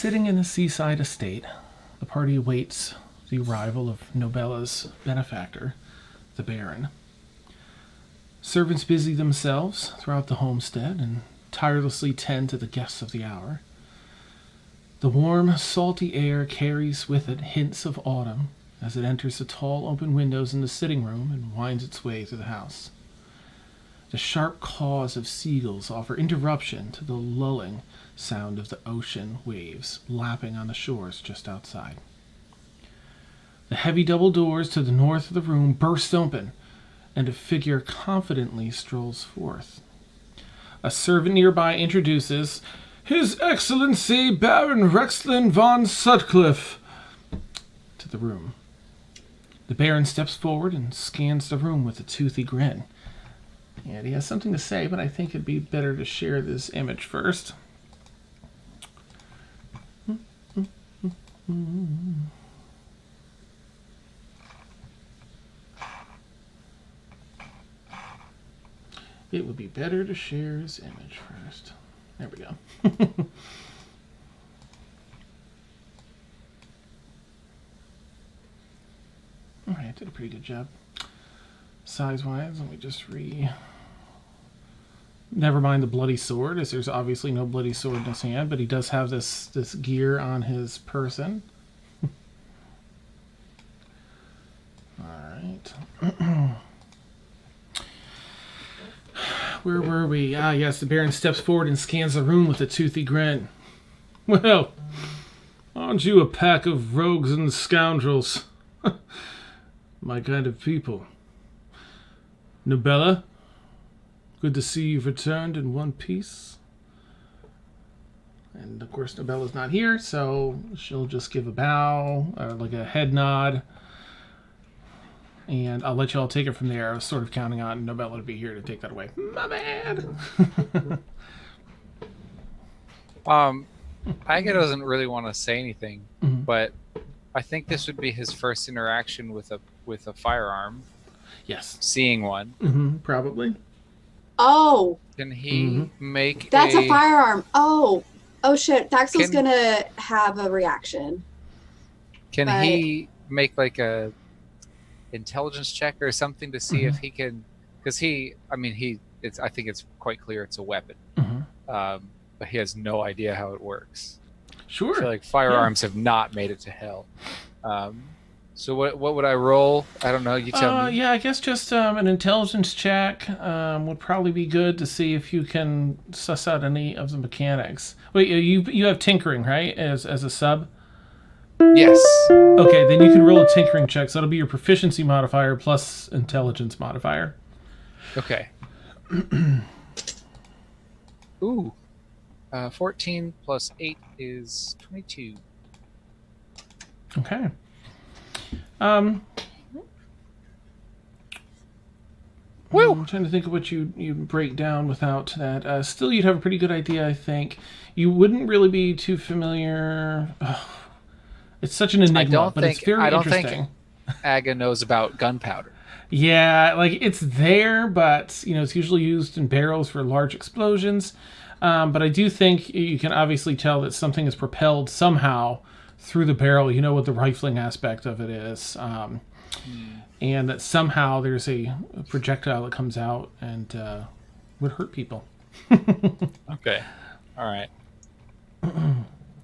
Sitting in a seaside estate, the party awaits the arrival of Nobelle's benefactor, the Baron. Servants busy themselves throughout the homestead and tirelessly tend to the guests of the hour. The warm, salty air carries with it hints of autumn as it enters the tall open windows in the sitting room and winds its way through the house. The sharp caws of seagulls offer interruption to the lulling sound of the ocean waves lapping on the shores just outside. The heavy double doors to the north of the room burst open, and a figure confidently strolls forth. A servant nearby introduces His Excellency Baron Rexland VonSutcliffe to the room. The Baron steps forward and scans the room with a toothy grin. And he has something to say, but I think it'd be better to share this image first. It would be better to share his image first. There we go. Alright, did a pretty good job. Size-wise, let me just Never mind the bloody sword, as there's obviously no bloody sword in his hand, but he does have this gear on his person. Alright. Where were we? Ah, yes, the Baron steps forward and scans the room with a toothy grin. Well, aren't you a pack of rogues and scoundrels? My kind of people. Nobella, good to see you've returned in one piece. And, of course, Nobella's not here, so she'll just give a bow, or like a head nod. And I'll let you all take it from there. I was sort of counting on Nobella to be here to take that away. My bad! Aga doesn't really want to say anything, but I think this would be his first interaction with a firearm. Yes. Seeing one. Probably. Oh. Can he make That's a firearm. Oh shit. Daxel's gonna have a reaction. Can he make like a intelligence check or something to see if he can, because I think it's quite clear it's a weapon, but he has no idea how it works. Sure. I feel like firearms have not made it to hell. So what would I roll? I don't know. You tell me. Yeah, I guess just an intelligence check would probably be good to see if you can suss out any of the mechanics. Wait, you have tinkering, right, as a sub? Yes. Okay, then you can roll a tinkering check. So that'll be your proficiency modifier plus intelligence modifier. Okay. Ooh. 14 plus 8 is 22. Okay. Woo! I'm trying to think of what you break down without that. Still, you'd have a pretty good idea, I think. You wouldn't really be too familiar. It's such an enigma, but it's very interesting. Think Aga knows about gunpowder. Yeah, like it's there, but it's usually used in barrels for large explosions. But I do think you can obviously tell that something is propelled somehow through the barrel. You know what the rifling aspect of it is. And that somehow there's a projectile that comes out and would hurt people. Okay. All right.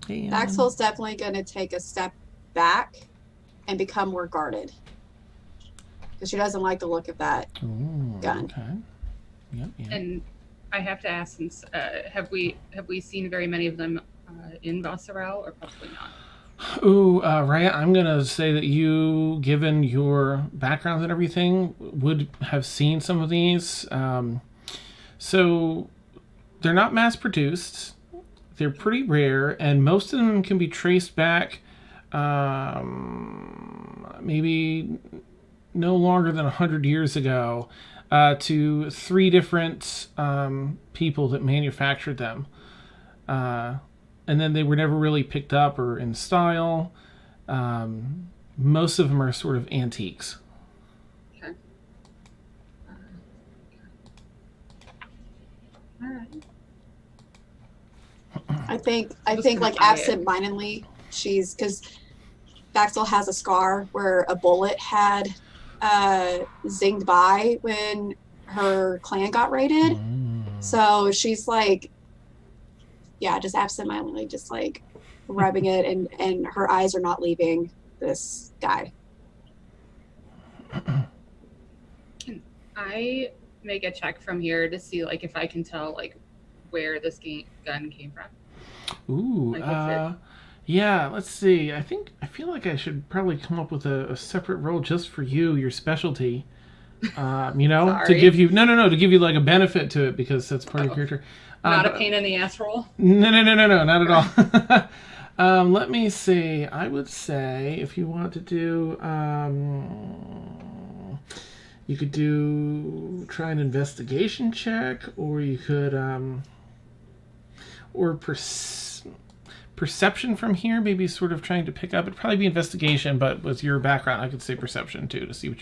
Daxel's definitely going to take a step back and become more guarded. Because she doesn't like the look of that gun. Okay. Yep. And I have to ask, since have we seen very many of them in Vassaral, or probably not? Ooh, Raya, I'm going to say that you, given your background and everything, would have seen some of these. So they're not mass-produced. They're pretty rare, and most of them can be traced back maybe no longer than 100 years ago to 3 different people that manufactured them. And then they were never really picked up or in style. Most of them are sort of antiques. Okay. All right. I think Just like gonna try it. absent-mindedly, because Baxel has a scar where a bullet had zinged by when her clan got raided. So she's like, yeah, just absent-mindedly, just like rubbing it, and her eyes are not leaving this guy. Can I make a check from here to see like if I can tell like where this gun came from? Ooh, Like, what's it? yeah, let's see. I feel like I should probably come up with a separate role just for you, your specialty. You know, to Sorry. give you to give you like a benefit to it because that's part of your character. Not a but- pain in the ass roll. No, not at all. Let me see. I would say if you want to do, you could try an investigation check, or you could, or perception from here, maybe sort of trying to pick up. It'd probably be investigation, but with your background, I could say perception too, to see what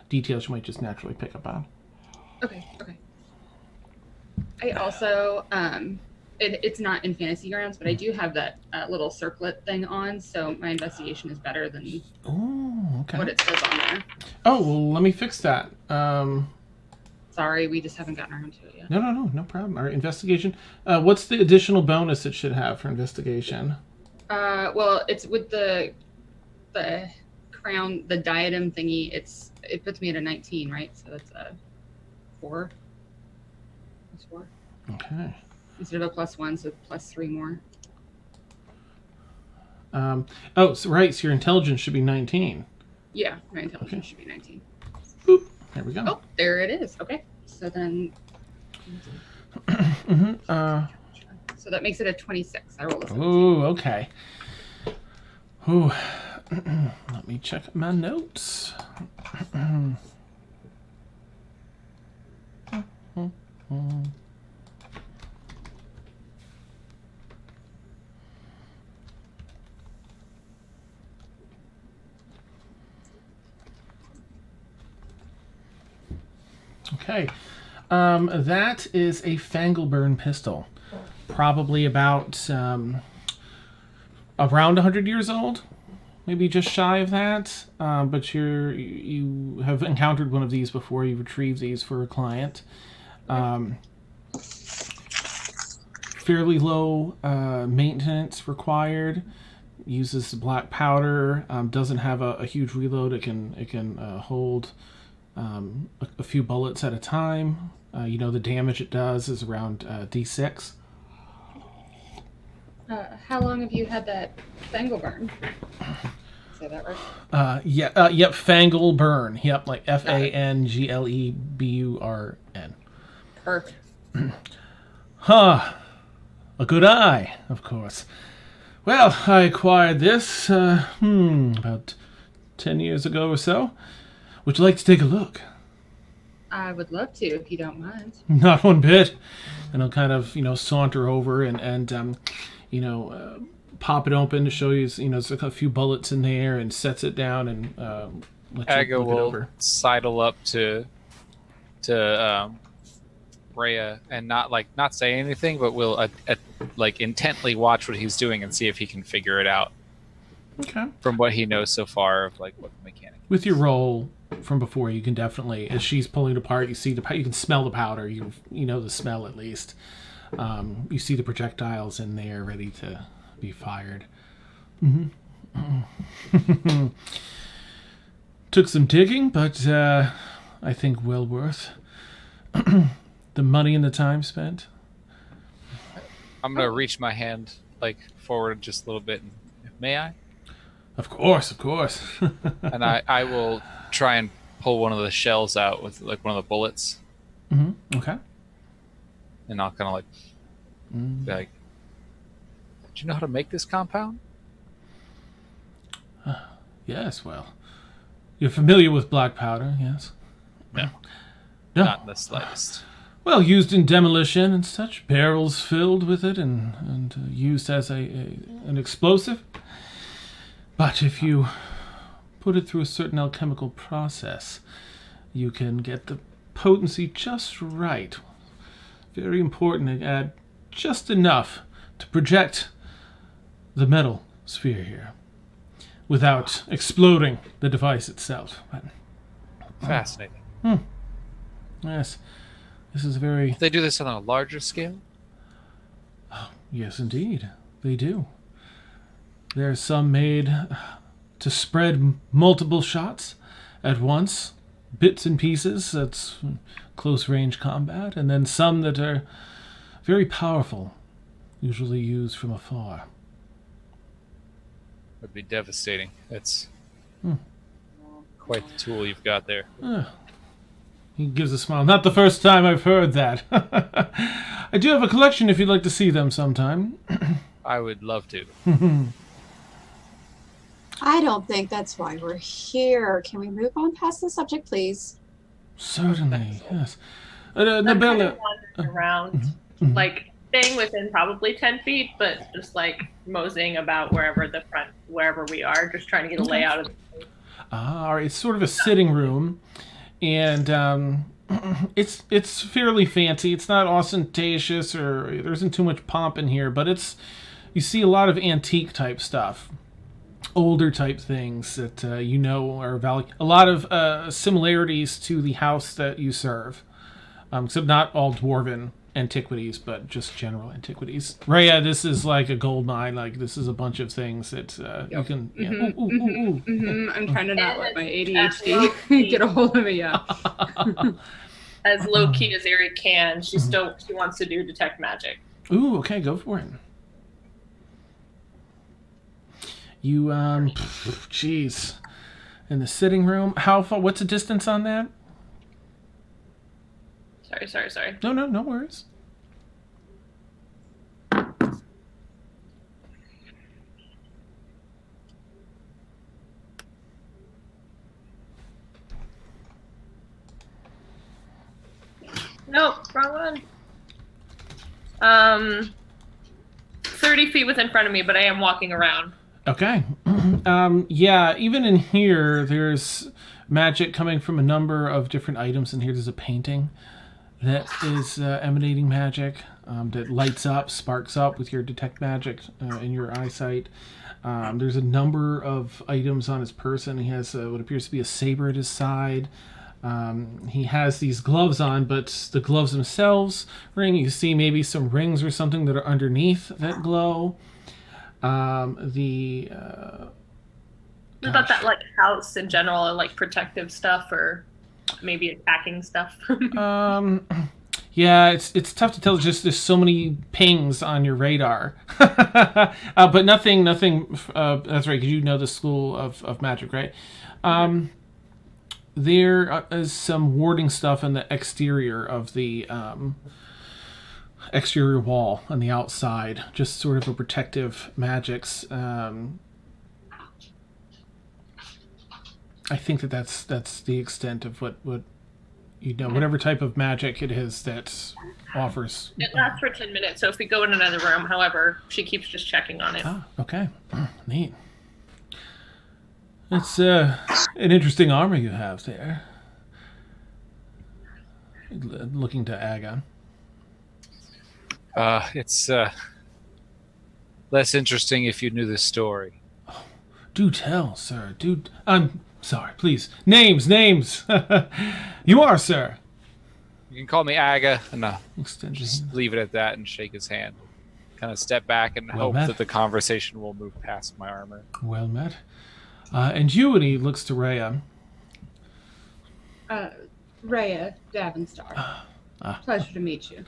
details you might just naturally pick up on. Okay. I also it's not in fantasy grounds, but I do have that little circlet thing on, so my investigation is better than Okay. what it says on there. Oh, well, let me fix that. Sorry, we just haven't gotten around to it yet. No problem. All right, investigation. What's the additional bonus it should have for investigation? Well, it's with the crown, the diadem thingy. It puts me at a 19, right? So that's a 4. That's 4. Okay. Instead of a +1, so +3 more. So your intelligence should be 19. Yeah, my intelligence should be 19. Boop. There we go. Oh, there it is. Okay, so then. So that makes it a 26. I roll a 17. Oh, okay. Ooh. Let me check my notes. Okay. That is a Fangleburn pistol. Probably about around 100 years old. Maybe just shy of that. But you have encountered one of these before. You retrieved these for a client. Fairly low maintenance required. Uses black powder. Doesn't have a huge reload. It can hold a few bullets at a time. The damage it does is around D6. How long have you had that Fangleburn? Say that right? Yep, Fangleburn. Yep, like Fangleburn. Perfect. A good eye, of course. Well, I acquired this about 10 years ago or so. Would you like to take a look? I would love to, if you don't mind. Not one bit. And I'll kind of, saunter over and pop it open to show you, there's a few bullets in there, and sets it down and let you Aga look it will over. sidle up to Rhea and not say anything, but will intently watch what he's doing and see if he can figure it out. Okay. From what he knows so far of what the mechanic is. With your roll from before, you can definitely, as she's pulling it apart, you see you can smell the powder. You know the smell at least. You see the projectiles in there ready to be fired. Mm-hmm. Took some digging, but I think well worth the money and the time spent. I'm gonna reach my hand forward just a little bit. May I? Of course. And I will try and pull one of the shells out with one of the bullets. Mm-hmm. Okay. And I'll kind of be like, do you know how to make this compound? Yes, well, you're familiar with black powder, yes? No. No. Not in the slightest. Well, used in demolition and such, barrels filled with it and used as an explosive. But if you put it through a certain alchemical process, you can get the potency just right. Very important to add just enough to project the metal sphere here without exploding the device itself. Fascinating. Yes, this is very... They do this on a larger scale? Yes, indeed, they do. There's some made to spread multiple shots at once, bits and pieces, that's close-range combat, and then some that are very powerful, usually used from afar. Would be devastating. That's quite the tool you've got there. He gives a smile. Not the first time I've heard that. I do have a collection if you'd like to see them sometime. I would love to. I don't think that's why we're here. Can we move on past the subject, please? Certainly, yes. I'm kind Nobelle. of wandering around, like staying within probably 10 feet, but just like moseying about wherever we are, just trying to get a layout of the place. All right, it's sort of a sitting room, and it's fairly fancy. It's not ostentatious, or there isn't too much pomp in here, but you see a lot of antique type stuff, older type things that are valuable. A lot of similarities to the house that you serve, except not all dwarven antiquities, but just general antiquities. Rhea, this is like a gold mine. Like, this is a bunch of things that you can... Yeah. I'm trying to not let my ADHD get a hold of me. Yeah. As low key as Ari can, she wants to do detect magic. Ooh, okay, go for it. You, jeez. In the sitting room, how far, what's the distance on that? Sorry. No worries. Nope, wrong one. 30 feet within front of me, but I am walking around. Okay. Yeah, even in here, there's magic coming from a number of different items. In here, there's a painting that is emanating magic that lights up, sparks up with your detect magic in your eyesight. There's a number of items on his person. He has what appears to be a saber at his side. He has these gloves on, but the gloves themselves ring. You see maybe some rings or something that are underneath that glow. I thought that like house in general are like protective stuff or maybe attacking stuff. Yeah, it's tough to tell. Just there's so many pings on your radar, but nothing. That's right, because you know the school of magic, right? There is some warding stuff on the exterior of the exterior wall on the outside, just sort of a protective magics. I think that's the extent of what you know, whatever type of magic it is that offers. It lasts for 10 minutes, so if we go in another room, however, she keeps just checking on it. Ah, okay. Neat. It's an interesting armor you have there. Looking to Aga. It's less interesting if you knew the story. Oh, do tell, sir. I'm sorry, please. Names! You are, sir. You can call me Aga, and Extend your just hand. leave it at that and shake his hand. Kind of step back and Well hope met. that the conversation will move past my armor. Well met. And you, and he looks to Rhea. Rhea Davenstar. Pleasure to meet you.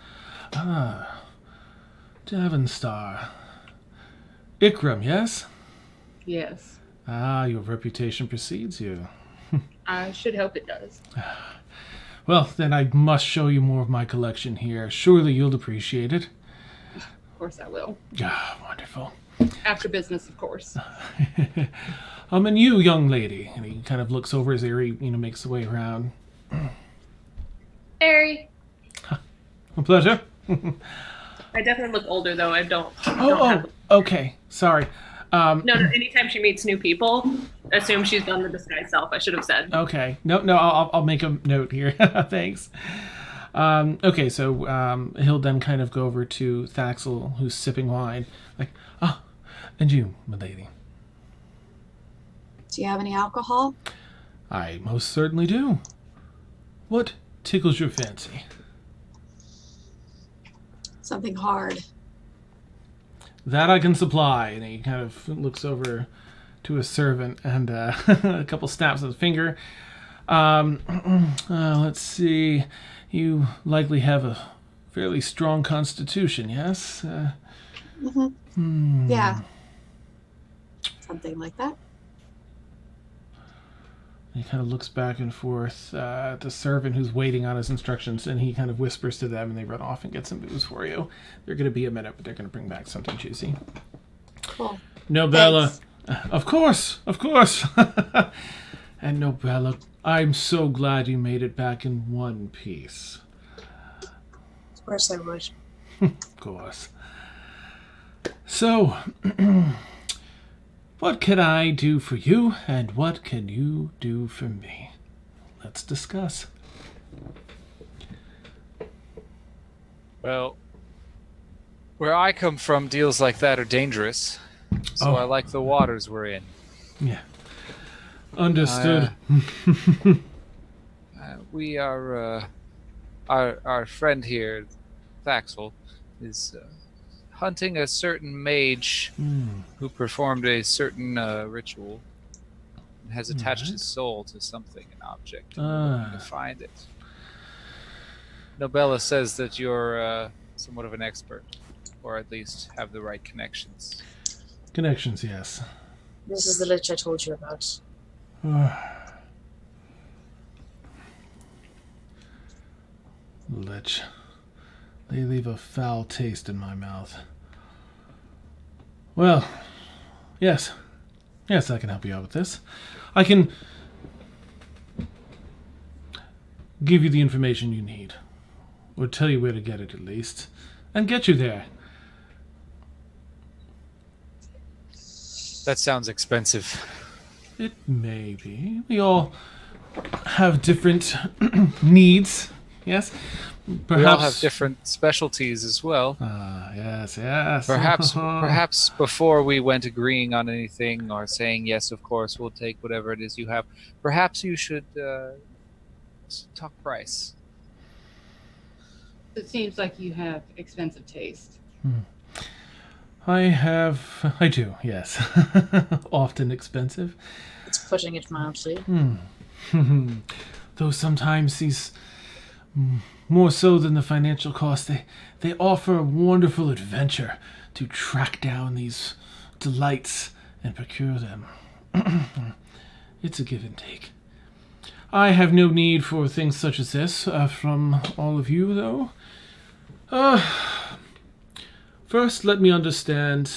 Davenstar. Ikram, yes? Yes. Your reputation precedes you. I should hope it does. Well, then I must show you more of my collection here. Surely you'll appreciate it. Of course I will. Wonderful. After business, of course. And you, young lady. And he kind of looks over as Ari, makes the way around. Ari. A pleasure. I definitely look older though. I don't. Okay. Sorry. No, anytime she meets new people, assume she's done the disguise self. I should have said. Okay. No, I'll make a note here. Thanks. Okay, so he'll then kind of go over to Thaxel, who's sipping wine. Like, and you, milady. Do you have any alcohol? I most certainly do. What tickles your fancy? Something hard. That I can supply. And he kind of looks over to a servant and a couple snaps of the finger. Let's see. You likely have a fairly strong constitution, yes? Yeah. Something like that. He kind of looks back and forth at the servant who's waiting on his instructions, and he kind of whispers to them, and they run off and get some booze for you. They're going to be a minute, but they're going to bring back something juicy. Cool. Nobella. Of course. And Nobella, I'm so glad you made it back in one piece. Of course I would. Of course. So, what can I do for you, and what can you do for me? Let's discuss. Well, where I come from, deals like that are dangerous. So I like the waters we're in. Yeah. Understood. We are, our friend here, Thaxel, is hunting a certain mage who performed a certain ritual and has attached his soul to something, an object. And we're looking to find it. Nobella says that you're somewhat of an expert, or at least have the right connections. Connections, yes. This is the lich I told you about. Lich. They leave a foul taste in my mouth. Well, yes. Yes, I can help you out with this. I can give you the information you need. Or tell you where to get it, at least. And get you there. That sounds expensive. It may be. We all have different needs. Yes? Perhaps We all have different specialties as well. Yes. Perhaps before we went agreeing on anything or saying yes, of course, we'll take whatever it is you have. Perhaps you should talk price. It seems like you have expensive taste. I do, yes. Often expensive. It's putting it mildly. Though sometimes these, more so than the financial cost, they offer a wonderful adventure to track down these delights and procure them. It's a give and take. I have no need for things such as this from all of you, though. First, let me understand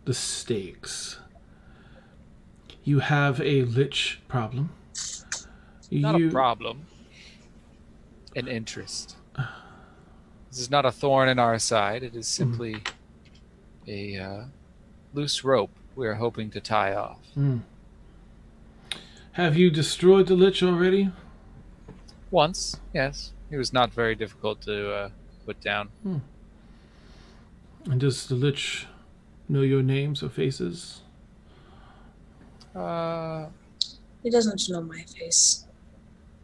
the stakes. You have a lich problem. Not a problem. An interest. This is not a thorn in our side. It is simply a loose rope we are hoping to tie off. Have you destroyed the lich already? Once, yes. He was not very difficult to put down. And does the lich know your names or faces? He doesn't know my face.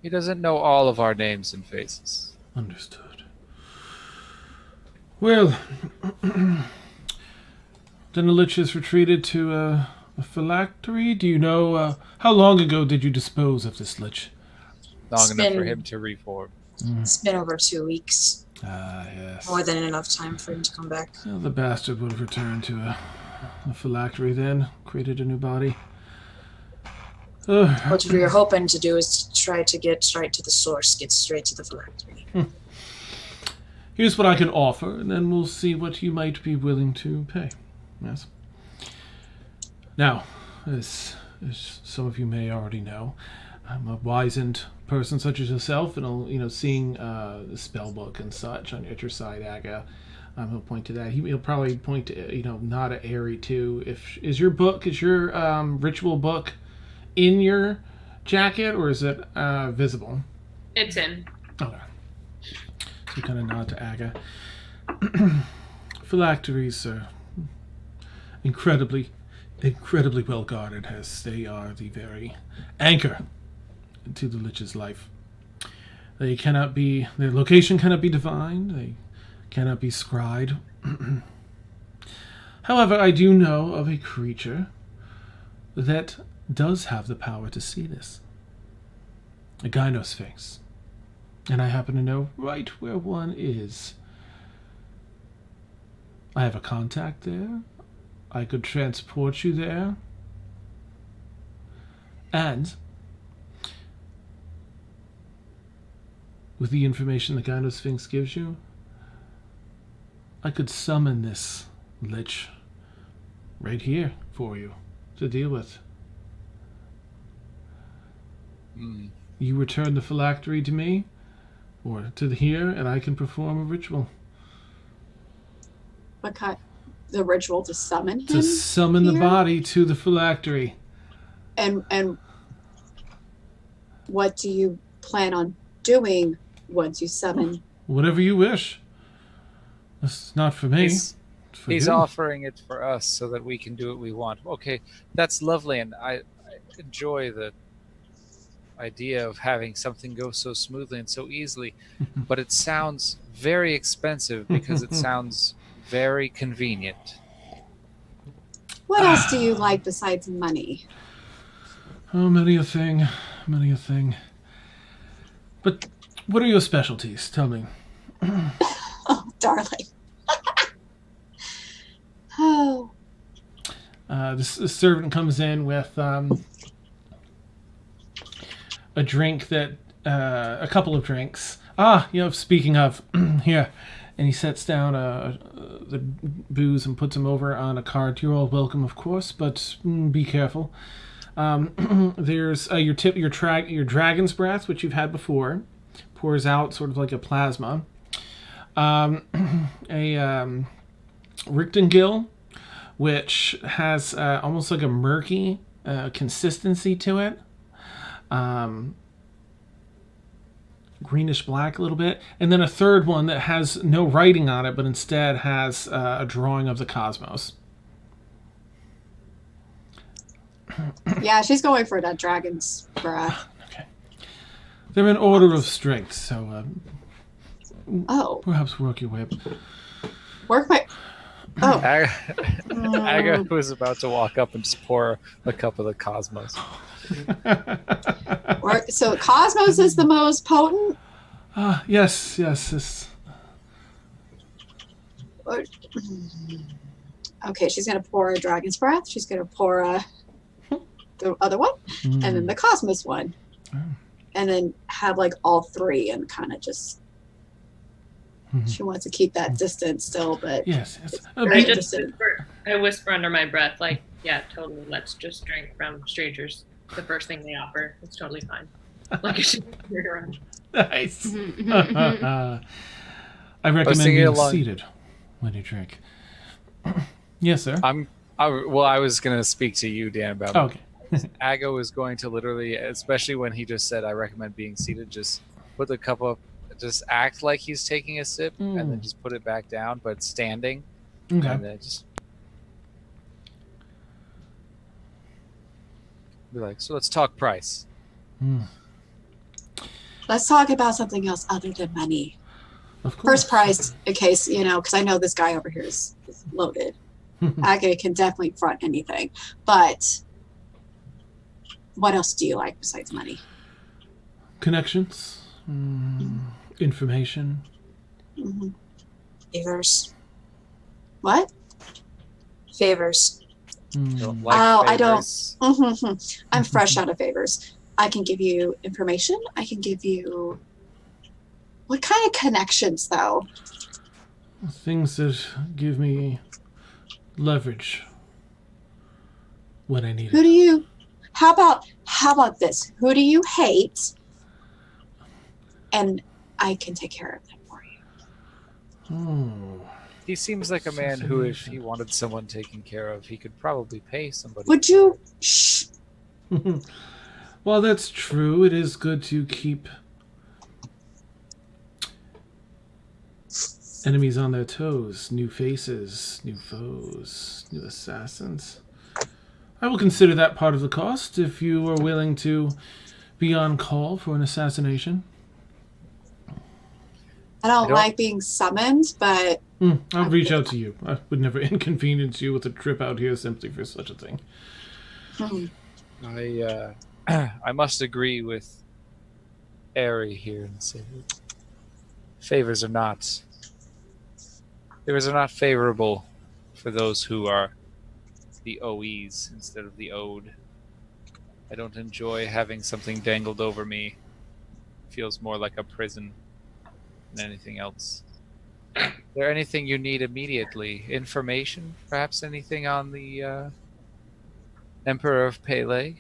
He doesn't know all of our names and faces. Understood. Well, then the lich has retreated to a phylactery. Do you know, how long ago did you dispose of this lich? Long enough for him to reform. It's been over 2 weeks. Yes. More than enough time for him to come back. Well, the bastard would have returned to a phylactery then, created a new body. What we are hoping to do is to try to get right to the source, get straight to the phylactery. Here's what I can offer, and then we'll see what you might be willing to pay. Yes. Now, as some of you may already know, I'm a wizened person such as yourself, and seeing the spell book and such at your side, Aga, he'll point to that. He'll probably point to not an Airy too. Is your ritual book in your jacket, or is it visible? It's in. Okay. You kind of nod to Aga. Phylacteries are incredibly well guarded, as they are the very anchor to the Lich's life. Their location cannot be divined, they cannot be scried. However, I do know of a creature that does have the power to see this. A gynosphinx. And I happen to know right where one is. I have a contact there. I could transport you there. And with the information the gynosphinx gives you, I could summon this lich right here for you to deal with. You return the phylactery to me, or to here, and I can perform a ritual. What kind? The ritual to summon him? To summon here? the body to the phylactery. And what do you plan on doing once you summon? Whatever you wish. It's not for me. He's offering it for us so that we can do what we want. Okay, that's lovely, and I enjoy the idea of having something go so smoothly and so easily, but it sounds very expensive because it sounds very convenient. What else do you like besides money? Oh, many a thing. But what are your specialties? Tell me. Oh, darling. Oh. The servant comes in with a drink that, a couple of drinks. Speaking of, here. And he sets down the booze and puts them over on a cart. You're all welcome, of course, but be careful. There's your dragon's breath, which you've had before, pours out sort of like a plasma. A Richtengill, which has almost like a murky consistency to it. Greenish black a little bit, and then a third one that has no writing on it, but instead has a drawing of the cosmos. Yeah, she's going for that dragon's breath. Okay. They're in order of strength, so perhaps work your way up. Work my... Oh. Aga was about to walk up and just pour a cup of the cosmos. So cosmos is the most potent? Yes. Okay, she's going to pour a dragon's breath. She's going to pour the other one, and then the cosmos one. And then have like all three and kind of just... She wants to keep that distance still, but... Yes. I whisper under my breath, like, yeah, totally, let's just drink from strangers. The first thing they offer. It's totally fine. Like, it should be around. Nice. I recommend being seated when you drink. Yes, sir. I was going to speak to you, Dan, about okay. Aga was going to literally, especially when he just said, I recommend being seated, just put the cup up, just act like he's taking a sip, and then just put it back down, but standing. Okay. And then just be like, so let's talk price. Let's talk about something else other than money. Of course. First prize, in case, because I know this guy over here is loaded. Aga can definitely front anything. But what else do you like besides money? Connections. Information. Favors. What? Favors. I don't. I'm fresh out of favors. I can give you information. I can give you... What kind of connections, though? Things that give me leverage when I need Who it. do you... How about this? Who do you hate? And I can take care of that for you. He seems like a man who, if he wanted someone taken care of, he could probably pay somebody. Would you... Shh. Well, that's true. It is good to keep Enemies on their toes, new faces, new foes, new assassins. I will consider that part of the cost if you are willing to be on call for an assassination. I don't like being summoned, but... I'll reach out to you. I would never inconvenience you with a trip out here simply for such a thing. I must agree with Aerie here and say that favors are not favorable for those who are the OEs instead of the owed. I don't enjoy having something dangled over me. It feels more like a prison than anything else. Is there anything you need immediately? Information? Perhaps anything on the Emperor of Pele?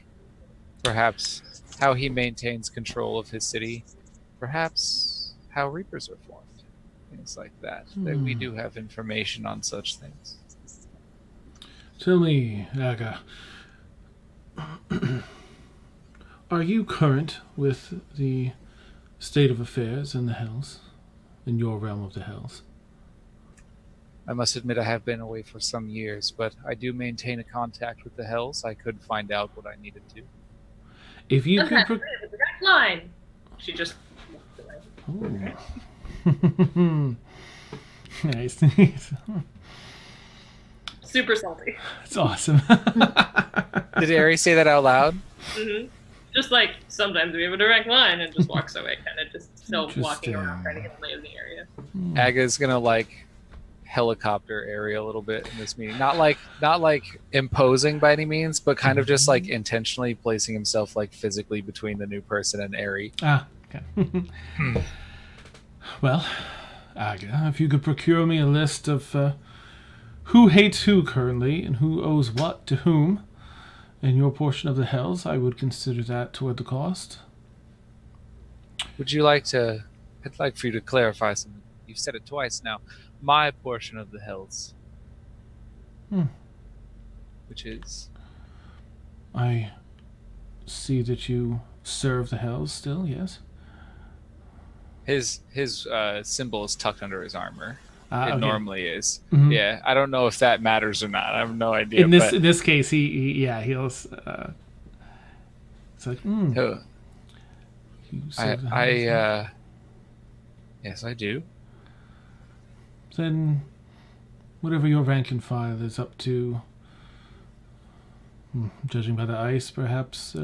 Perhaps how he maintains control of his city? Perhaps how Reapers are formed? Things like that. We do have information on such things. Tell me, Aga, are you current with the state of affairs in the Hells? In your realm of the Hells? I must admit I have been away for some years, but I do maintain a contact with the Hells. I could find out what I needed to. If you That's could... the direct line. She just walked away. Oh. Nice. Super salty. That's awesome. Did Aerie say that out loud? Mm-hmm. Just like sometimes we have a direct line and just walks away, kind of just still walking around trying to get the lay of the area. Aga's gonna like helicopter Aerie a little bit in this meeting. Not like imposing by any means, but kind of just like intentionally placing himself like physically between the new person and Aerie. Ah, okay. Well, Aga, if you could procure me a list of who hates who currently and who owes what to whom in your portion of the Hells, I would consider that toward the cost. Would you like to... I'd like for you to clarify something. You've said it twice now. My portion of the Hells. Which is... I see that you serve the Hells still, yes? His symbol is tucked under his armar. It Okay. normally is. Mhm. Yeah, I don't know if that matters or not. I have no idea. In this case, he'll. It's like, you serve the Hells. Yes, I do. Then, whatever your rank and file is up to, judging by the ice, perhaps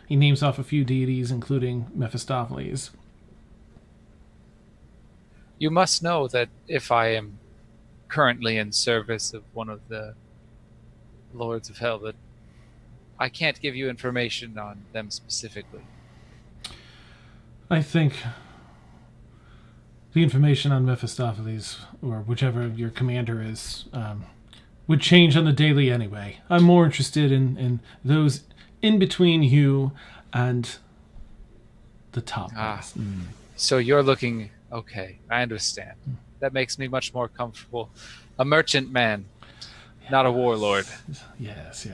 he names off a few deities, including Mephistopheles. You must know that if I am currently in service of one of the Lords of Hell, that I can't give you information on them specifically. I think the information on Mephistopheles, or whichever your commander is, would change on the daily anyway. I'm more interested in those in between you and the top ones. So you're looking... Okay, I understand. That makes me much more comfortable. A merchant man, not a warlord. Yes.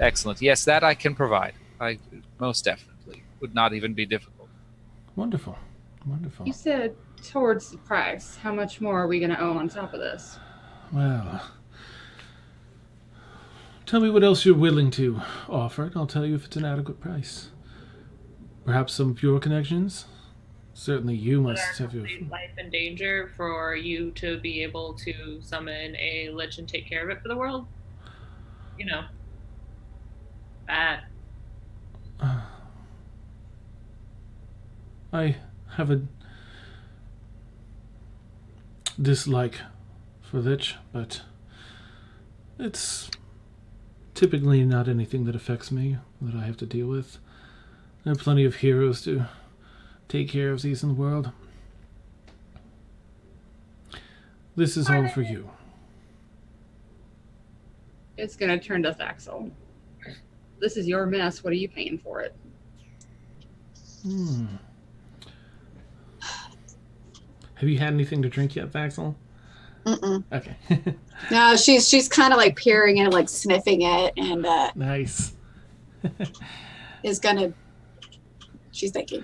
Excellent. Yes, that I can provide. I most definitely. Would not even be difficult. Wonderful. You said towards the price. How much more are we going to owe on top of this? Well, tell me what else you're willing to offer, and I'll tell you if it's an adequate price. Perhaps some pure connections? Certainly you must have your... life in danger for you to be able to summon a lich and take care of it for the world? You know. Bad. I have a dislike for lich, but it's typically not anything that affects me, that I have to deal with. There are plenty of heroes to take care of these in the world. This is all for you. It's going to turn to Thaxel. This is your mess. What are you paying for it? Have you had anything to drink yet, Thaxel? Mm-mm. Okay. No, she's kind of like peering and like sniffing it, and Nice. is gonna She's thinking.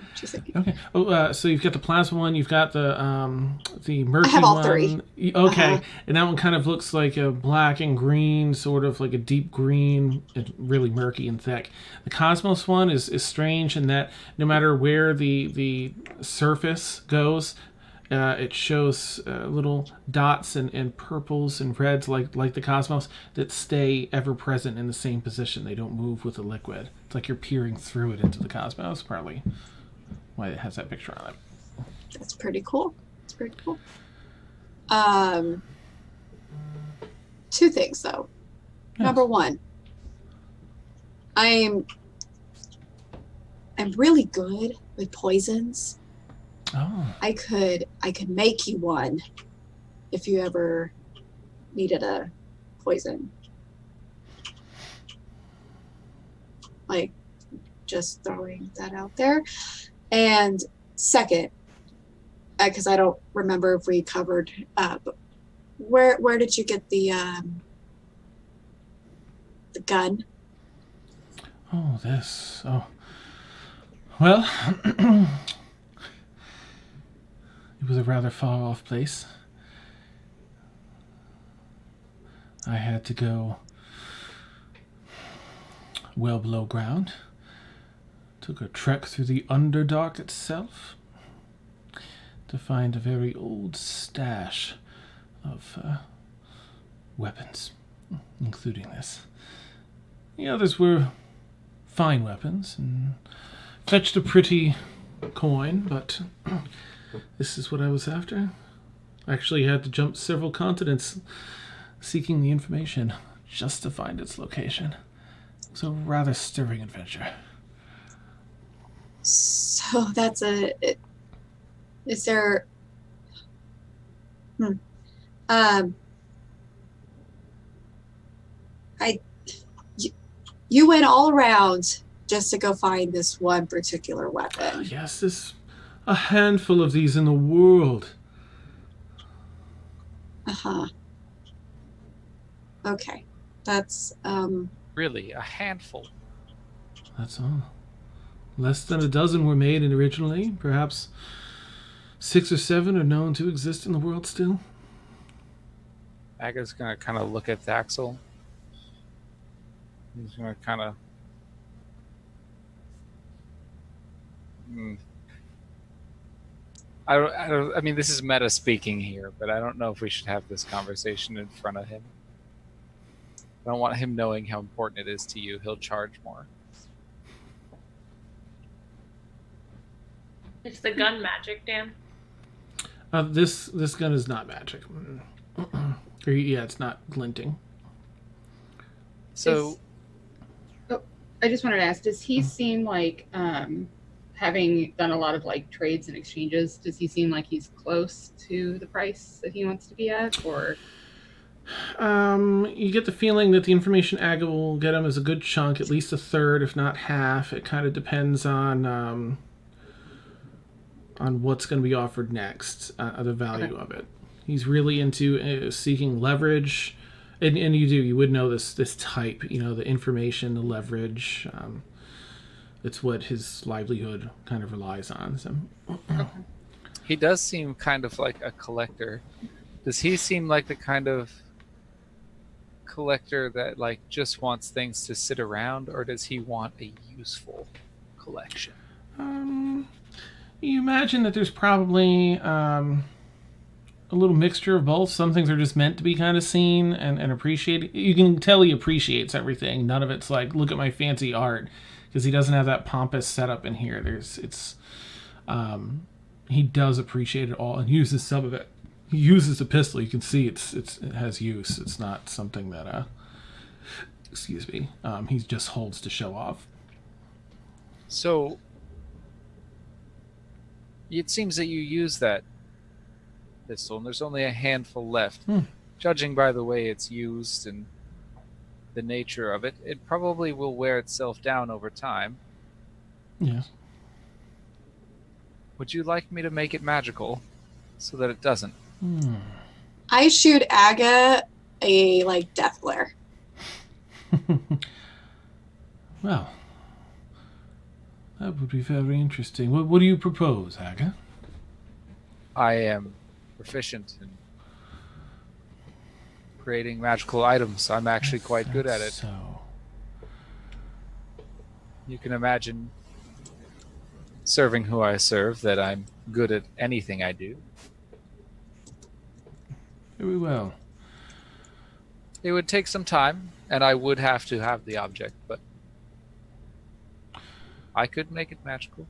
Okay. Oh, so you've got the plasma one. You've got the murky one. I have all three. Okay, and that one kind of looks like a black and green, sort of like a deep green. It's really murky and thick. The Cosmos one is strange in that no matter where the surface goes, it shows little dots and purples and reds like the Cosmos that stay ever present in the same position. They don't move with the liquid. It's like you're peering through it into the Cosmos, probably why it has that picture on it. That's pretty cool. Two things though. Yes. Number one, I'm really good with poisons. Oh. I could make you one if you ever needed a poison. Like, just throwing that out there. And second, because I don't remember if we covered, but where did you get the gun? Oh, this. Oh. Well, it was a rather far-off place. I had to go well below ground. Took a trek through the Underdark itself to find a very old stash of weapons, including this. The others were fine weapons and fetched a pretty coin, but this is what I was after. I actually had to jump several continents seeking the information just to find its location. It was a rather stirring adventure. So that's is there you went all around just to go find this one particular weapon. Yes, there's a handful of these in the world. Okay. That's Really, a handful. That's all. Less than a dozen were made originally. Perhaps 6 or 7 are known to exist in the world still. Aga's gonna kind of look at Thaxel. He's gonna kind of. I mean, this is meta speaking here, but I don't know if we should have this conversation in front of him. I don't want him knowing how important it is to you. He'll charge more. Is the gun magic, Dan? This gun is not magic. Yeah, it's not glinting. So, I just wanted to ask, does he seem like, having done a lot of like trades and exchanges, does he seem like he's close to the price that he wants to be at, or? You get the feeling that the information Aga will get him is a good chunk, at least a third, if not half. It kind of depends on what's going to be offered next, the value of it. He's really into seeking leverage, and you would know this type, the information, the leverage. It's what his livelihood kind of relies on. So. he does seem kind of like a collector. Does he seem like the kind of collector that like just wants things to sit around, or does he want a useful collection? You imagine that there's probably a little mixture of both. Some things are just meant to be kind of seen and appreciated. You can tell he appreciates everything. None of it's like, look at my fancy art, because he doesn't have that pompous setup in here. He does appreciate it all and uses some of it. He uses the pistol. You can see it has use. It's not something that he just holds to show off. So it seems that you use that pistol, and there's only a handful left. Judging by the way it's used and the nature of it, it probably will wear itself down over time. Yeah. Would you like me to make it magical so that it doesn't? I shoot Aga a death glare. Well, That would be very interesting. What do you propose, Haga? I am proficient in creating magical items. I'm actually quite good at it. So, You can imagine, serving who I serve, that I'm good at anything I do. very well. It would take some time, and I would have to have the object, but I could make it magical.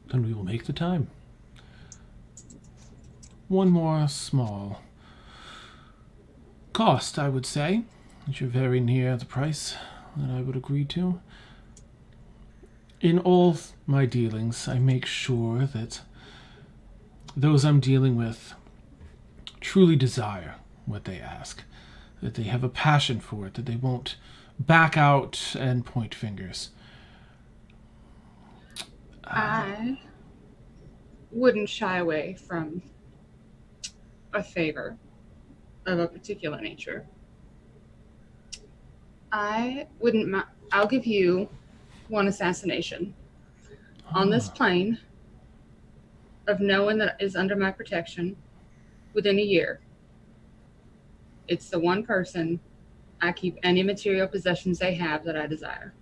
Then we will make the time. One more small cost, I would say, that you're very near the price that I would agree to. In all my dealings, I make sure that those I'm dealing with truly desire what they ask, that they have a passion for it, that they won't back out and point fingers. I wouldn't shy away from a favor of a particular nature. I wouldn't. I'll give you one assassination on this plane of no one that is under my protection within a year. It's the one person I keep any material possessions they have that I desire.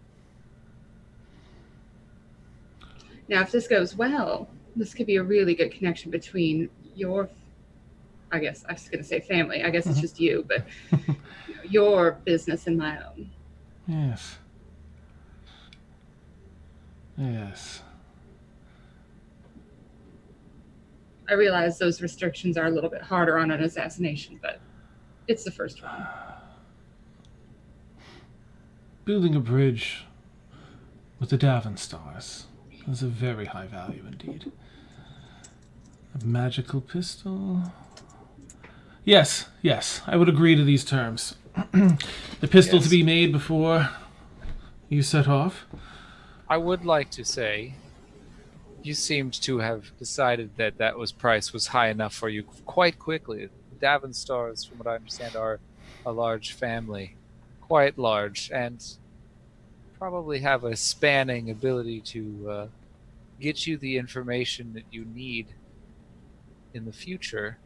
Now, if this goes well, this could be a really good connection between your, I guess I was going to say family. I guess it's just you, but your business and my own. Yes. Yes. I realize those restrictions are a little bit harder on an assassination, but it's the first one. Building a bridge with the Davin stars is a very high value indeed. A magical pistol. Yes, I would agree to these terms. The pistol to be made before you set off. I would like to say, you seemed to have decided that price was high enough for you quite quickly. The Davin Stars, from what I understand, are a large family, quite large, and probably have a spanning ability to get you the information that you need in the future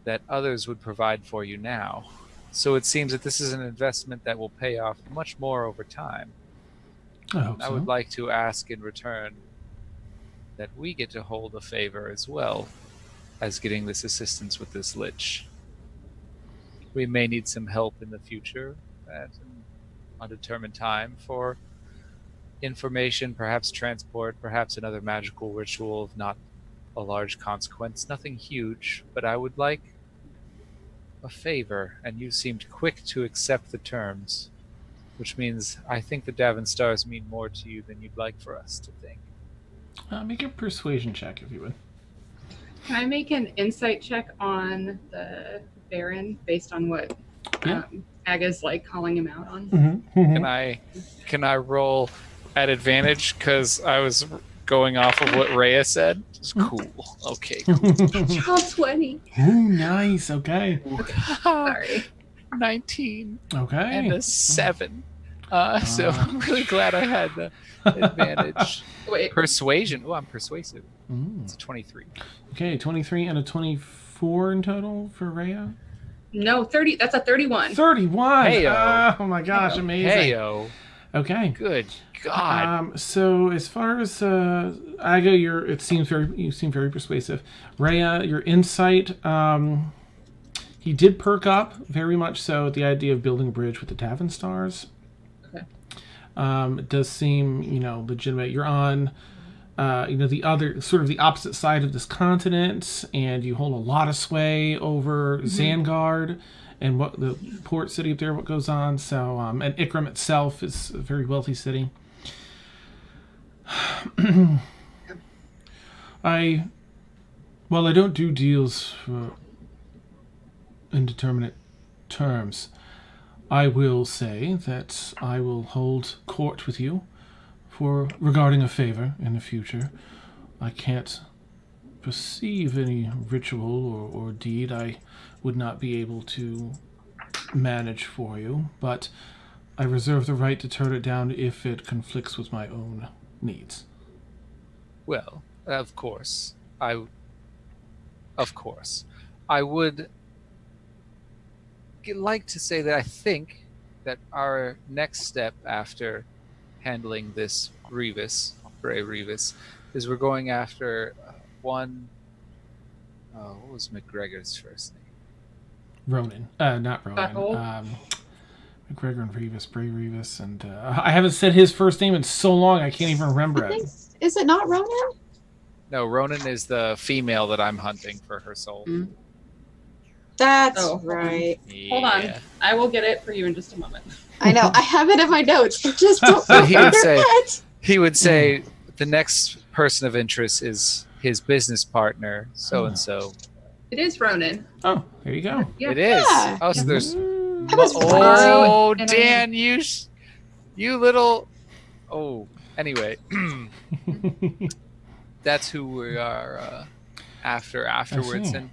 that others would provide for you now. So it seems that this is an investment that will pay off much more over time. I hope I so. would like to ask in return that we get to hold a favor as well as getting this assistance with this lich. We may need some help in the future at an undetermined time for information, perhaps transport, perhaps another magical ritual of not a large consequence. Nothing huge, but I would like a favor, and you seemed quick to accept the terms, which means I think the Davin Stars mean more to you than you'd like for us to think. Make a persuasion check if you would. Can I make an insight check on the Baron based on what Aga's like calling him out on? Can I roll at advantage because I was going off of what Rhea said? It's cool. Okay. Roll 20. Ooh, nice. Okay. Sorry. 19. Okay. And a 7. So I'm really glad I had the advantage. Wait. Persuasion. Oh, I'm persuasive. It's a 23. Okay, 23 and a 24 in total for Rhea? No, 30. That's a 31. 31! Heyo. Oh my gosh, amazing. Heyo. Okay. Good God. So as far as Aga, you seem very persuasive. Rhea, your insight, he did perk up very much so at the idea of building a bridge with the Davin Stars. Okay. It does seem, legitimate. You're on, the other, sort of the opposite side of this continent, and you hold a lot of sway over Xangard and what the port city up there, what goes on. So, and Ikram itself is a very wealthy city. I don't do deals for indeterminate terms. I will say that I will hold court with you regarding a favor in the future. I can't perceive any ritual or deed I would not be able to manage for you, but I reserve the right to turn it down if it conflicts with my own needs. Well, of course. I would like to say that I think that our next step after handling this Bray Revis, is we're going after one. Oh, what was McGregor's first name? Ronan. Not Ronan. Butthole? McGregor and Revis, Bray Revis, and I haven't said his first name in so long I can't even remember it. Is it not Ronan? No, Ronan is the female that I'm hunting for her soul. Mm. That's Oh, right. Hold on. I will get it for you in just a moment. I know. I have it in my notes. I just don't So he would say, remember it. he would say the next person of interest is his business partner, so and so. It is Ronan. Oh, there you go. Yeah. It is. Yeah. Oh, so there's. I was Oh, right. Dan, you little. Oh, anyway, that's who we are after afterwards, see. and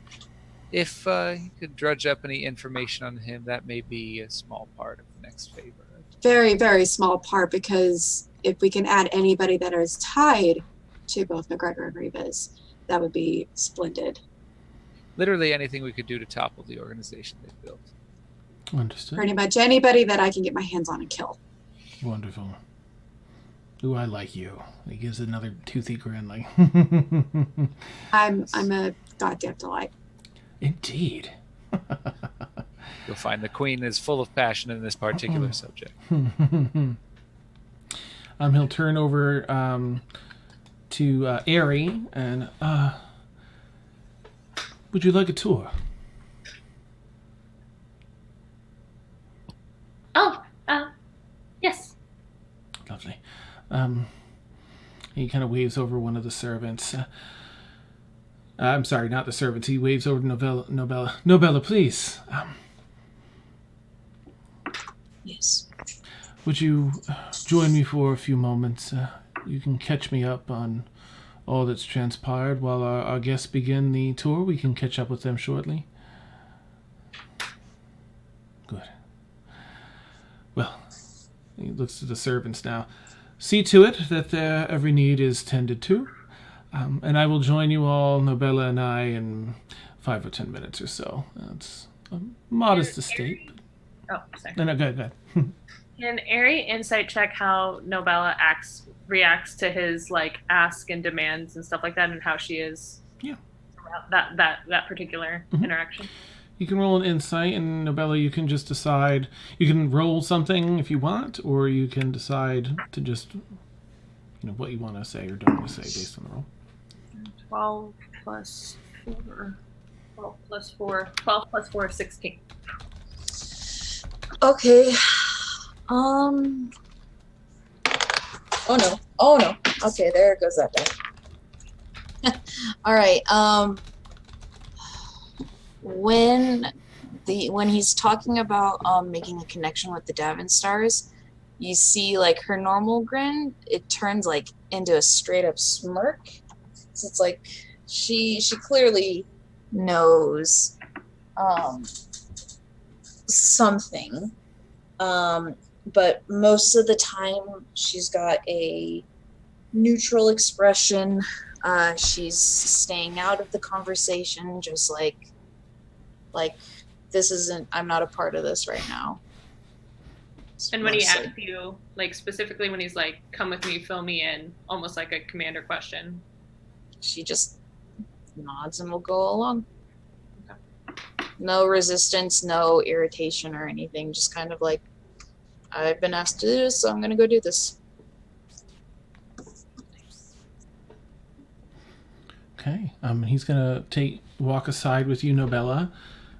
if you could drudge up any information on him, that may be a small part of the next favor. Very, very small part, because if we can add anybody that is tied to both McGregor and Revis, that would be splendid. Literally anything we could do to topple the organization they've built. Understood. Pretty much anybody that I can get my hands on and kill. Wonderful. Ooh, I like you. He gives another toothy grin, like. I'm a goddamn delight. Indeed. You'll find the queen is full of passion in this particular subject. He'll turn over to Aerie and would you like a tour? Oh, yes. Lovely. He kind of waves over one of the servants. I'm sorry, not the servants. He waves over to Nobella, please. Yes. Would you join me for a few moments? You can catch me up on all that's transpired while our guests begin the tour. We can catch up with them shortly. Good. Well, he looks to the servants now. See to it that their every need is tended to. And I will join you all, Nobella and I, in 5 or 10 minutes or so. It's a modest estate. Oh, sorry. No, go ahead. Can Ari insight check how Nobella reacts to his ask and demands and stuff like that, and how she is? Yeah. That particular interaction. You can roll an insight, and Nobella, you can just decide. You can roll something if you want, or you can decide to just, what you want to say or don't want to say based on the roll. 12 plus 4. 12 plus 4. 12 plus 4 is 16. Okay. Oh no. Okay, there goes that die. All right. When he's talking about making a connection with the Davin stars, you see her normal grin, it turns into a straight up smirk. So it's she clearly knows something. But most of the time she's got a neutral expression. She's staying out of the conversation, just like this isn't, I'm not a part of this right now. And when he asks you, specifically when he's come with me, fill me in, almost like a commander question. She just nods and will go along. Okay. No resistance, no irritation or anything, just kind of I've been asked to do this, so I'm going to go do this. Okay. He's going to walk aside with you, Nobella.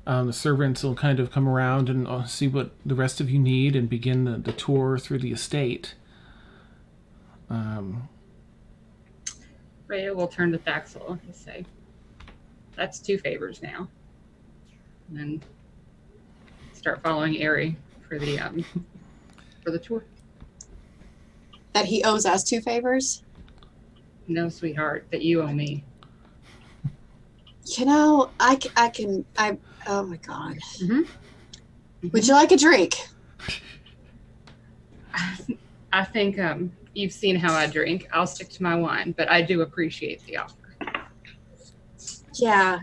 The servants will kind of come around and see what the rest of you need and begin the tour through the estate. Rhea will turn to Thaxel and say, "That's 2 favors now." And then start following Aerie for the tour. That he owes us 2 favors? No, sweetheart, that you owe me. I can, oh my God. Mm-hmm. Would you like a drink? I think you've seen how I drink. I'll stick to my wine, but I do appreciate the offer. Yeah.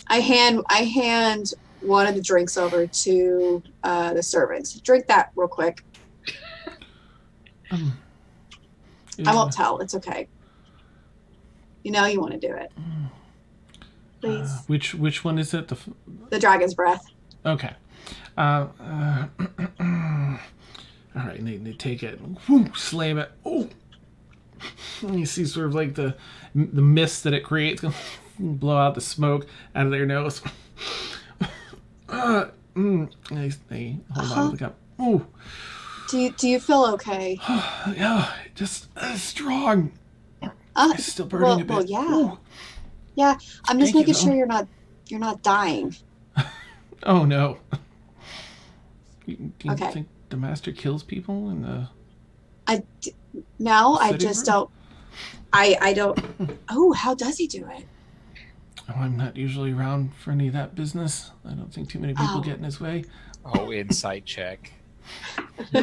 I hand one of the drinks over to the servant. Drink that real quick. I won't tell. It's okay. You know you want to do it. Please. Which one is it? The dragon's breath. Okay. All right, and they take it, whoo, slam it. Oh, and you see sort of like the mist that it creates, blow out the smoke out of their nose. They hold on to the cup. Oh, do you feel okay? yeah, just strong. It's still burning a bit. Well, yeah. Ooh. Yeah, I'm just Thank making you, sure you're not dying. Oh no. Do you Okay. think the master kills people in the? No, I Sitting just room? don't. I don't. Oh, how does he do it? Oh, I'm not usually around for any of that business. I don't think too many people get in his way. Oh, insight check. I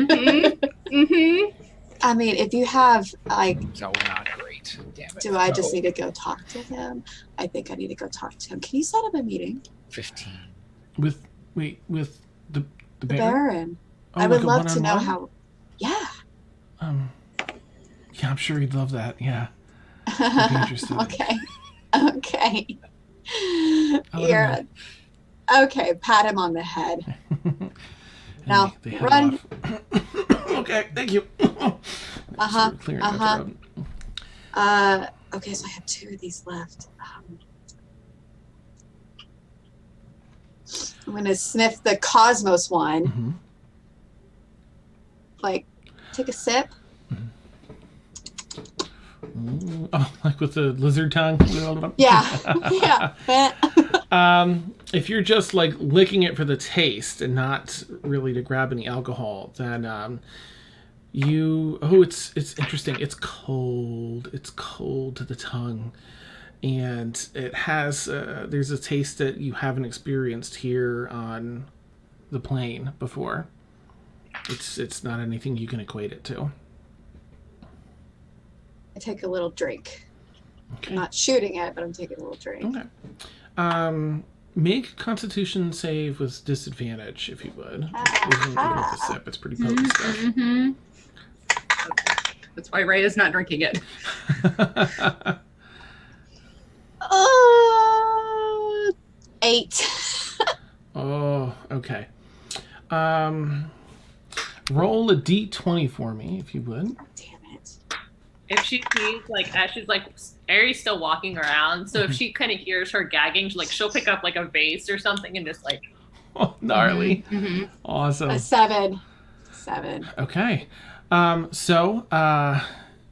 mean, if you have like, No, not great. Damn it. do I just need to go talk to him? I think I need to go talk to him. Can you set up a meeting? 15. With the The Baron? Baron. Oh, I would like a love to know one-on-one? how. Yeah. Yeah, I'm sure he'd love that. Yeah, I'd be interested. Okay. I'll let him Here. Okay, pat him on the head. And Now, they head run. off. Okay, thank you. Clearing my throat. Okay, so I have 2 of these left. I'm gonna sniff the Cosmos one. Mm-hmm. Like, take a sip. Oh, like with the lizard tongue? Yeah. Yeah. If you're just like licking it for the taste and not really to grab any alcohol, then it's interesting. It's cold. It's cold to the tongue, and it has there's a taste that you haven't experienced here on the plane before. It's not anything you can equate it to. I take a little drink. Okay. I'm not shooting it, but I'm taking a little drink. Okay. Make Constitution save with disadvantage, if you would. Even with a sip, it's pretty potent stuff. Mm-hmm. That's why Ray is not drinking it. 8. Oh, okay. Roll a d20 for me, if you would. Damn it. If she sees, like, as she's like, Aries still walking around, so if she kind of hears her gagging, she'll pick up like a vase or something and just like. Oh, gnarly. Mm-hmm. Awesome. A 7. Okay.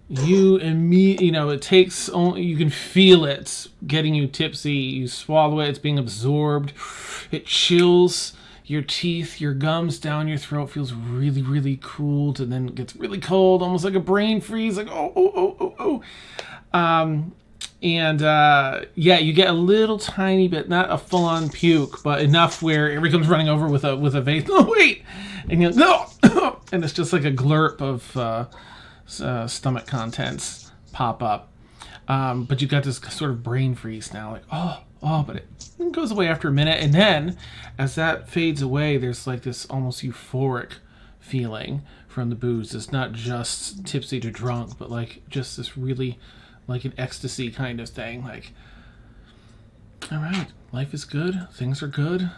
You immediately, it takes only, you can feel it getting you tipsy. You swallow it, it's being absorbed. It chills your teeth, your gums down your throat, feels really, really cool, and then it gets really cold, almost like a brain freeze, like, oh. You get a little tiny bit, not a full-on puke, but enough where it comes running over with a vase. Oh, wait! And you're no! And it's just like a glurp of stomach contents pop up. But you got this sort of brain freeze now, like, but it goes away after a minute. And then, as that fades away, there's like this almost euphoric feeling from the booze. It's not just tipsy to drunk, but like just this really, like an ecstasy kind of thing. Like, all right, life is good. Things are good.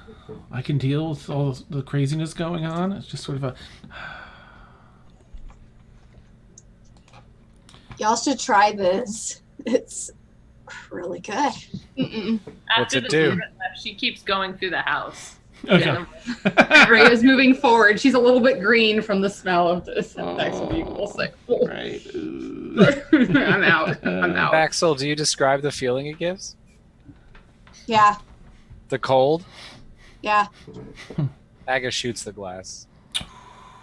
I can deal with all the craziness going on. It's just sort of a... Y'all should try this. It's really good. Mm-mm. What's After it the do? servant left, she keeps going through the house. Okay. Ray is moving forward. She's a little bit green from the smell of this. That's like, Right. I'm out. I'm out. Axel, do you describe the feeling it gives? Yeah. The cold? Yeah. Aga shoots the glass.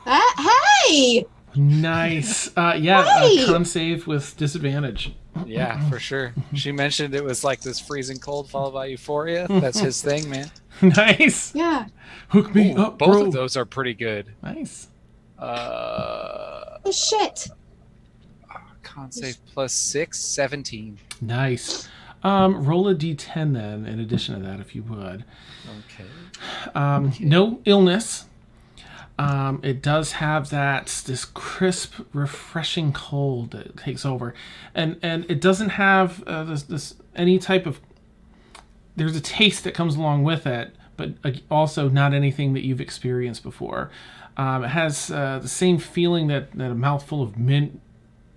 Hey! Nice. Hey! Con save with disadvantage. Yeah, for sure. She mentioned it was like this freezing cold followed by euphoria. That's his thing, man. Nice. Yeah. Hook me Ooh, up, both bro. of those are pretty good. Nice. Oh, shit. Con save plus 6, 17. Nice. Roll a d10 then, in addition to that, if you would. Okay. No illness. It does have this crisp, refreshing cold that takes over, and it doesn't have this any type of. There's a taste that comes along with it, but also not anything that you've experienced before. It has the same feeling that a mouthful of mint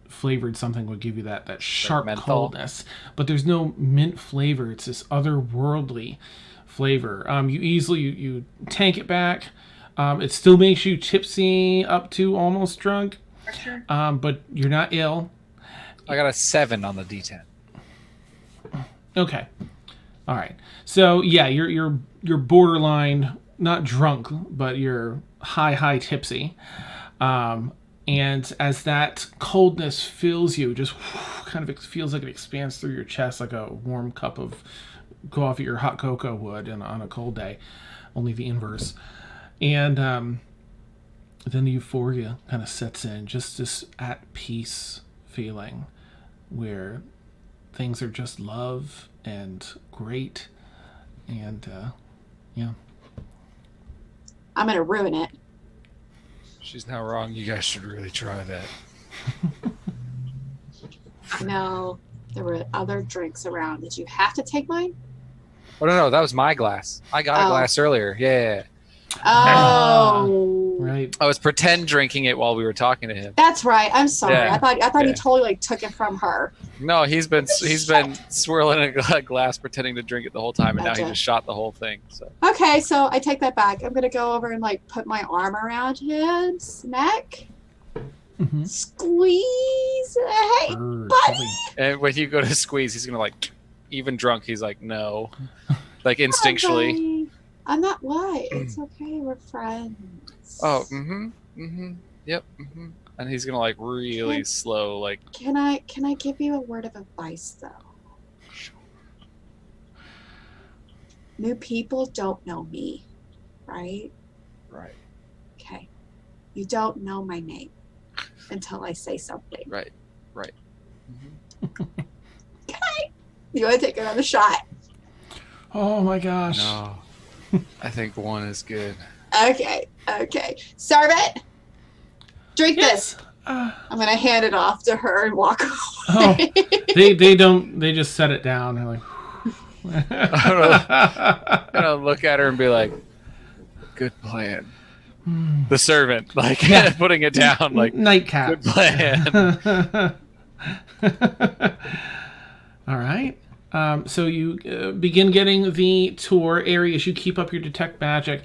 flavored something would give you, that sharp coldness, but there's no mint flavor. It's this otherworldly flavor. You tank it back. It still makes you tipsy up to almost drunk, Sure. but you're not ill. I got a 7 on the D10. Okay, all right. So yeah, you're borderline not drunk, but you're high tipsy. And as that coldness fills you, just kind of it feels like it expands through your chest like a warm cup of coffee or hot cocoa would on a cold day, only the inverse. And then the euphoria kind of sets in, just this at peace feeling where things are just love and great. And yeah. I'm going to ruin it. She's not wrong. You guys should really try that. I know there were other drinks around. Did you have to take mine? Oh, no, that was my glass. I got a glass earlier. Yeah. Oh. Right. I was pretend drinking it while we were talking to him. That's right. I'm sorry. Yeah. I thought Yeah. he totally took it from her. No, he's been swirling a glass, pretending to drink it the whole time, and now he just shot the whole thing. So Okay, so I take that back. I'm gonna go over and put my arm around his neck, squeeze. Hey, buddy. And when you go to squeeze, he's gonna even drunk. He's like, no, instinctually. Buddy. I'm not what. It's okay. We're friends. Oh, yep, And he's gonna really slow, Can I give you a word of advice though? New people don't know me, right? Right. Okay. You don't know my name until I say something. Right. Okay. You want to take another shot? Oh my gosh. No, I think 1 is good. Okay. Serve it. Drink Yes. this. I'm gonna hand it off to her and walk away. Oh, they don't. They just set it down. They're like. I'm gonna look at her and be like, "Good plan." The servant, putting it down, nightcap. Good plan. All right. So you begin getting the tour areas. You keep up your detect magic.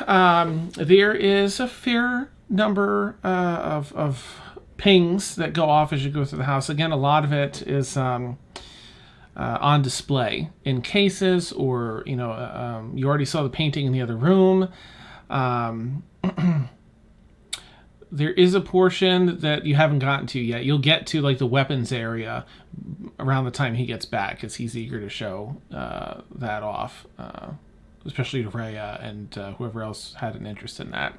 There is a fair number of pings that go off as you go through the house. Again, a lot of it is on display in cases, or you already saw the painting in the other room. There is a portion that you haven't gotten to yet. You'll get to the weapons area around the time he gets back, because he's eager to show that off, especially to Rhea and whoever else had an interest in that.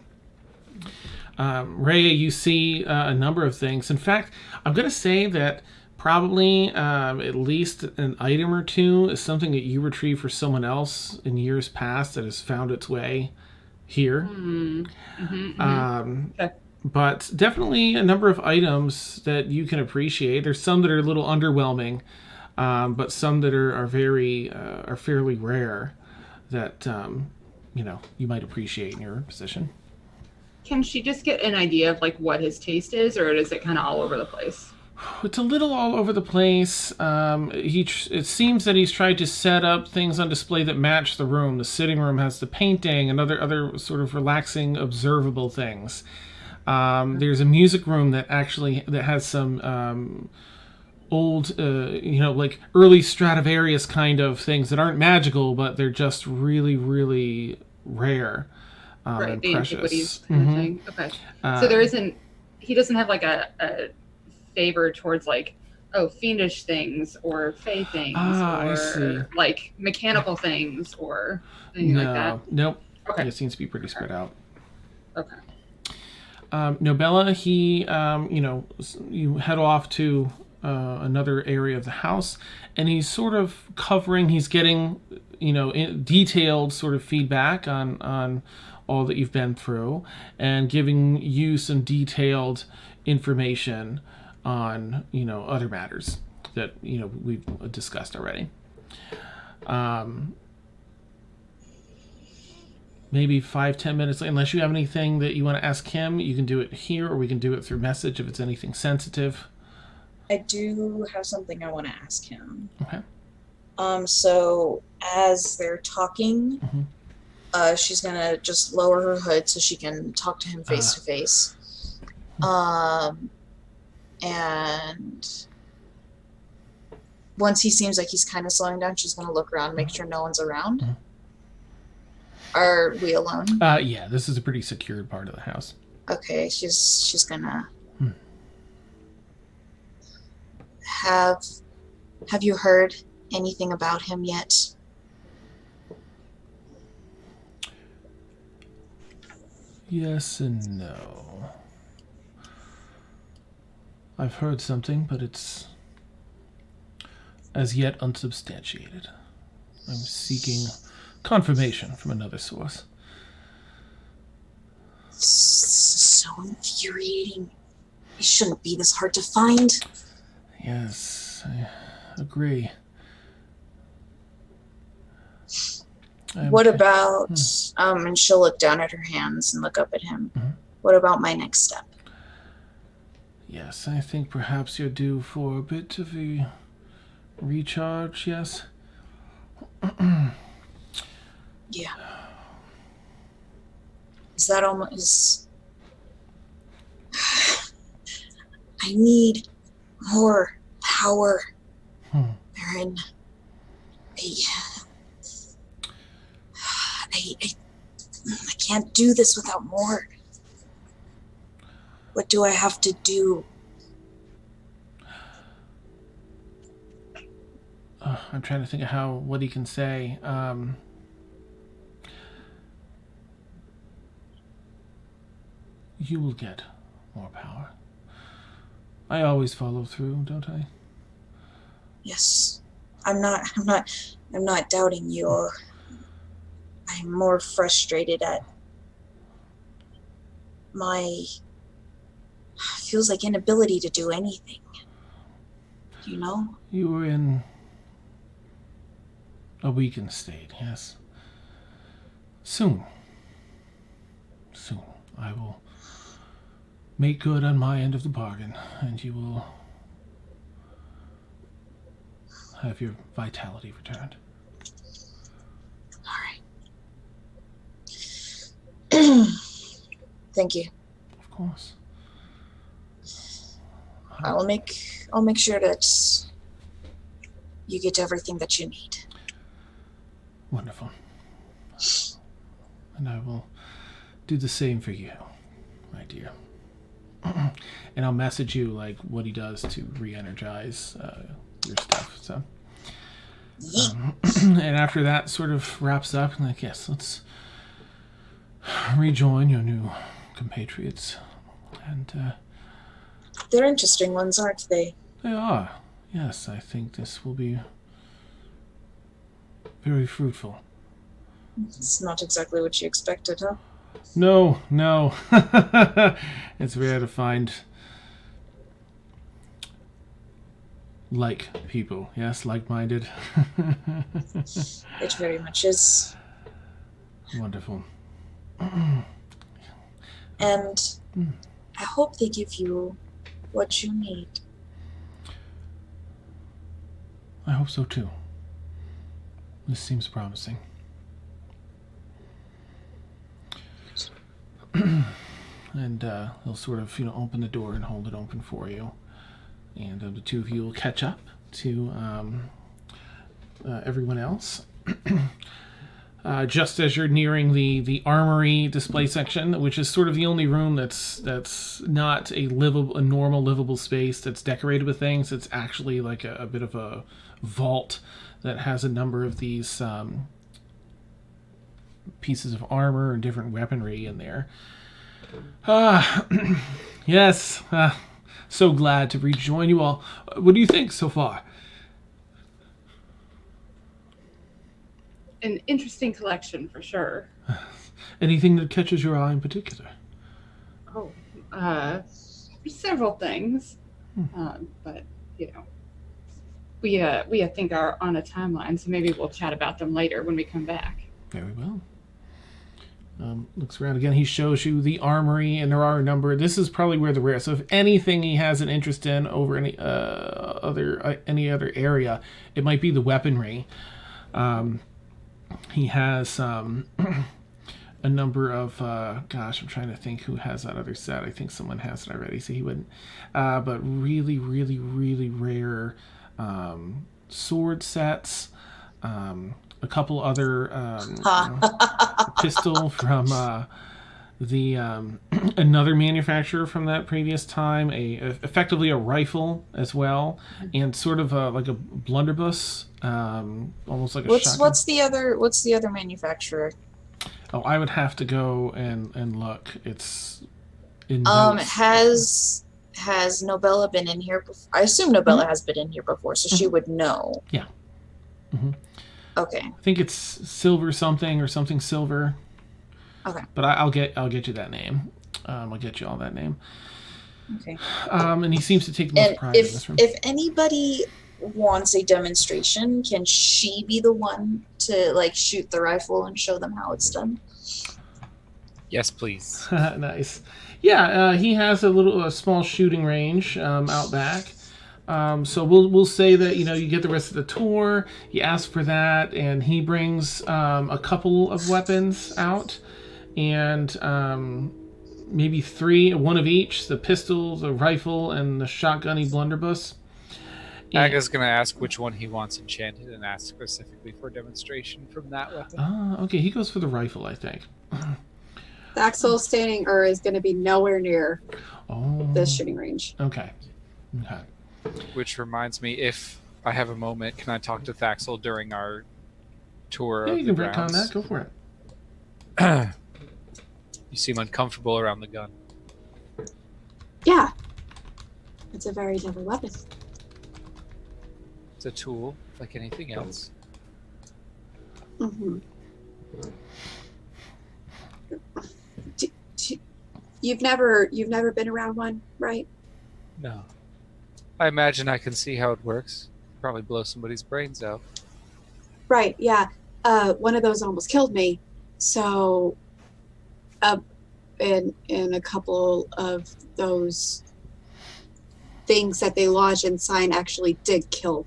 Rhea, you see a number of things. In fact, I'm going to say that probably at least an item or two is something that you retrieved for someone else in years past that has found its way here. But definitely a number of items that you can appreciate. There's some that are a little underwhelming, but some that are fairly rare that you might appreciate in your position. Can she just get an idea of what his taste is, or is it kind of all over the place? It's a little all over the place. It seems that he's tried to set up things on display that match the room. The sitting room has the painting and other sort of relaxing, observable things. There's a music room that has some old, early Stradivarius kind of things that aren't magical, but they're just really, really rare. Right, the precious. antiquities kind of thing. Okay. So he doesn't have a favor towards fiendish things or fey things I see. Mechanical things or anything like that. Nope. Okay. It seems to be pretty spread out. Okay. Nobella, he, you head off to another area of the house, and he's sort of covering, he's getting, detailed sort of feedback on all that you've been through, and giving you some detailed information on, other matters that, we've discussed already. Maybe 5-10 minutes, unless you have anything that you want to ask him, you can do it here, or we can do it through message if it's anything sensitive. I do have something I want to ask him. Okay. So as they're talking, she's gonna just lower her hood so she can talk to him face to face. And once he seems like he's kind of slowing down, she's gonna look around, make sure no one's around. Are we alone? Yeah, this is a pretty secured part of the house. Okay, she's gonna have you heard anything about him yet? Yes and no. I've heard something, but it's as yet unsubstantiated. I'm seeking confirmation from another source. So infuriating. It shouldn't be this hard to find. Yes, I agree. What about, and she'll look down at her hands and look up at him. What about my next step? Yes, I think perhaps you're due for a bit of a recharge, yes? Yeah. Is that almost... I need more power, Baron. I can't do this without more. What do I have to do? I'm trying to think of what he can say. You will get more power. I always follow through, don't I? Yes. I'm not doubting you. I'm more frustrated at my feels like inability to do anything. You know? You were in a weakened state, yes. Soon I will make good on my end of the bargain, and you will have your vitality returned. All right. Thank you. Of course. I'll make sure that you get everything that you need. Wonderful. And I will do the same for you, my dear. And I'll message you like what he does to re-energize your stuff. So, and after that sort of wraps up, I'm like, yes, let's rejoin your new compatriots. And they're interesting ones, aren't they? they are. Yes, I think this will be very fruitful. It's not exactly what you expected, huh? No. It's rare to find like people. Yes, like-minded. It very much is. Wonderful. And I hope they give you what you need. I hope so too. This seems promising. And he'll sort of, open the door and hold it open for you. And the two of you will catch up to everyone else. Just as you're nearing the armory display section, which is sort of the only room that's not a normal livable space that's decorated with things. It's actually like a bit of a vault that has a number of these pieces of armor and different weaponry in there. Yes. So glad to rejoin you all. What do you think so far? An interesting collection for sure. Anything that catches your eye in particular? Oh, several things, but you know, we I think are on a timeline, so maybe we'll chat about them later when we come back. Very well. Looks around again. He shows you the armory, and there are a number. This is probably where the rare. So if anything he has an interest in over any other area, it might be the weaponry. He has a number of gosh, I'm trying to think who has that other set. I think someone has it already, so he wouldn't. But really, really, really rare sword sets. A couple other pistol from the another manufacturer from that previous time, effectively a rifle as well, and sort of like a blunderbuss, almost like a shotgun. What's the other manufacturer? Oh, I would have to go and look. It's in notes. Has Nobella been in here before? I assume Nobella has been in here before, so she would know. Yeah. Mm-hmm. Okay. I think it's silver something or something silver. Okay. But I'll get you that name. I'll get you all that name. Okay. And he seems to take the most pride in this room. If anybody wants a demonstration, can she be the one to like shoot the rifle and show them how it's done? Yes, please. Nice. Yeah, he has a small shooting range out back. So we'll say that you get the rest of the tour. You ask for that, and he brings a couple of weapons out, and maybe one of each: the pistol, the rifle, and the shotgunny blunderbuss. Aga's going to ask which one he wants enchanted and ask specifically for a demonstration from that weapon. Okay. He goes for the rifle, I think. Axel standing is going to be nowhere near this shooting range. Okay. Which reminds me, if I have a moment, can I talk to Thaxel during our tour of the grounds? You can retcon that. Go for it. You seem uncomfortable around the gun. Yeah. It's a very deadly weapon. It's a tool, like anything else. Mm-hmm. You've never been around one, right? No. I imagine I can see how it works. Probably blow somebody's brains out. Right, yeah. One of those almost killed me. So, in a couple of those things that they lodged and signed actually did kill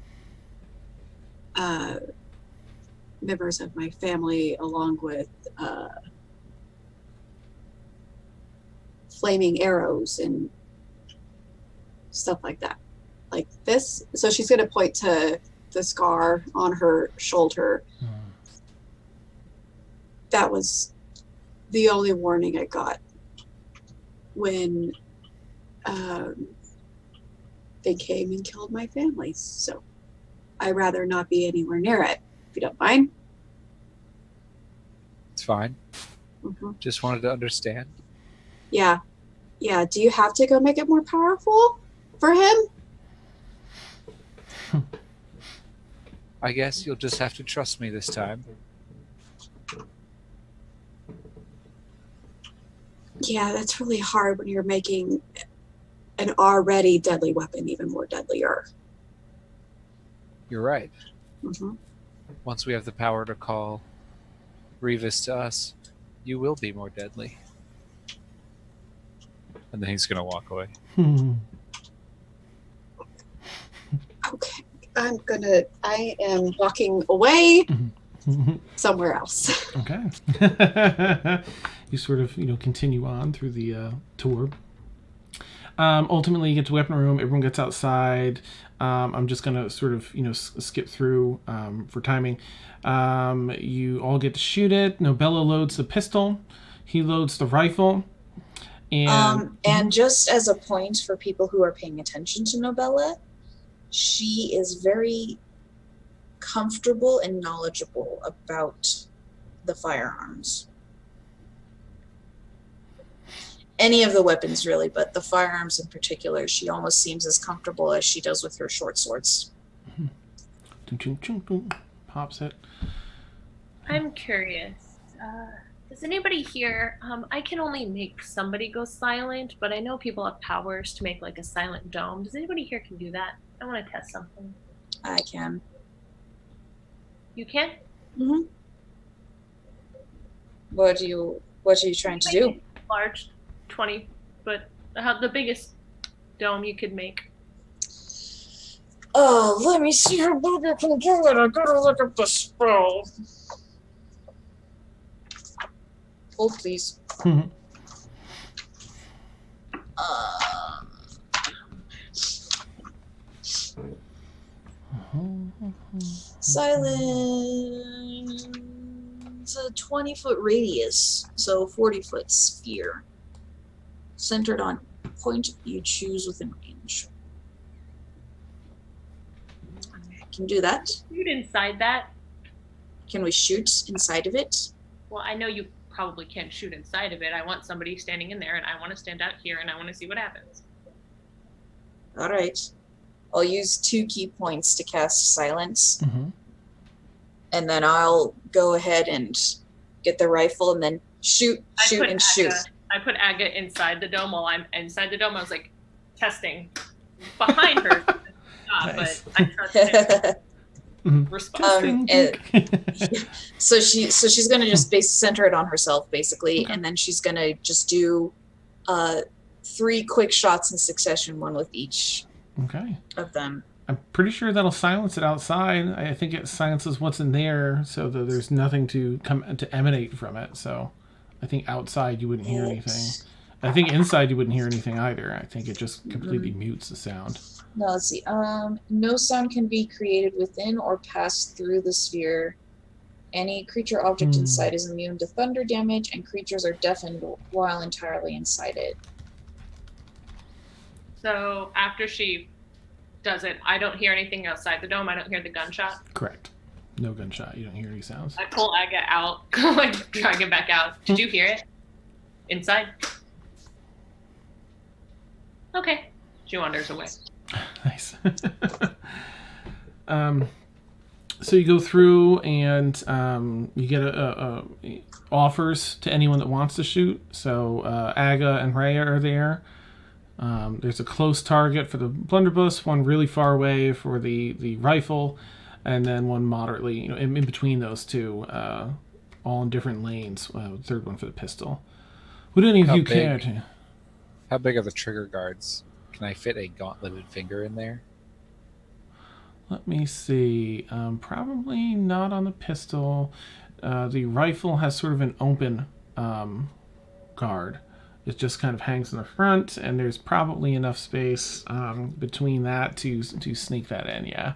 members of my family, along with flaming arrows and stuff like that. Like this. So she's going to point to the scar on her shoulder. That was the only warning I got when they came and killed my family. So I'd rather not be anywhere near it, if you don't mind. It's fine. Mm-hmm. Just wanted to understand. Yeah. Yeah. Do you have to go make it more powerful for him? I guess you'll just have to trust me this time. Yeah, that's really hard when you're making an already deadly weapon even more deadlier. You're right. Mm-hmm. Once we have the power to call Revis to us, you will be more deadly. And then he's going to walk away. Okay. I am walking away somewhere else. Okay. You sort of, continue on through the tour. Ultimately, you get to weapon room. Everyone gets outside. I'm just going to sort of, skip through for timing. You all get to shoot it. Nobella loads the pistol. He loads the rifle. And just as a point for people who are paying attention to Nobella, she is very comfortable and knowledgeable about the firearms. any of the weapons really, but the firearms in particular, she almost seems as comfortable as she does with her short swords. Pops it. I'm curious. Does anybody here? I can only make somebody go silent, but I know people have powers to make like a silent dome. Does anybody here can do that? I want to test something. I can. You can? Mm-hmm. What are you trying to do? Large, 20 foot. The biggest dome you could make. Oh, let me see how big I can do it. I gotta look up the spell. Hold, please. Silence. A 20-foot radius, so 40-foot sphere, centered on a point you choose within range. I can do that. Shoot inside that. Can we shoot inside of it? Well, I know you probably can't shoot inside of it. I want somebody standing in there, and I want to stand out here, and I want to see what happens. All right. I'll use 2 key points to cast silence. Mm-hmm. And then I'll go ahead and get the rifle and then shoot. I put Aga inside the dome while I'm inside the dome. I was like testing behind her. Nice. But I trust him. Testing. So she's gonna just center it on herself basically, and then she's gonna just do 3 quick shots in succession, one with each of them. I'm pretty sure that'll silence it outside. I think it silences what's in there, so that there's nothing to emanate from it. So, I think outside you wouldn't hear anything. I think inside you wouldn't hear anything either. I think it just completely mutes the sound. No, let's see. No sound can be created within or pass through the sphere. Any creature object inside is immune to thunder damage, and creatures are deafened while entirely inside it. So after she does it, I don't hear anything outside the dome. I don't hear the gunshot. Correct. No gunshot. You don't hear any sounds. I pull Aga out, like drag him back out. Did you hear it? Inside? Okay. She wanders away. Nice. So you go through and you get offers to anyone that wants to shoot. So Aga and Rhea are there. There's a close target for the blunderbuss, one really far away for the rifle, and then one moderately, in between those two, all in different lanes. Third one for the pistol. Would any of you care to? How big are the trigger guards? Can I fit a gauntleted finger in there? Let me see. Probably not on the pistol. The rifle has sort of an open guard. It just kind of hangs in the front, and there's probably enough space between that to sneak that in, yeah.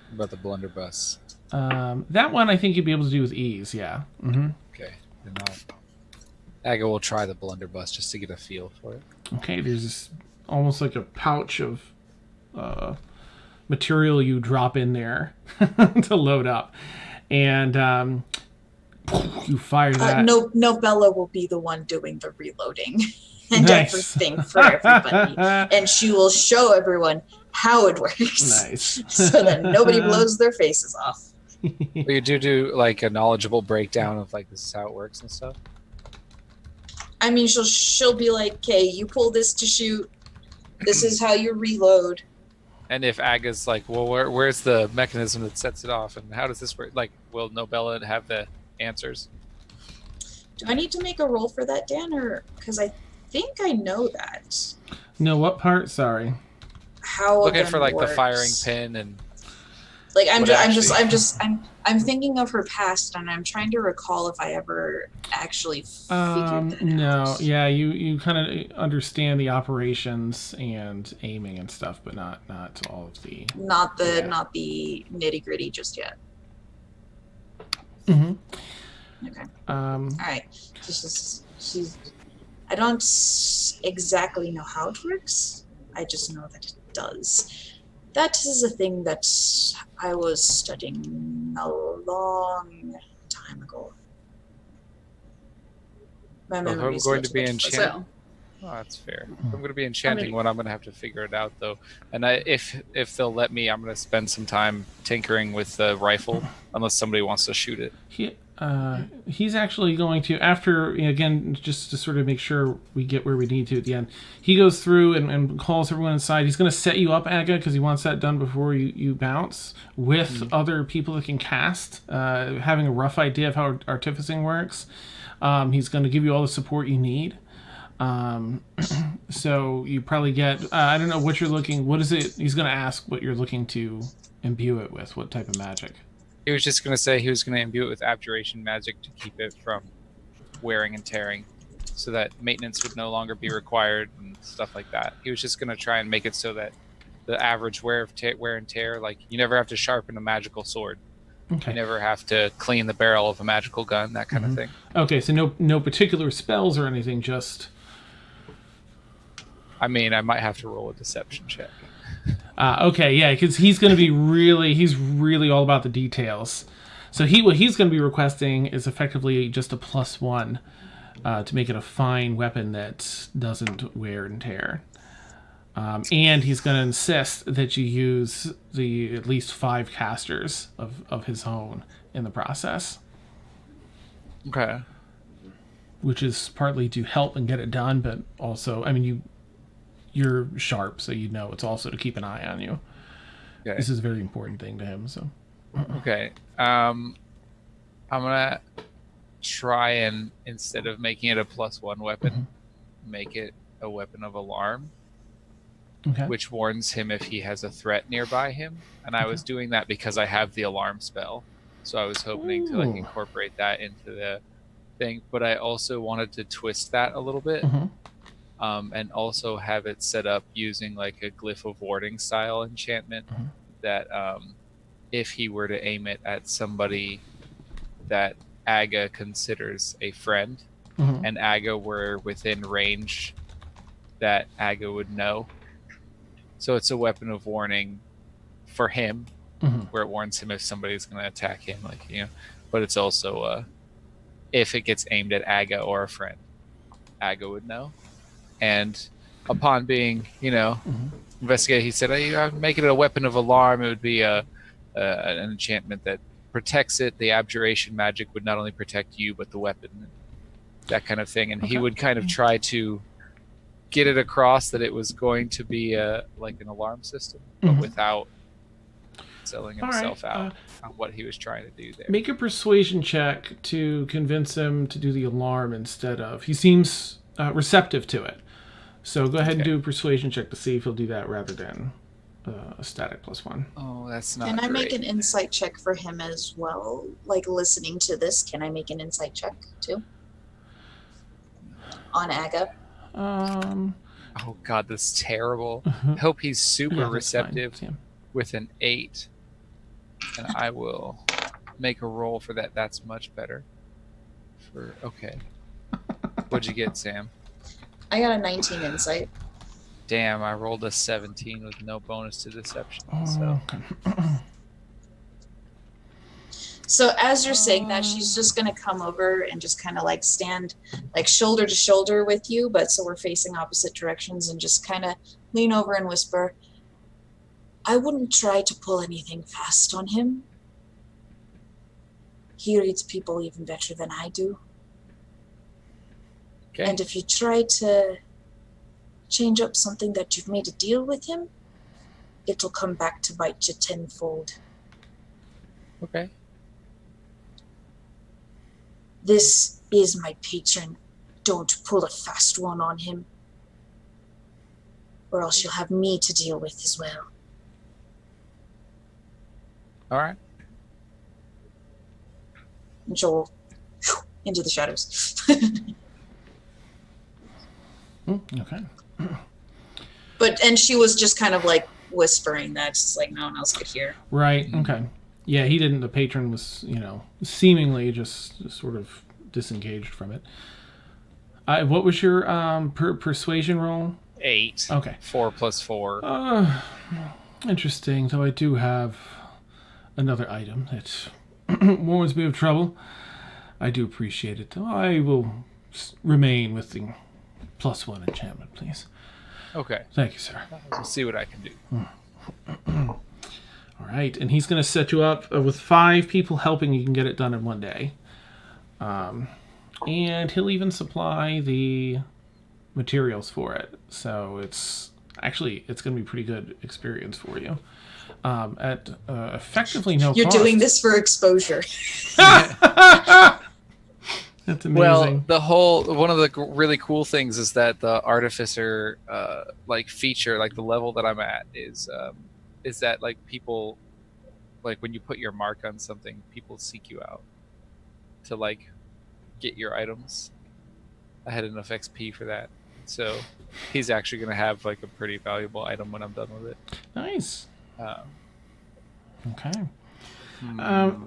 What about the blunderbuss? That one I think you'd be able to do with ease, yeah. Mm-hmm. Okay. Then Aga will try the blunderbuss just to get a feel for it. Okay, there's this almost like a pouch of material you drop in there to load up. And you fire that. Nobelle will be the one doing the reloading and everything for everybody. And she will show everyone how it works. Nice. So that nobody blows their faces off. But you do like a knowledgeable breakdown of like this is how it works and stuff? I mean, she'll be like, okay, you pull this to shoot. This is how you reload. And if Aga's like, well, where's the mechanism that sets it off, and how does this work? Like, will Nobelle have the answers? Do I need to make a roll for that, Dan, or because I think I know that? No, what part? Sorry. How looking for like works. the firing pin and like I'm thinking of her past, and I'm trying to recall if I ever actually figured that out. Yeah, you kind of understand the operations and aiming and stuff, but not all of the not the nitty gritty just yet. Mm-hmm. Okay. All right. I don't exactly know how it works. I just know that it does. That is a thing that I was studying a long time ago. My Well, if I'm memory's going still to be too much for enchanted. that. So, Oh, that's fair. If I'm going to be enchanting one, I'm going to have to figure it out though. And if they'll let me, I'm going to spend some time tinkering with the rifle, unless somebody wants to shoot it. He's actually going to, after, again, just to sort of make sure we get where we need to at the end, he goes through and calls everyone inside. He's going to set you up, Aga, because he wants that done before you bounce, with other people that can cast, having a rough idea of how artificing works. He's going to give you all the support you need. So you probably get, I don't know what you're looking, what is it, he's going to ask what you're looking to imbue it with, what type of magic. He was just going to say he was going to imbue it with abjuration magic to keep it from wearing and tearing, so that maintenance would no longer be required and stuff like that. He was just going to try and make it so that the average wear and tear, like you never have to sharpen a magical sword. Okay. You never have to clean the barrel of a magical gun, that kind of thing. Okay, so no particular spells or anything, just... I mean, I might have to roll a deception check. Okay, yeah, because he's really all about the details. So what he's going to be requesting is effectively just a +1 to make it a fine weapon that doesn't wear and tear. And he's going to insist that you use the at least 5 casters of his own in the process. Okay. Which is partly to help and get it done, but also, I mean, you're sharp, so you know it's also to keep an eye on you. Okay. This is a very important thing to him. So. Okay. I'm gonna try and, instead of making it a +1 weapon, make it a weapon of alarm, which warns him if he has a threat nearby him. And I was doing that because I have the alarm spell, so I was hoping to like incorporate that into the thing. But I also wanted to twist that a little bit. And also have it set up using like a glyph of warding style enchantment that if he were to aim it at somebody that Aga considers a friend and Aga were within range that Aga would know. So it's a weapon of warning for him where it warns him if somebody's going to attack him, but it's also if it gets aimed at Aga or a friend, Aga would know. And upon being, investigated, he said, I'm making it a weapon of alarm. It would be an enchantment that protects it. The abjuration magic would not only protect you, but the weapon, that kind of thing. And he would kind of try to get it across that it was going to be like an alarm system, but without selling himself out on what he was trying to do there. Make a persuasion check to convince him to do the alarm instead of... He seems receptive to it. So go ahead and do a persuasion check to see if he'll do that rather than a static +1. Oh, that's not Can I make great. an insight check for him as well? Like listening to this, can I make an insight check too? On Aga? Oh god, this is terrible. I hope he's super receptive with an 8. And I will make a roll for that. That's much better. Okay. What'd you get, Sam? I got a 19 insight. Damn, I rolled a 17 with no bonus to deception. So as you're saying that, she's just going to come over and just kind of like stand like shoulder to shoulder with you, but so we're facing opposite directions, and just kind of lean over and whisper, I wouldn't try to pull anything fast on him. He reads people even better than I do. Okay. And if you try to change up something that you've made a deal with him, it'll come back to bite you tenfold. Okay. This is my patron. Don't pull a fast one on him, or else you'll have me to deal with as well. All right. And Joel, into the shadows. Okay. And she was just kind of like whispering that, just like no one else could hear. Right. Okay. Yeah, he didn't. The patron was, seemingly just sort of disengaged from it. What was your persuasion roll? 8. Okay. 4 + 4. Interesting. Though I do have another item that warns me of trouble. I do appreciate it, though. I will remain with the +1 enchantment, please. Okay. Thank you, sir. I'll see what I can do. All right, and he's going to set you up with 5 people helping. You can get it done in one day. And he'll even supply the materials for it. So it's going to be a pretty good experience for you. At effectively no You're cost. doing this for exposure. That's amazing. Well, one of the really cool things is that the artificer feature, like the level that I'm at, is that like people, like when you put your mark on something, people seek you out to like get your items. I had enough XP for that, so he's actually going to have like a pretty valuable item when I'm done with it. Nice. Okay. Hmm.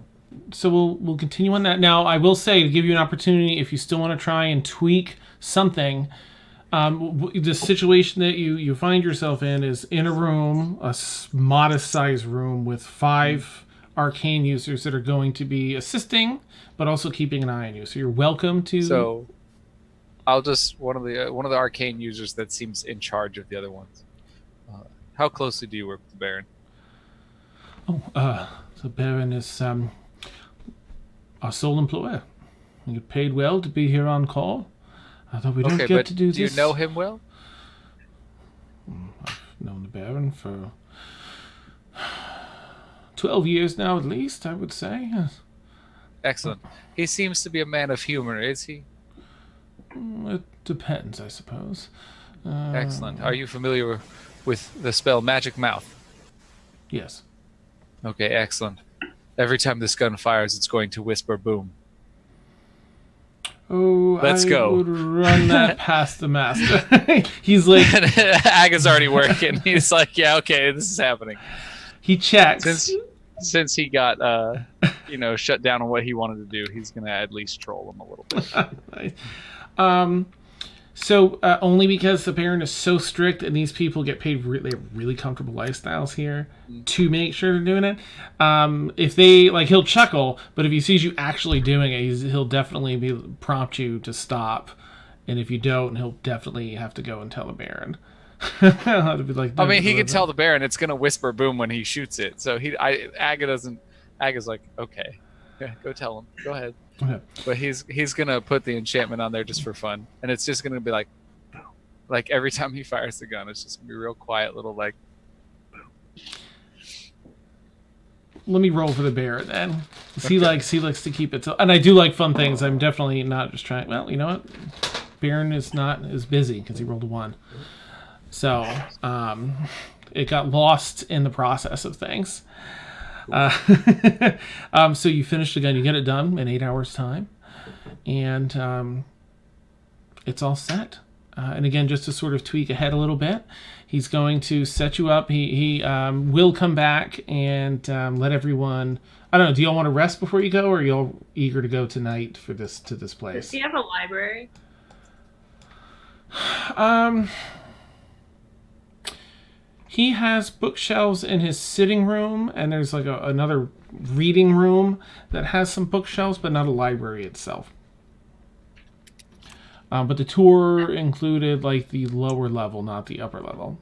So we'll continue on that. Now, I will say, to give you an opportunity, if you still want to try and tweak something, the situation that you find yourself in is in a room, a modest-sized room with 5 arcane users that are going to be assisting, but also keeping an eye on you. So you're welcome to. So I'll just one of the arcane users that seems in charge of the other ones. How closely do you work with the Baron? The Baron is our sole employer. We get paid well to be here on call. Although we don't get to do this. Do you know him well? I've known the Baron for 12 years now, at least, I would say. Excellent. He seems to be a man of humor, is he? It depends, I suppose. Excellent. Are you familiar with the spell Magic Mouth? Yes. Okay, excellent. Every time this gun fires, it's going to whisper boom. Oh, Let's go. I would run that past the master. He's like... Aga's already working. He's like, yeah, okay, this is happening. He checks. Since he got, shut down on what he wanted to do, he's going to at least troll him a little bit. So only because the Baron is so strict and these people get paid really comfortable lifestyles here to make sure they're doing it. If they he'll chuckle, but if he sees you actually doing it, he'll definitely prompt you to stop. And if you don't, he'll definitely have to go and tell the Baron. I mean, he can tell the Baron it's gonna whisper boom when he shoots it. So Aga's like, okay, yeah, go tell him. Go ahead. Okay. But he's gonna put the enchantment on there just for fun, and it's just gonna be like every time he fires the gun, it's just gonna be real quiet little like. Let me roll for the Baron then. He likes to keep it, and I do like fun things. I'm definitely not just trying. Well, you know what? Baron is not as busy because he rolled a 1, so it got lost in the process of things. So you finish the gun, you get it done in 8 hours time, and it's all set. And again, just to sort of tweak ahead a little bit, he's going to set you up. He will come back and let everyone. I don't know. Do y'all want to rest before you go, or are y'all eager to go tonight to this place? Does he have a library? He has bookshelves in his sitting room, and there's another reading room that has some bookshelves, but not a library itself. But the tour included the lower level, not the upper level.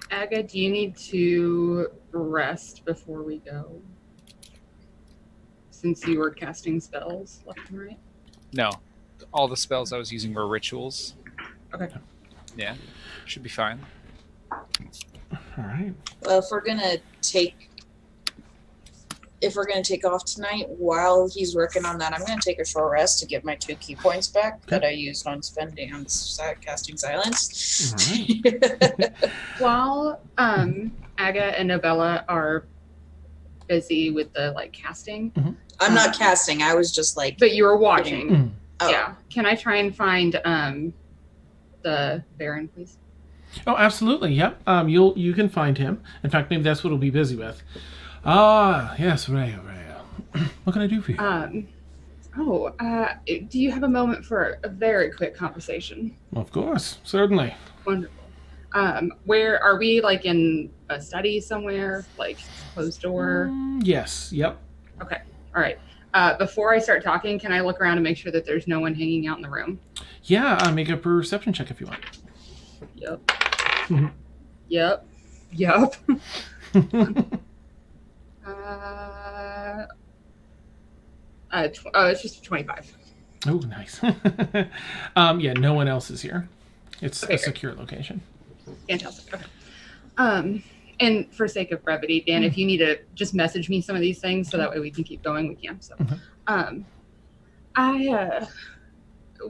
Aga, do you need to rest before we go? Since you were casting spells left and right? No, all the spells I was using were rituals. Okay. Yeah, should be fine. All right. Well, if we're gonna take off tonight while he's working on that, I'm gonna take a short rest to get my 2 key points back that I used on spending on casting silence. Right. While Aga and Nobella are busy with the casting, I'm not casting. I was just but you were watching. Oh. Yeah. Can I try and find the Baron, please? Oh, absolutely. Yep. You can find him. In fact, maybe that's what he'll be busy with. Ah, yes, Rhea. What can I do for you? Do you have a moment for a very quick conversation? Of course, certainly. Wonderful. Where are we? In a study somewhere? Closed door? Yes. Yep. Okay. All right. Before I start talking, can I look around and make sure that there's no one hanging out in the room? Yeah, make a perception check if you want. Yep. Yep. It's just 25. Oh, nice. Yeah, no one else is here. It's Okay, a secure location. Fantastic. Okay. And for sake of brevity, Dan, if you need to just message me some of these things so that way we can keep going, we can. So,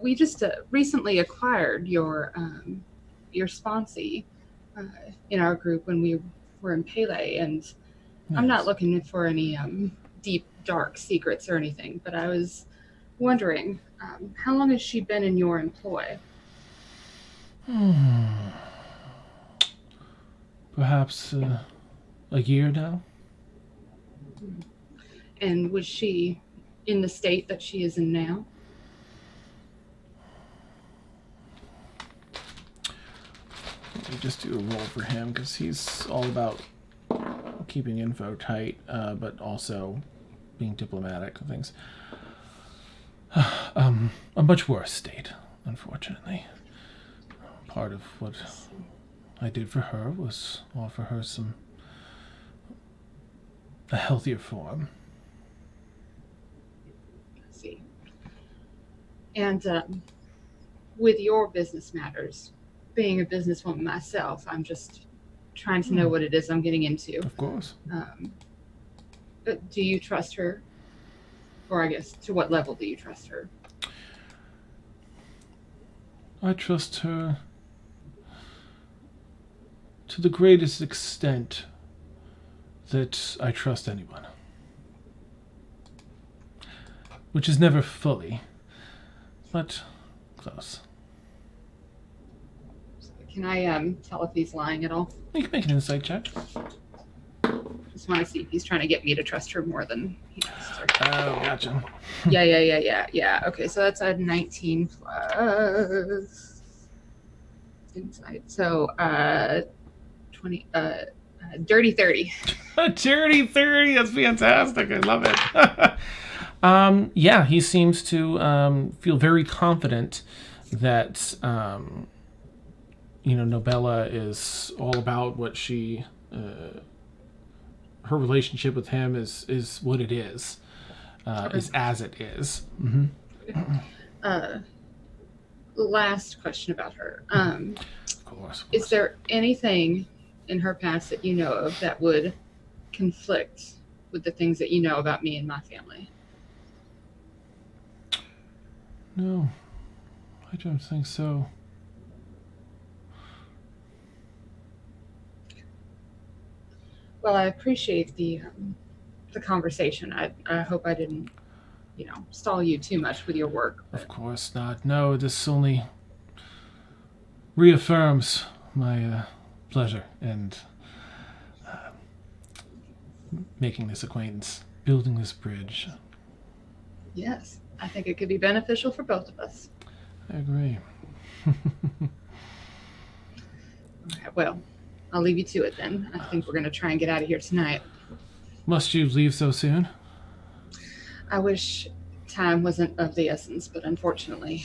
we just recently acquired your sponsee in our group when we were in Pele, and Nice. I'm not looking for any deep, dark secrets or anything, but I was wondering, how long has she been in your employ? Perhaps a year now. And was she in the state that she is in now? Let me just do a roll for him because he's all about keeping info tight, but also being diplomatic and things. A much worse state, unfortunately. Part of what I did for her was offer her a healthier form. Let's see. And with your business matters, being a businesswoman myself, I'm just trying to know what it is I'm getting into. Of course. But do you trust her? Or I guess, to what level do you trust her? I trust her to the greatest extent that I trust anyone. Which is never fully, but close. Can I tell if he's lying at all? You can make an insight check. Just want to see if he's trying to get me to trust her more than he trusts her. Oh, gotcha. Yeah. Okay, so that's a 19 plus insight. So 20 dirty 30. A dirty 30, that's fantastic. I love it. Yeah, he seems to feel very confident that Nobella is all about what she her relationship with him is what it is. Is as it is. Last question about her. Of course. Is there anything in her past that you know of that would conflict with the things that you know about me and my family? No, I don't think so. Well, I appreciate the conversation. I hope I didn't, stall you too much with your work. Of course not. No, this only reaffirms my pleasure and making this acquaintance, building this bridge. Yes, I think it could be beneficial for both of us. I agree. Okay, well, I'll leave you to it then. I think we're going to try and get out of here tonight. Must you leave so soon? I wish time wasn't of the essence, but unfortunately,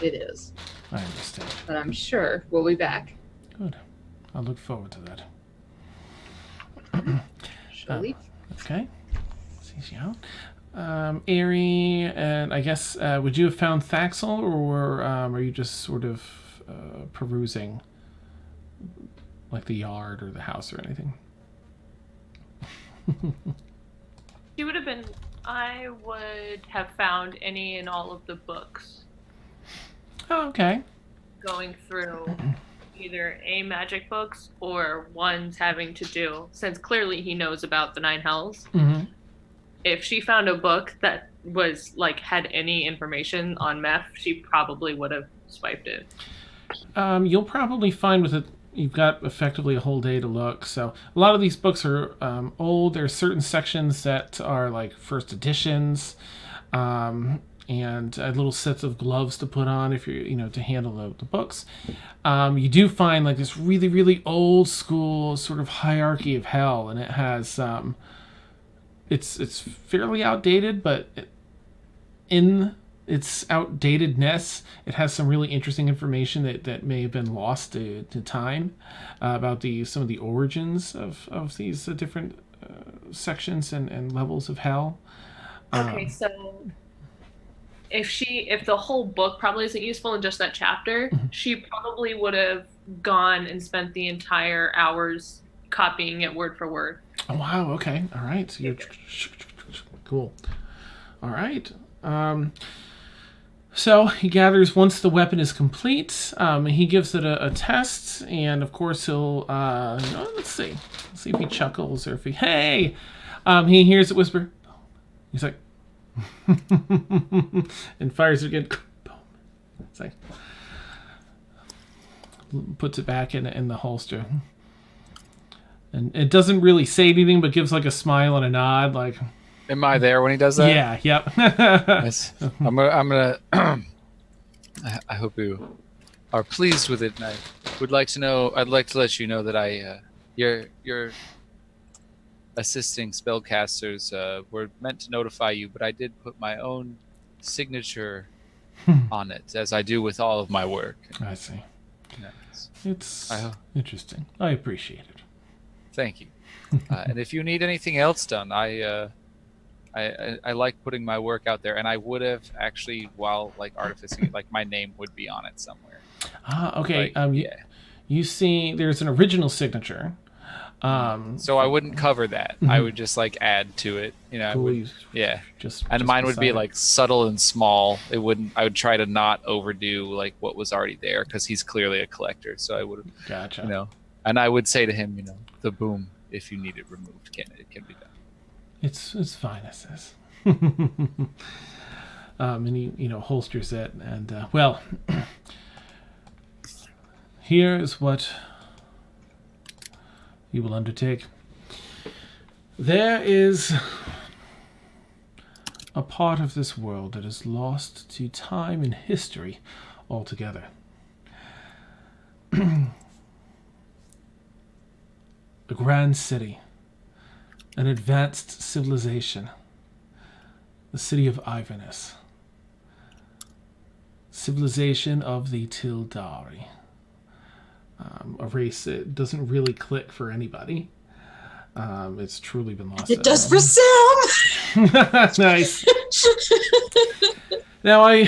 it is. I understand. But I'm sure we'll be back. Good. I'll look forward to that. She'll leave. Okay. See you out. Aerie, and I guess, would you have found Thaxel, or are you just sort of perusing, like, the yard or the house or anything? She would have been. I would have found any and all of the books. Oh, okay. Going through either magic books or ones having to do, since clearly he knows about the Nine Hells. Mm-hmm. If she found a book that was had any information on meth, she probably would have swiped it. You'll probably find with it, you've got effectively a whole day to look. So a lot of these books are old. There's certain sections that are like first editions, and little sets of gloves to put on if you're, to handle the books. You do find like this really, really old school sort of hierarchy of hell, and it has it's fairly outdated, but in its outdatedness, it has some really interesting information that may have been lost to time about some of the origins of these different sections and levels of hell. Okay, so if the whole book probably isn't useful in just that chapter, she probably would have gone and spent the entire hours copying it word for word. Oh wow! Okay, all right. So you're cool. All right. So he gathers once the weapon is complete. He gives it a test, and of course he'll. Let's see if he chuckles or if he hears it whisper. He's like, and fires it again. It's like puts it back in the holster, and it doesn't really say anything, but gives like a smile and a nod, like. Am I there when he does that? Yeah. Yep. Yes. I'm gonna. I hope you are pleased with it, and I would like to know. I'd like to let you know that your assisting spellcasters were meant to notify you, but I did put my own signature on it, as I do with all of my work. I see. Yes. It's interesting. I appreciate it. Thank you. And if you need anything else done, I like putting my work out there, and I would have actually, while like artificing it, like my name would be on it somewhere. Okay. Like, you see, there's an original signature. So I wouldn't cover that. I would just like add to it. You know, Cool. and mine would be like subtle and small. It wouldn't. I would try to not overdo like what was already there, because he's clearly a collector. So I would, Gotcha. you know, and I would say to him, you know, the boom, if you need it removed, it can be done. It's fine, it says. And he holsters it, and well, here is what you will undertake. There is a part of this world that is lost to time and history altogether. A grand city, an advanced civilization, the city of Iverness, civilization of the Tyldari, a race that doesn't really click for anybody. It's truly been lost. It does for Sam. Nice. Now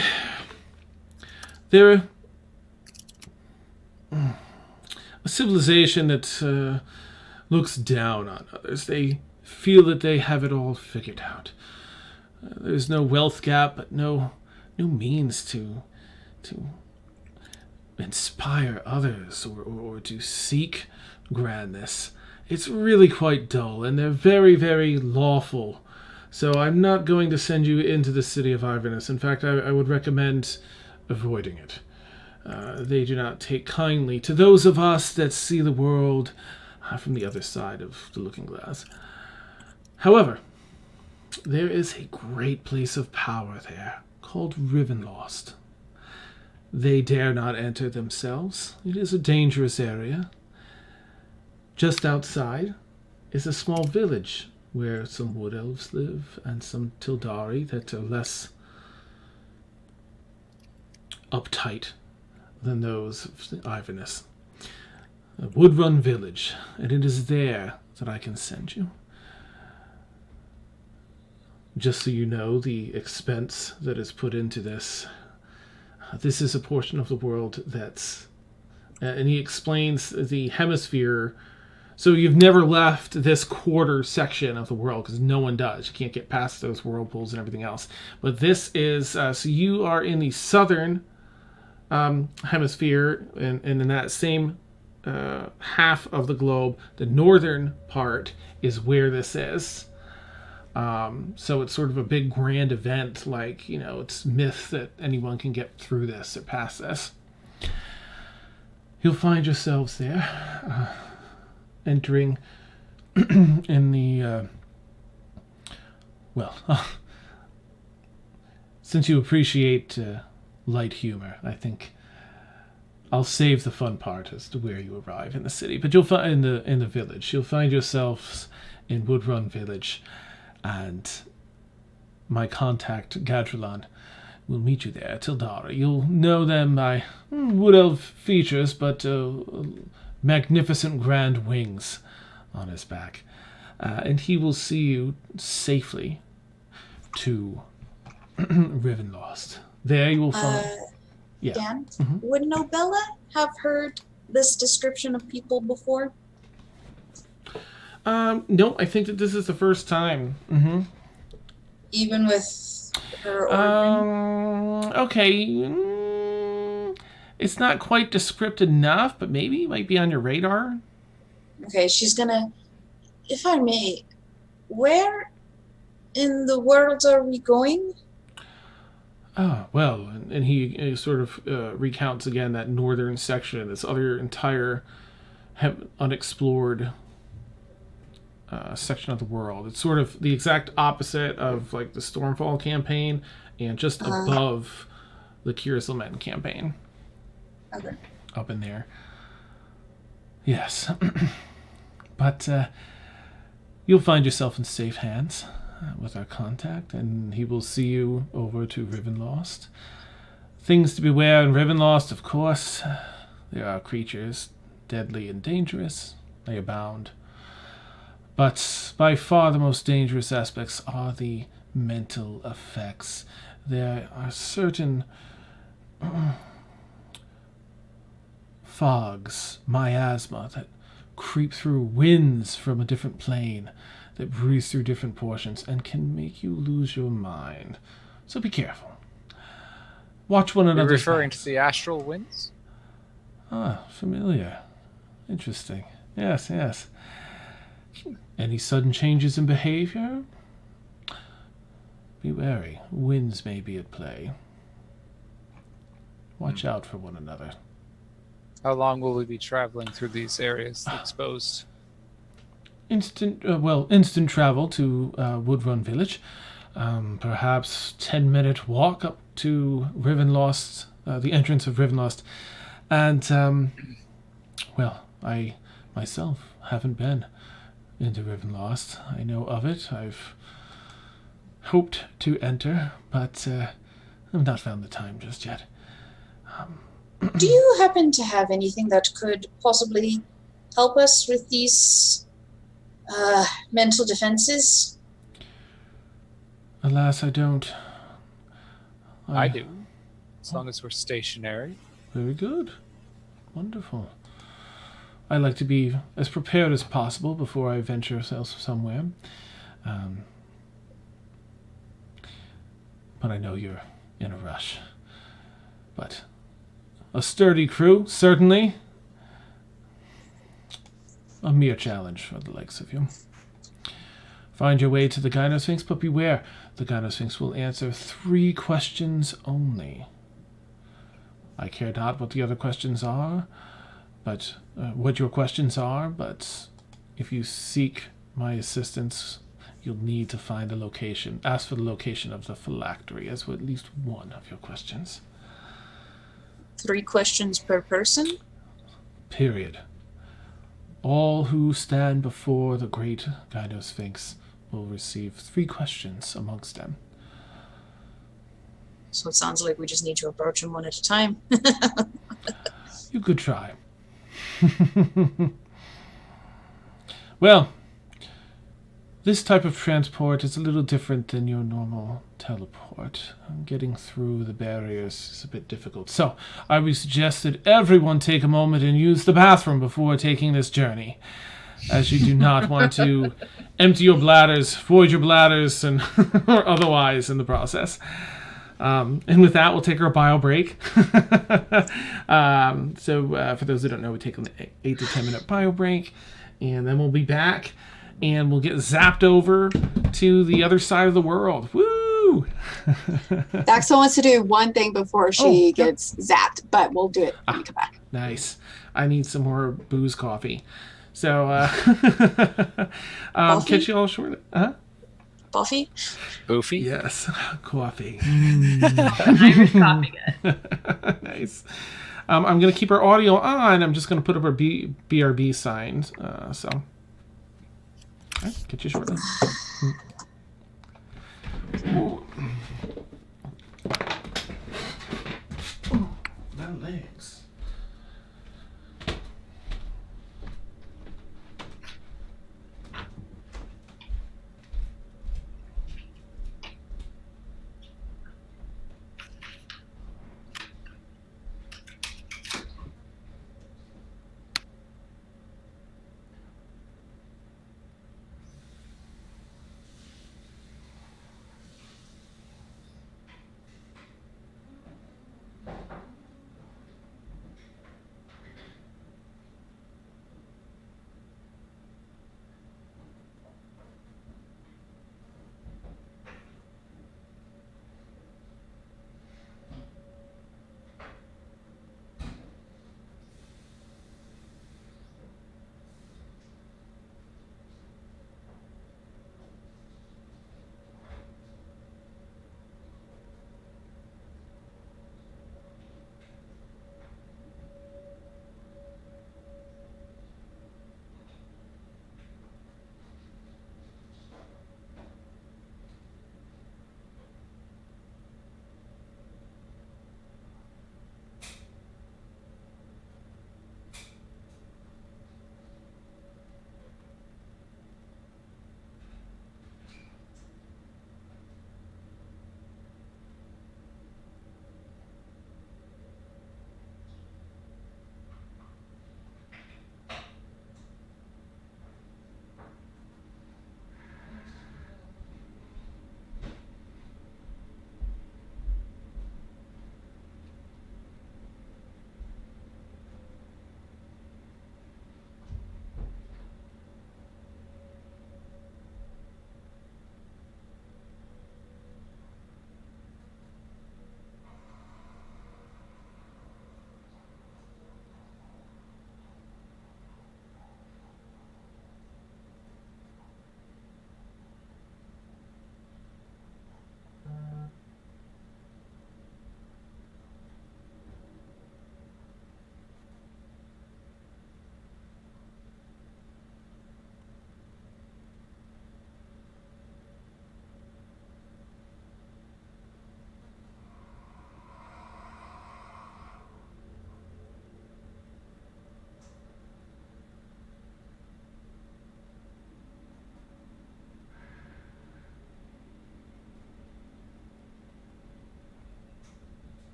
they're a civilization that looks down on others. They feel that they have it all figured out. There's no wealth gap, but no means to inspire others or to seek grandness. It's really quite dull, and they're very, very lawful. So I'm not going to send you into the city of Iverness. In fact, I would recommend avoiding it. They do not take kindly to those of us that see the world from the other side of the looking glass. However, there is a great place of power there called Rivenlost. They dare not enter themselves. It is a dangerous area. Just outside is a small village where some wood elves live and some Tyldari that are less uptight than those of Iverness. A Woodrun village, and it is there that I can send you. Just so you know, the expense that is put into this. This is a portion of the world that's... and he explains the hemisphere. So you've never left this quarter section of the world, because no one does. You can't get past those whirlpools and everything else. But this is... so you are in the southern hemisphere, and in that same half of the globe. The northern part is where this is. So it's sort of a big grand event, like, it's myth that anyone can get through this or past this. You'll find yourselves there, entering in the, since you appreciate light humor, I think I'll save the fun part as to where you arrive in the city. But you'll find in the village. You'll find yourselves in Woodrun Village. And my contact, Gadrilon, will meet you there, Tyldari. You'll know them by wood elf features, but magnificent grand wings on his back. And he will see you safely to Rivenlost. There you will find... Yeah. Dan, Mhm. would Nobella have heard this description of people before? No, I think that this is the first time. Mm-hmm. Even with her ordering? Okay. It's not quite descriptive enough, but maybe it might be on your radar. Okay, she's gonna... If I may, where in the world are we going? Well, and he sort of recounts again that northern section, this other entire unexplored section of the world. It's sort of the exact opposite of like the Stormfall campaign and just above the Curious Lament campaign. Okay. Up in there. Yes. But you'll find yourself in safe hands with our contact, and he will see you over to Rivenlost. Things to beware in Rivenlost, of course. There are creatures deadly and dangerous. They abound. But by far the most dangerous aspects are the mental effects. There are certain fogs, miasma, that creep through winds from a different plane, that breeze through different portions, and can make you lose your mind. So be careful. Watch one You're another. referring to the astral winds? Familiar. Interesting. Yes, yes. Any sudden changes in behavior? Be wary. Winds may be at play. Watch out for one another. How long will we be traveling through these areas exposed? Instant travel to Woodrun village. Perhaps 10-minute walk up to Rivenlost, the entrance of Rivenlost. And, I myself haven't been into Rivenlost. I know of it. I've hoped to enter, but I've not found the time just yet. Do you happen to have anything that could possibly help us with these mental defenses? Alas, I don't. I do, as long as we're stationary. Very good. Wonderful. I like to be as prepared as possible before I venture somewhere. But I know you're in a rush. But a sturdy crew, certainly. A mere challenge for the likes of you. Find your way to the Gynosphinx, but beware. The Gynosphinx will answer 3 questions only. I care not what the other questions are, but what your questions are, but if you seek my assistance, you'll need to find a location. Ask for the location of the phylactery as at least one of your questions. 3 questions per person? Period. All who stand before the great Gynosphinx will receive 3 questions amongst them. So it sounds like we just need to approach them one at a time. You could try. Well, this type of transport is a little different than your normal teleport. Getting through the barriers is a bit difficult. So I would suggest that everyone take a moment and use the bathroom before taking this journey, as you do not want to empty your bladders, void your bladders, and or otherwise in the process. And with that, we'll take our bio break. So for those who don't know, we take an 8 to 10 minute bio break, and then we'll be back, and we'll get zapped over to the other side of the world. Woo! Daxel wants to do one thing before she gets zapped, but we'll do it when we come back. Nice. I need some more booze coffee. So, catch you all shortly. Huh? Buffy? Boofy? Yes, coffee. Irish coffee good. Nice. I'm going to keep our audio on. I'm just going to put up our BRB signs. So, all right, catch you shortly. Ooh. My legs.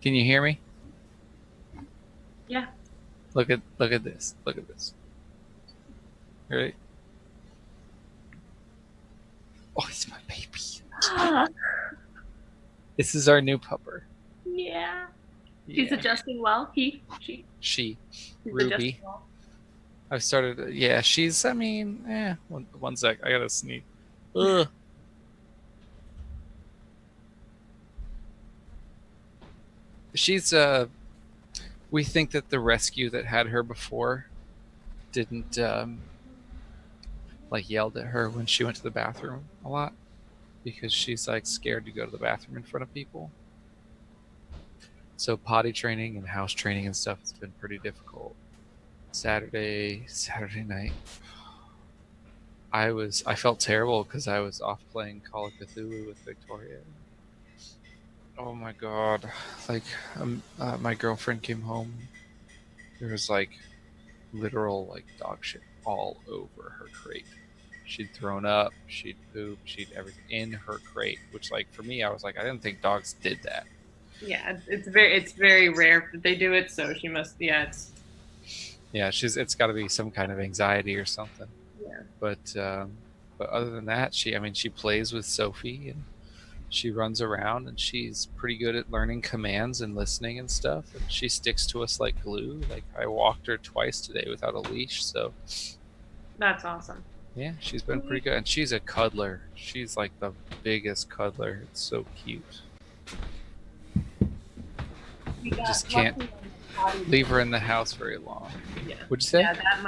Can you hear me? Yeah. Look at this. Look at this. Right? Oh, it's my baby. This is our new pupper. Yeah. She's Yeah. adjusting well. She. She. She's Ruby. adjusting well. I've started. Yeah, she's. I mean, one sec. I gotta sneeze. Ugh. She's. We think that the rescue that had her before didn't like yelled at her when she went to the bathroom a lot because she's like scared to go to the bathroom in front of people. So potty training and house training and stuff has been pretty difficult. Saturday night, I felt terrible because I was off playing Call of Cthulhu with Victoria. Oh my god! Like, my girlfriend came home. There was like literal like dog shit all over her crate. She'd thrown up, she'd pooped, she'd everything in her crate. Which, like, for me, I was like, I didn't think dogs did that. Yeah, it's very rare that they do it. So she must. Yeah, it's. Yeah, it's got to be some kind of anxiety or something. Yeah. But other than that, she plays with Sophie and she runs around and she's pretty good at learning commands and listening and stuff. And she sticks to us like glue. Like, I walked her twice today without a leash, so That's awesome. yeah, she's been pretty good. And she's a cuddler. She's like the biggest cuddler. It's so cute. Just can't leave her in the house very long. Yeah. What'd you say? Yeah, that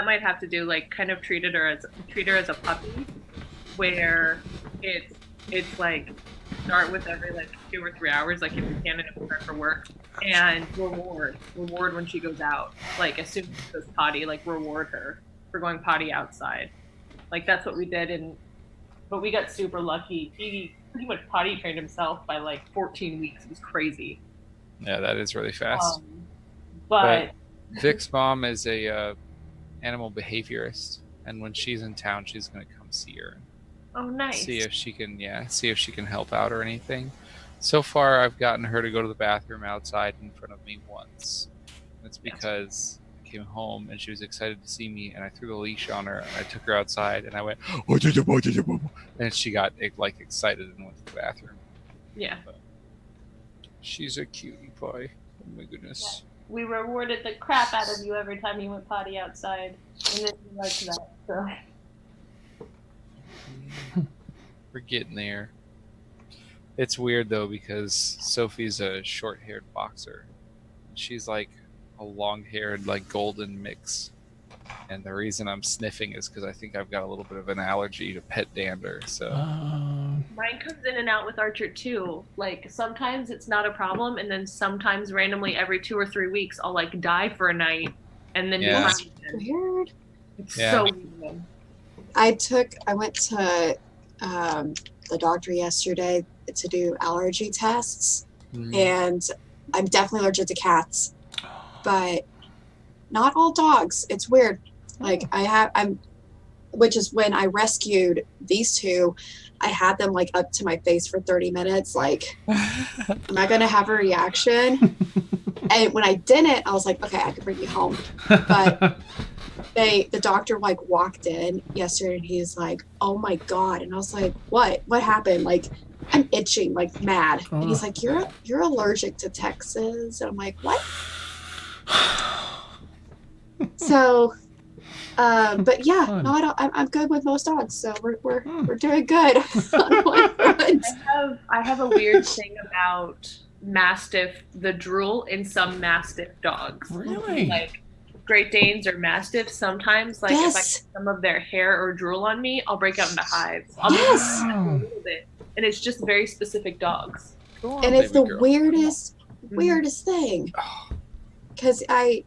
might have to do, like, kind of treat her as a puppy, where it's like start with every like 2 or 3 hours, like if you can, and prepare for work, and reward when she goes out. Like, as soon as she goes potty, like, reward her for going potty outside. Like that's what we did, but we got super lucky. He pretty much potty trained himself by like 14 weeks. It was crazy. Yeah, that is really fast. But Vic's mom is a animal behaviorist, and when she's in town, she's going to come see her. Oh, nice. See if she can help out or anything. So far, I've gotten her to go to the bathroom outside in front of me once. That's because I came home and she was excited to see me, and I threw the leash on her and I took her outside and I went, and she got like excited and went to the bathroom. Yeah. But she's a cutie pie. Oh my goodness. Yeah. We rewarded the crap out of you every time you went potty outside, and then you liked that. So. We're getting there. It's weird though because Sophie's a short-haired boxer. She's like a long-haired, like golden mix. And the reason I'm sniffing is because I think I've got a little bit of an allergy to pet dander. So mine comes in and out with Archer too. Like sometimes it's not a problem, and then sometimes randomly every 2 or 3 weeks I'll like die for a night, and then Yeah. That's weird. it's Yeah. so weird. I went to the doctor yesterday to do allergy tests, and I'm definitely allergic to cats, but not all dogs. It's weird. Like which is when I rescued these two, I had them like up to my face for 30 minutes. Like, am I going to have a reaction? And when I didn't, I was like, okay, I can bring you home. But the doctor like walked in yesterday and he's like, oh my God. And I was like, what happened? Like, I'm itching like mad. And he's like, you're allergic to Texas. And I'm like, what? So, but yeah, Fun. no, I'm good with most dogs. So we're doing good on one front. I have a weird thing about Mastiff, the drool in some Mastiff dogs. Really? Like Great Danes or Mastiffs, sometimes, like if I get some of their hair or drool on me, I'll break out into hives. I'll Yes. a little bit. And it's just very specific dogs. And it's the weirdest thing. Because I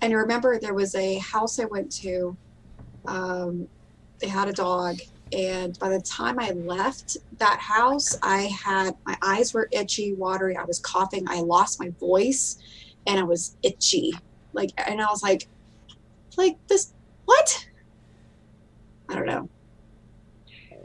remember there was a house I went to. They had a dog, and by the time I left that house, my eyes were itchy, watery. I was coughing. I lost my voice, and I was itchy. And I was like this. What? I don't know.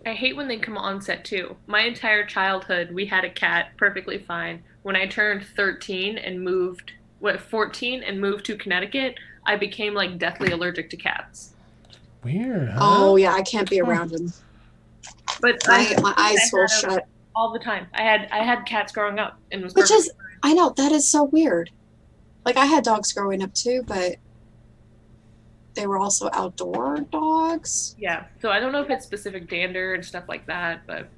I hate when they come on set too. My entire childhood, we had a cat perfectly fine. When I turned 14 and moved to Connecticut, I became like deathly allergic to cats. Weird, huh? Oh yeah, I can't be around him. But My eyes will shut all the time. I had cats growing up and was Which is, perfectly fine. I know, that is so weird. Like, I had dogs growing up too, but they were also outdoor dogs. Yeah. So I don't know if it's specific dander and stuff like that, but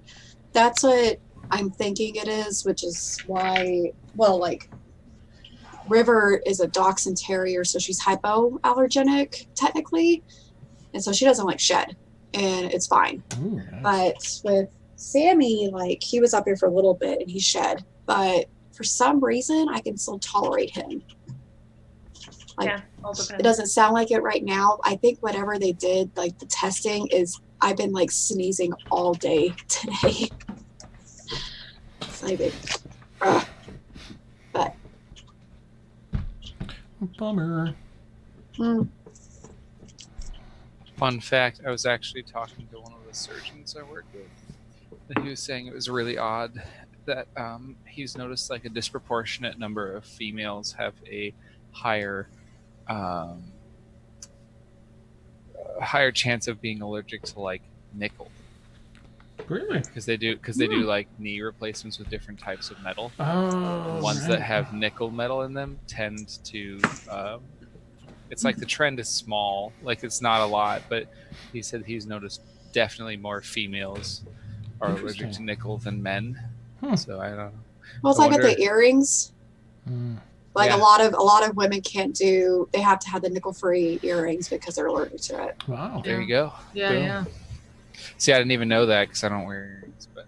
That's what I'm thinking it is, which is why, well, like, River is a dachshund terrier, so she's hypoallergenic, technically. And so she doesn't like shed, and it's fine. Ooh, nice. But with Sammy, like, he was up here for a little bit and he shed, but for some reason I can still tolerate him. Like, yeah, all depends. it doesn't sound like it right now. I think whatever they did, like the testing, is I've been like sneezing all day today. It's like, but Bummer. Fun fact, I was actually talking to one of the surgeons I work with, and he was saying it was really odd that he's noticed like a disproportionate number of females have a higher chance of being allergic to like nickel. Really? Because they do like knee replacements with different types of metal. Oh, Ones right. that have nickel metal in them tend to it's like the trend is small, like it's not a lot, but he said he's noticed definitely more females are allergic to Interesting. nickel than men. Hmm. So I don't know. well, it's I like with wonder- the earrings. Like Yeah. a lot of women can't do. They have to have the nickel-free earrings because they're allergic to it. Wow. There you go. Yeah, Boom. yeah. See, I didn't even know that because I don't wear earrings. But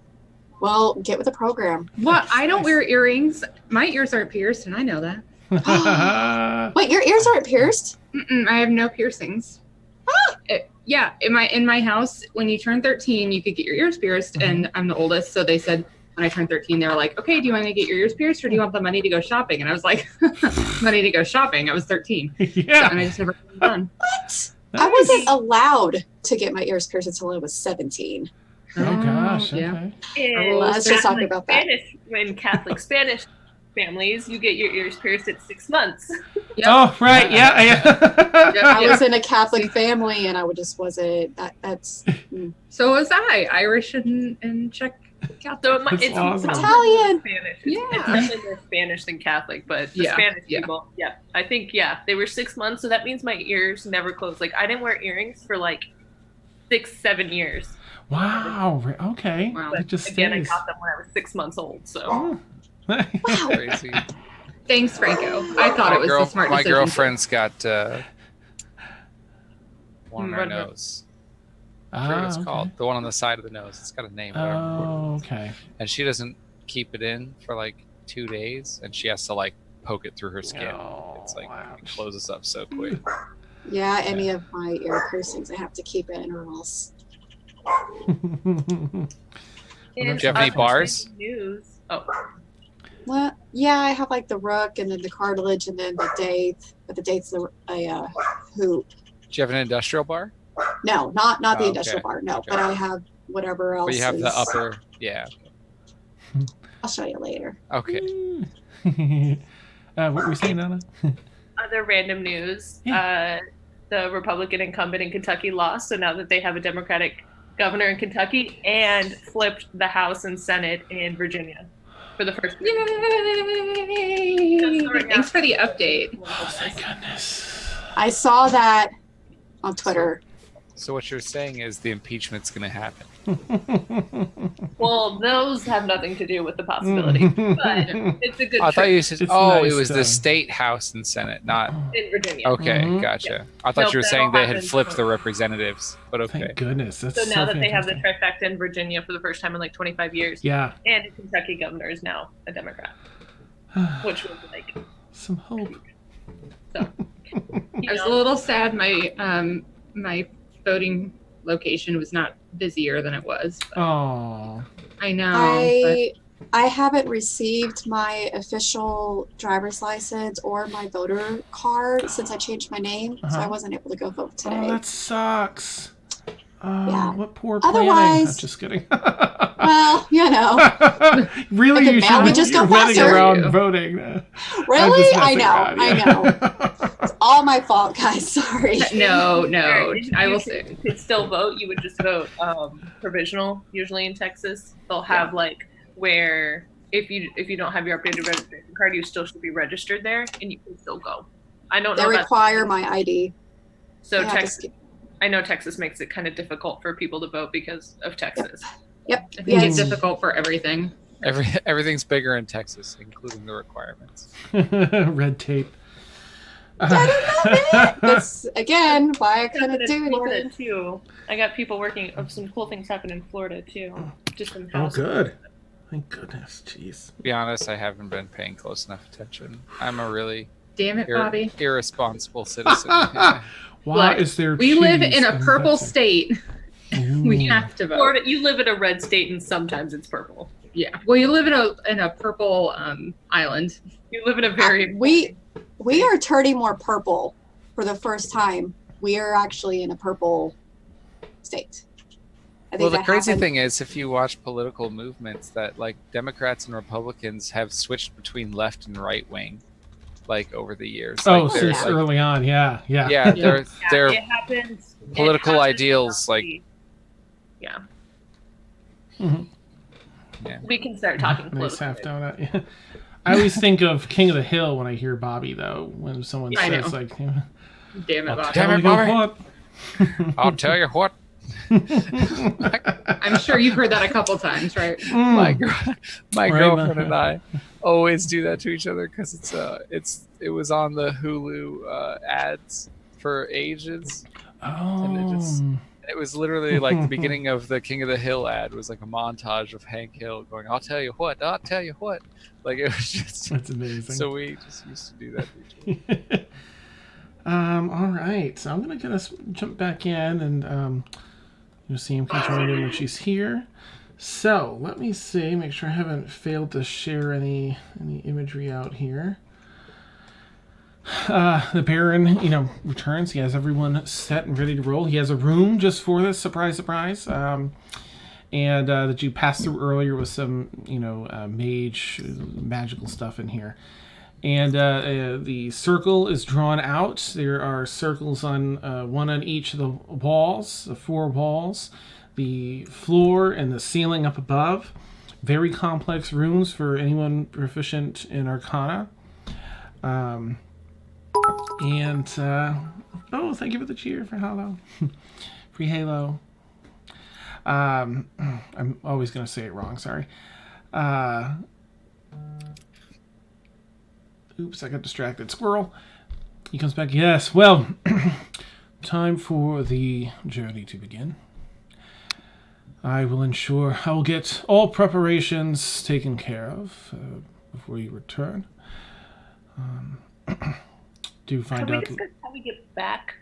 Well, get with the program. What? I don't wear earrings. My ears aren't pierced, and I know that. Wait, your ears aren't pierced? I have no piercings. Yeah, in my house, when you turn 13, you could get your ears pierced, and I'm the oldest, so they said when I turned 13, they were like, okay, do you want to get your ears pierced, or do you want the money to go shopping? And I was like, money to go shopping. I was 13. Yeah. So, and I just never done. What? I wasn't allowed to get my ears pierced until I was 17. Oh gosh. Yeah. Okay. In Let's just talk Catholic about that. Spanish, when Catholic Spanish families, you get your ears pierced at 6 months. Yep. Oh right. Yeah. I was in a Catholic family, and I just wasn't. That's So was I, Irish and Czech Catholic. So That's it's awesome. Italian. Spanish. It's Yeah. definitely more Spanish than Catholic, but the Yeah, Spanish yeah. people, I think, they were 6 months, so that means my ears never closed. Like, I didn't wear earrings for like 6-7 years. Wow. Okay. Wow. But It just again, stays. I got them when I was 6 months old. So Oh. Wow. Crazy. Thanks, Franco. I thought it was the smart My decision. girlfriend's got one on her Right. nose. I forget what it's okay. called. The one on the side of the nose. It's got a name. I don't remember what it Oh, is. okay. And she doesn't keep it in for like 2 days, and she has to like poke it through her skin. Oh, It's like ouch. it closes up so quick. Yeah, any of my ear piercings, I have to keep in, or else. in Do you have any other bars? News. Oh, Well, yeah, I have like the rook, and then the cartilage, and then the date. But the date's a hoop. Do you have an industrial bar? No, not the Oh, industrial okay. bar. No, Okay. but I have whatever else. But you have the is- upper. Yeah. I'll show you later. Okay. What were you saying, Anna? other random news. The Republican incumbent in Kentucky lost, so now that they have a Democratic governor in Kentucky, and flipped the House and Senate in Virginia for the first time. Yay! Thanks for the update. Oh, thank goodness. I saw that on Twitter. So what you're saying is the impeachment's going to happen. Well, those have nothing to do with the possibility, but it's a good I thought trip you said, It's oh, nice it was to- the state house and senate, not. in Virginia. Okay, Mhm. gotcha. I thought Nope, you were that saying all they had happened. flipped the representatives, but okay. Thank goodness. That's So now that they have the fantastic. trifecta in Virginia for the first time in like 25 years, Yeah. and the Kentucky governor is now a Democrat, which was like, Some hope. so. You I was a know, little sad. My voting location was not busier than it was. But Oh. I know. I haven't received my official driver's license or my voter card since I changed my name, so I wasn't able to go vote Oh, today. that sucks. Oh, Yeah. what poor planning. Otherwise- I'm just kidding. Well, you know, Really, Like, you the ballot should just be go running faster. around voting. really, I know. It's all my fault, guys. Sorry. no, if I you will could- say. could still vote, you would just vote provisional. Usually in Texas, they'll have like where if you don't have your updated registration card, you still should be registered there, and you can still go. I don't They know. require my ID. So They have to Texas, skip- I know Texas makes it kind of difficult for people to vote because of Texas. Yep. I think it's Yes. difficult for everything. Everything's bigger in Texas, including the requirements. Red tape. That's again why I couldn't Happened do in Florida anything. too. I got people working. Some cool things happen in Florida too. Just in Oh, house. good. Thank goodness. Jeez. To be honest, I haven't been paying close enough attention. I'm a really Damn it, Bobby. irresponsible citizen. Why Look, is there We live cheese in a purple Texas? state. We Ooh. have to vote. Florida, you live in a red state, and sometimes it's purple. Yeah. Well, you live in a purple island. You live in a very We are turning more purple for the first time. We are actually in a purple state. I think Well, the that crazy happened- thing is, if you watch political movements, that like Democrats and Republicans have switched between left and right wing, like over the years. Oh, Like, they're, since like, early on. Yeah. yeah, Yeah. they're it happens. it political happens ideals, like- roughly- yeah. Mhm. We can start talking Nice political. half donut. Yeah. I always think of King of the Hill when I hear Bobby, though. When someone I says know. like, Damn it, "I'll Bobby. tell Damn it, you Bobby." what." I'll tell you what, I'm sure you've heard that a couple times, right? my Mm. my Right, girlfriend man. and I always do that to each other because it was on the Hulu ads for ages. Oh, it just- It was literally like the beginning of the King of the Hill ad. It was like a montage of Hank Hill going, I'll tell you what. Like, it was just... That's amazing. So we just used to do that usually. All right. So I'm going to kind of jump back in and you'll see him can join in when she's here. So let me see, make sure I haven't failed to share any imagery out here. The Baron, returns. He has everyone set and ready to roll. He has a room just for this, surprise. And that you passed through earlier with some, magical stuff in here. And the circle is drawn out. There are circles on one on each of the walls, the 4 walls, the floor, and the ceiling up above. Very complex rooms for anyone proficient in Arcana. Thank you for the cheer for Halo. Free Halo. I'm always going to say it wrong, sorry. Oops, I got distracted. Squirrel. He comes back. Yes, well, time for the journey to begin. I will get all preparations taken care of before you return. Do find Can we out... discuss how we get back?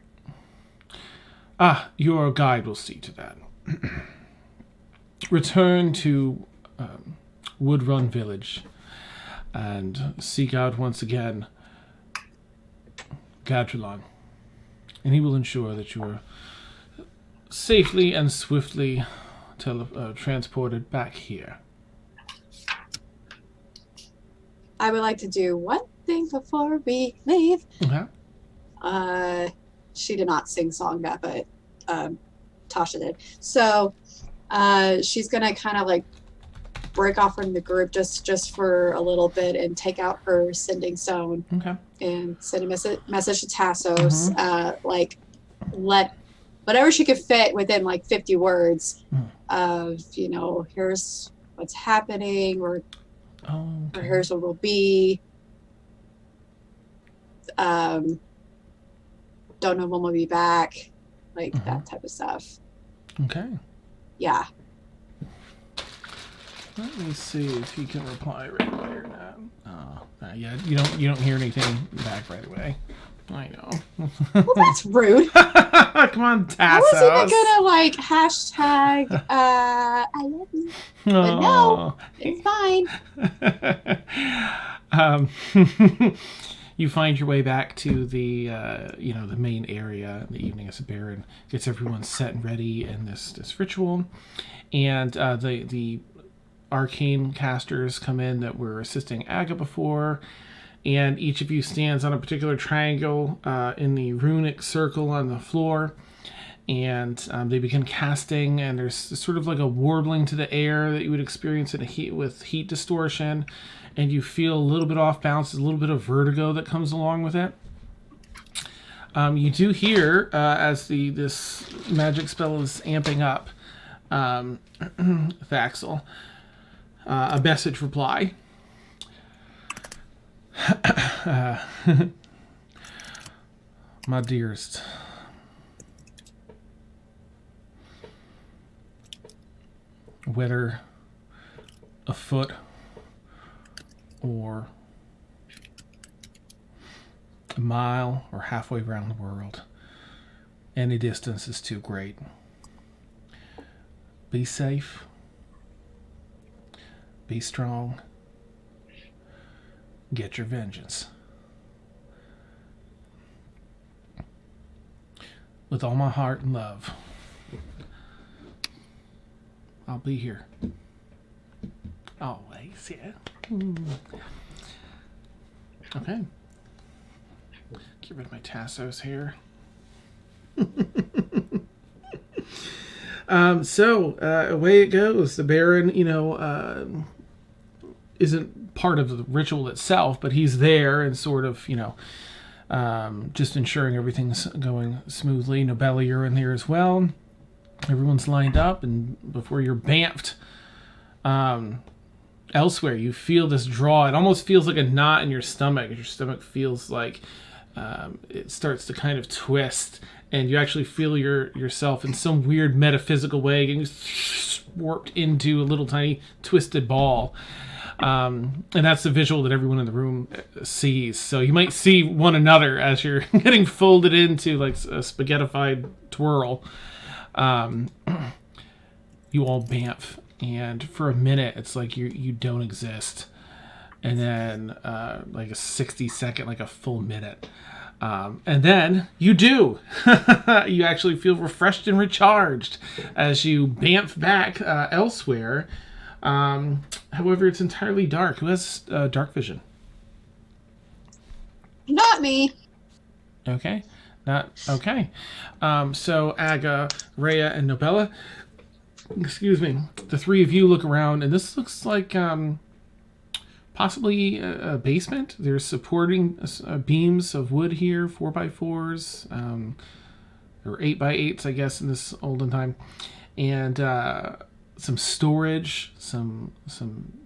Your guide will see to that. Return to Woodrun Village and seek out once again Gadrulon, and he will ensure that you are safely and swiftly transported back here. I would like to do one thing before we leave. Okay. She did not sing song that, but Tasha did. So she's gonna kind of like break off from the group just for a little bit and take out her sending stone. Okay. And send a message to Tassos. Like, let whatever she could fit within like 50 words of, here's what's happening, or here's what will be. Don't know when we'll be back. Like that type of stuff. Okay. Yeah. Let me see if he can reply right away or not. Yeah, you don't hear anything back right away. I know. Well, that's rude. Come on, Tassos. I was even gonna like hashtag I love you. But no, it's fine. You find your way back to the the main area in the evening as the Baron gets everyone set and ready in this ritual, and the arcane casters come in that were assisting Aga before, and each of you stands on a particular triangle in the runic circle on the floor, and they begin casting, and there's sort of like a warbling to the air that you would experience in with heat distortion, and you feel a little bit off balance, a little bit of vertigo that comes along with it. You do hear, as this magic spell is amping up, Thaxel, a message reply. My dearest, whether afoot or a mile or halfway around the world, any distance is too great. Be safe. Be strong. Get your vengeance. With all my heart and love, I'll be here. Always, yeah. Okay. Get rid of my Tassos here. Away it goes. The Baron, isn't part of the ritual itself, but he's there and sort of, just ensuring everything's going smoothly. Nobelle, you're in there as well. Everyone's lined up, and before you're bamfed elsewhere, you feel this draw. It almost feels like a knot in your stomach. Your stomach feels like it starts to kind of twist, and you actually feel yourself in some weird metaphysical way getting warped into a little tiny twisted ball. And that's the visual that everyone in the room sees. So you might see one another as you're getting folded into like a spaghettified twirl. You all bamf, and for a minute it's like you don't exist, and then like a 60-second, like a full minute, and then you do. You actually feel refreshed and recharged as you bamf back elsewhere. However, it's entirely dark. Who has dark vision? Not me. Okay. Not okay. So Aga, Rhea, and Nobella, excuse me, the three of you look around, and this looks like possibly a basement. There's supporting beams of wood here, 4x4s, or 8x8s, I guess, in this olden time, and some storage, some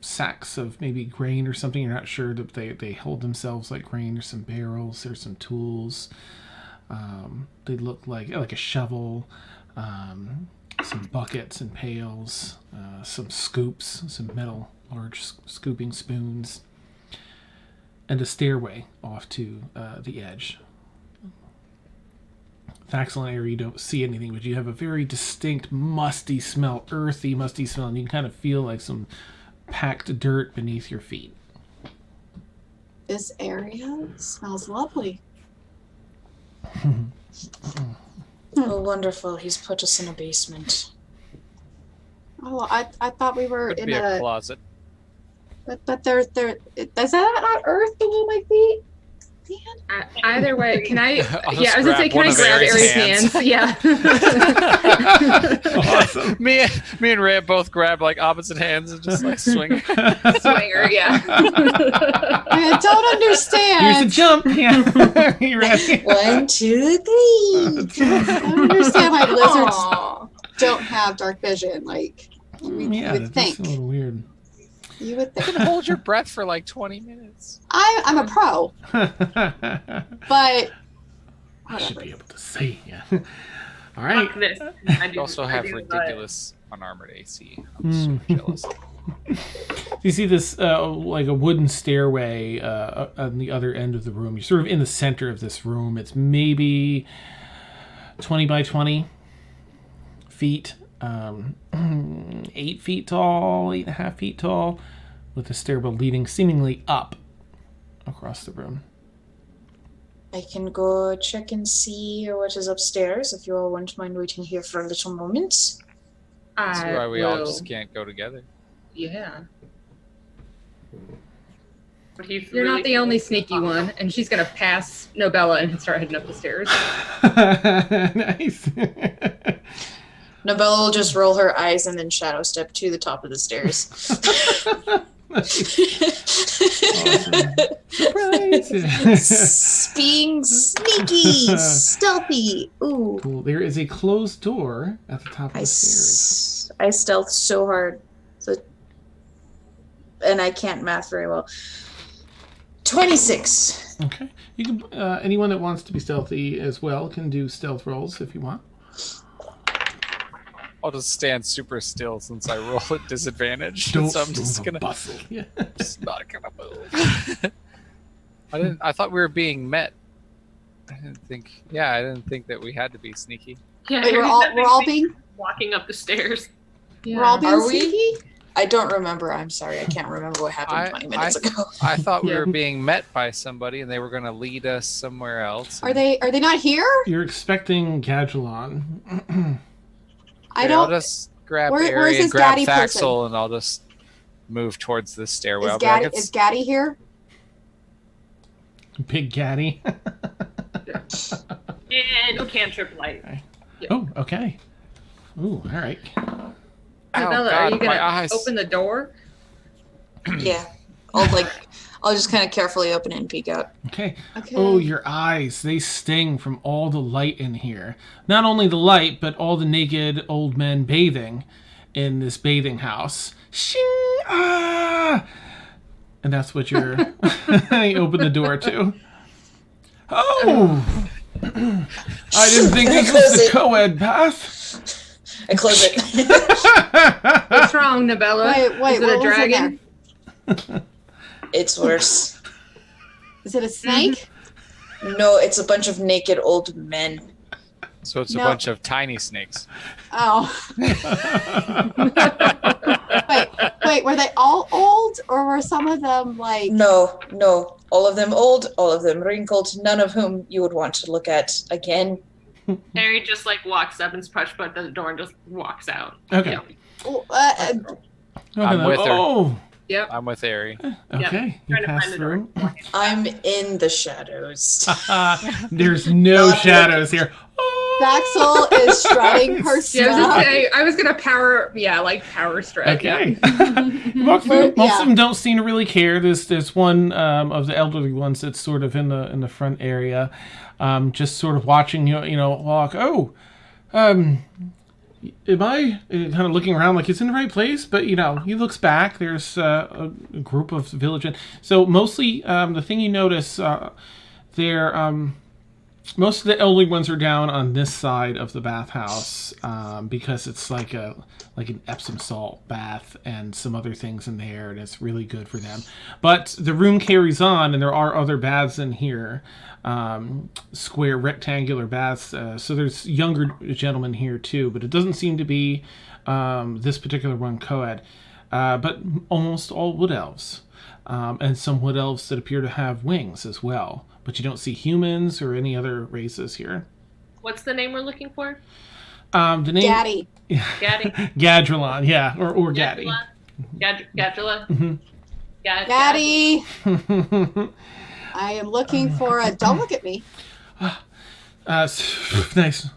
sacks of maybe grain or something. You're not sure that they hold themselves like grain. There's some barrels. There's some tools. They look like a shovel, some buckets and pails, some scoops, some metal large scooping spoons, and a stairway off to the edge. Excellent area, you don't see anything, but you have a very distinct musty smell, earthy musty smell, and you can kind of feel like some packed dirt beneath your feet. This area smells lovely. Oh, wonderful. He's put us in a basement. Oh, I thought we were Could in be a closet. But there, does that not earth below my feet? Dan? Either way, can I? I'll Yeah, just I was gonna say, can one I of grab Aries' Aries' hands? Yeah. Awesome. me and Ray both grab like opposite hands and just like swing. Swinger, yeah. I don't understand. Here's a jump. Yeah. You ready? 1, 2, 3. I don't understand why lizards Aw. don't have dark vision. Like you would that's think. a little weird. You would You think. can hold your breath for like 20 minutes. I'm a pro, but I should be able to see. Yeah. All right. Fuck this. You also have ridiculous unarmored AC. I'm so jealous. You see this like a wooden stairway on the other end of the room. You're sort of in the center of this room. It's maybe 20 by 20 feet, 8 feet tall, 8.5 feet tall, with a stairwell leading seemingly up across the room. I can go check and see what is upstairs if you all won't mind waiting here for a little moment. That's why we all just can't go together. Yeah. But he's You're really not the only sneaky one, and she's gonna pass Nobella and start heading up the stairs. Nice. Nobelle will just roll her eyes and then shadow step to the top of the stairs. Surprise! Being sneaky, stealthy. Ooh. Cool. There is a closed door at the top of the stairs. I stealth so hard, and I can't math very well. 26. Okay. You can. Anyone that wants to be stealthy as well can do stealth rolls if you want. I'll just stand super still since I roll at disadvantage. Don't so I'm just move a gonna bustle. Yeah. just not gonna move. I thought we were being met. I didn't think that we had to be sneaky. Yeah, Wait, we're all being walking up the stairs. Yeah. we're all being Are we? sneaky. I don't remember. I'm sorry. I can't remember what happened 20 minutes ago. I thought we Yeah. were being met by somebody and they were gonna lead us somewhere else. Are they not here? You're expecting Gadgelon. I I'll don't. just grab Where's Ari his and grab daddy Thaxel and I'll just move towards the stairwell. Is I'll be like, Gaddy, is Gaddy here? Big Gaddy. And cantrip light. Oh, okay. Ooh, all right. "Ow, Nobella, God, are you my gonna eyes." open the door? Yeah. I'll just kind of carefully open it and peek out. Okay. Okay. Oh, your eyes. They sting from all the light in here. Not only the light, but all the naked old men bathing in this bathing house. Shing! Ah! And that's what you're... you open the door to. Oh! I didn't think this was the co-ed bath. I close it. What's wrong, Nobella? Wait, Is it what a was in dragon? It's worse. Is it a snake? No, it's a bunch of naked old men. So it's a No. bunch of tiny snakes. Oh. wait, were they all old, or were some of them like? No. All of them old, all of them wrinkled, none of whom you would want to look at again. Harry just like walks up and push button the door and just walks out. Okay. Yeah. Oh, I'm with her. Oh, Yep. I'm with Ari. okay. You Trying to pass find the door. through. I'm in the shadows. There's no shadows here. Baxel is strutting her Yeah, stuff. I was gonna power strike. Okay. Yeah. You walk through. Most Yeah. of them don't seem to really care. There's one of the elderly ones that's sort of in the front area, just sort of watching you walk. Oh, am I kind of looking around like it's in the right place? But he looks back. There's a group of villagers. So mostly the thing you notice, they're most of the elderly ones are down on this side of the bathhouse because it's like an Epsom salt bath and some other things in there, and it's really good for them. But the room carries on, and there are other baths in here, square rectangular baths. So there's younger gentlemen here too, but it doesn't seem to be this particular one co-ed, but almost all wood elves. And some wood elves that appear to have wings as well. But you don't see humans or any other races here. What's the name we're looking for? The name Daddy. Gaddy. Gadrillon, yeah, or Gaddy. Gadrilla. Mhm. Daddy. I am looking for a. Don't look at me. Nice.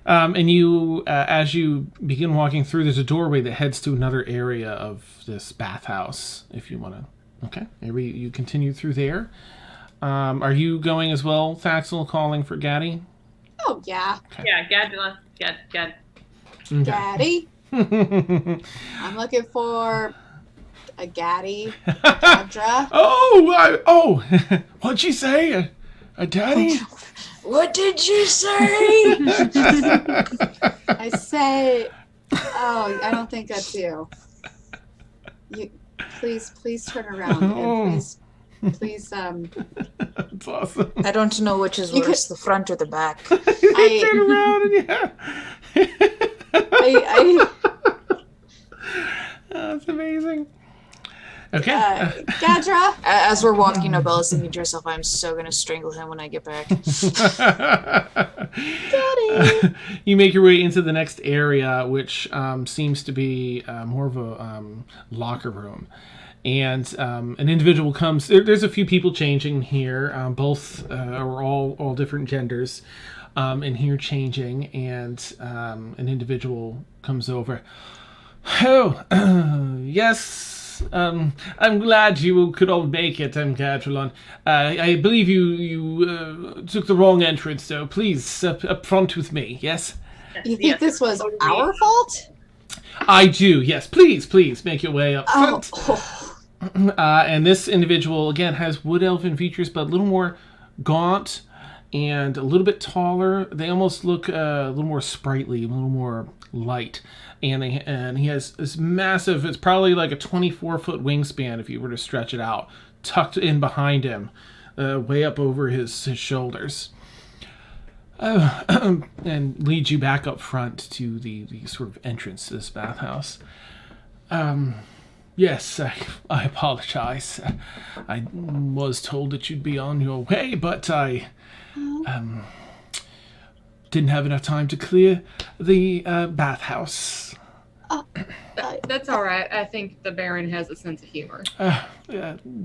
And you, as you begin walking through, there's a doorway that heads to another area of this bathhouse. If you want to, okay, maybe you continue through there. Are you going as well, Thaxel, calling for Gaddy? Oh yeah, Yeah, Gadrilla. Gad. Okay. Daddy. I'm looking for a Gaddy. Gadra. Oh, what'd you say? A daddy? What did you say? I said, oh, I don't think that's you. You, please turn around. And please, That's awesome. I don't know which is You worse, the front or the back. I- Turn around and yeah. That's amazing. Okay. Gadra. As we're walking, Nobella's thinking to herself, I'm so going to strangle him when I get back. Daddy. You make your way into the next area, which seems to be more of a locker room. And an individual comes. There's a few people changing here. Both are all different genders in here changing. And an individual comes over. Oh, yes. I'm glad you could all make it, Gadrillon. I believe you took the wrong entrance, so please, up front with me, yes? You think this was our fault? I do, yes. Please, make your way up front. Oh. And this individual, again, has wood elfin features, but a little more gaunt and a little bit taller. They almost look a little more sprightly, a little more light. And he has this massive, it's probably like a 24-foot wingspan if you were to stretch it out, tucked in behind him, way up over his shoulders. And leads you back up front to the sort of entrance to this bathhouse. Yes, I apologize. I was told that you'd be on your way, but I didn't have enough time to clear the bathhouse. That's all right. I think the Baron has a sense of humor.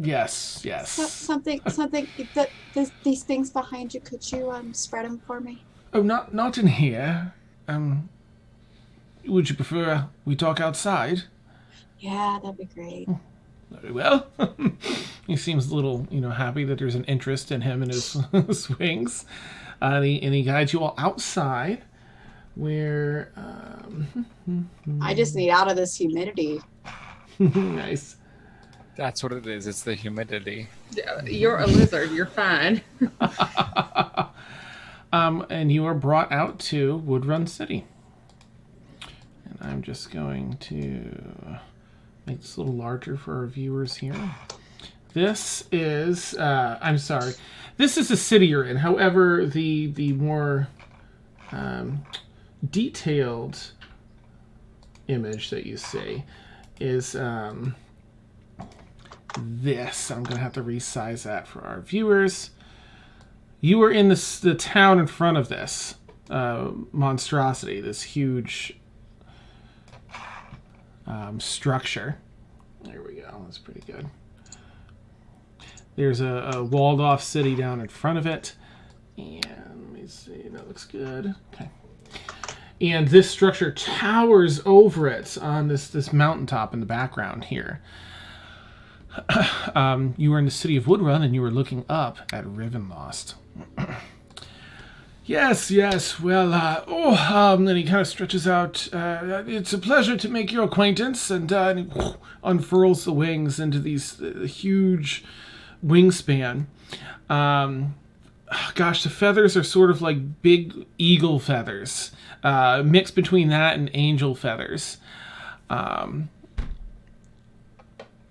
Yes. Something. These things behind you. Could you spread them for me? Oh, not in here. Would you prefer we talk outside? Yeah, that'd be great. Very well. He seems a little, happy that there's an interest in him and his swings. And he guides you all outside, where I just need out of this humidity. nice. That's what it is. It's the humidity. You're a lizard. You're fine. And you are brought out to Woodrun City. And I'm just going to make this a little larger for our viewers here. This is, I'm sorry, this is the city you're in. However, the more detailed image that you see is this. I'm going to have to resize that for our viewers. You are in the town in front of this monstrosity, this huge structure. There we go. That's pretty good. There's a walled-off city down in front of it. And let me see. That looks good. Okay. And this structure towers over it on this mountaintop in the background here. You were in the city of Woodrun, and you were looking up at Rivenlost. Yes. Well, then he kind of stretches out. It's a pleasure to make your acquaintance, and he unfurls the wings into these huge wingspan. Gosh, the feathers are sort of like big eagle feathers, mixed between that and angel feathers.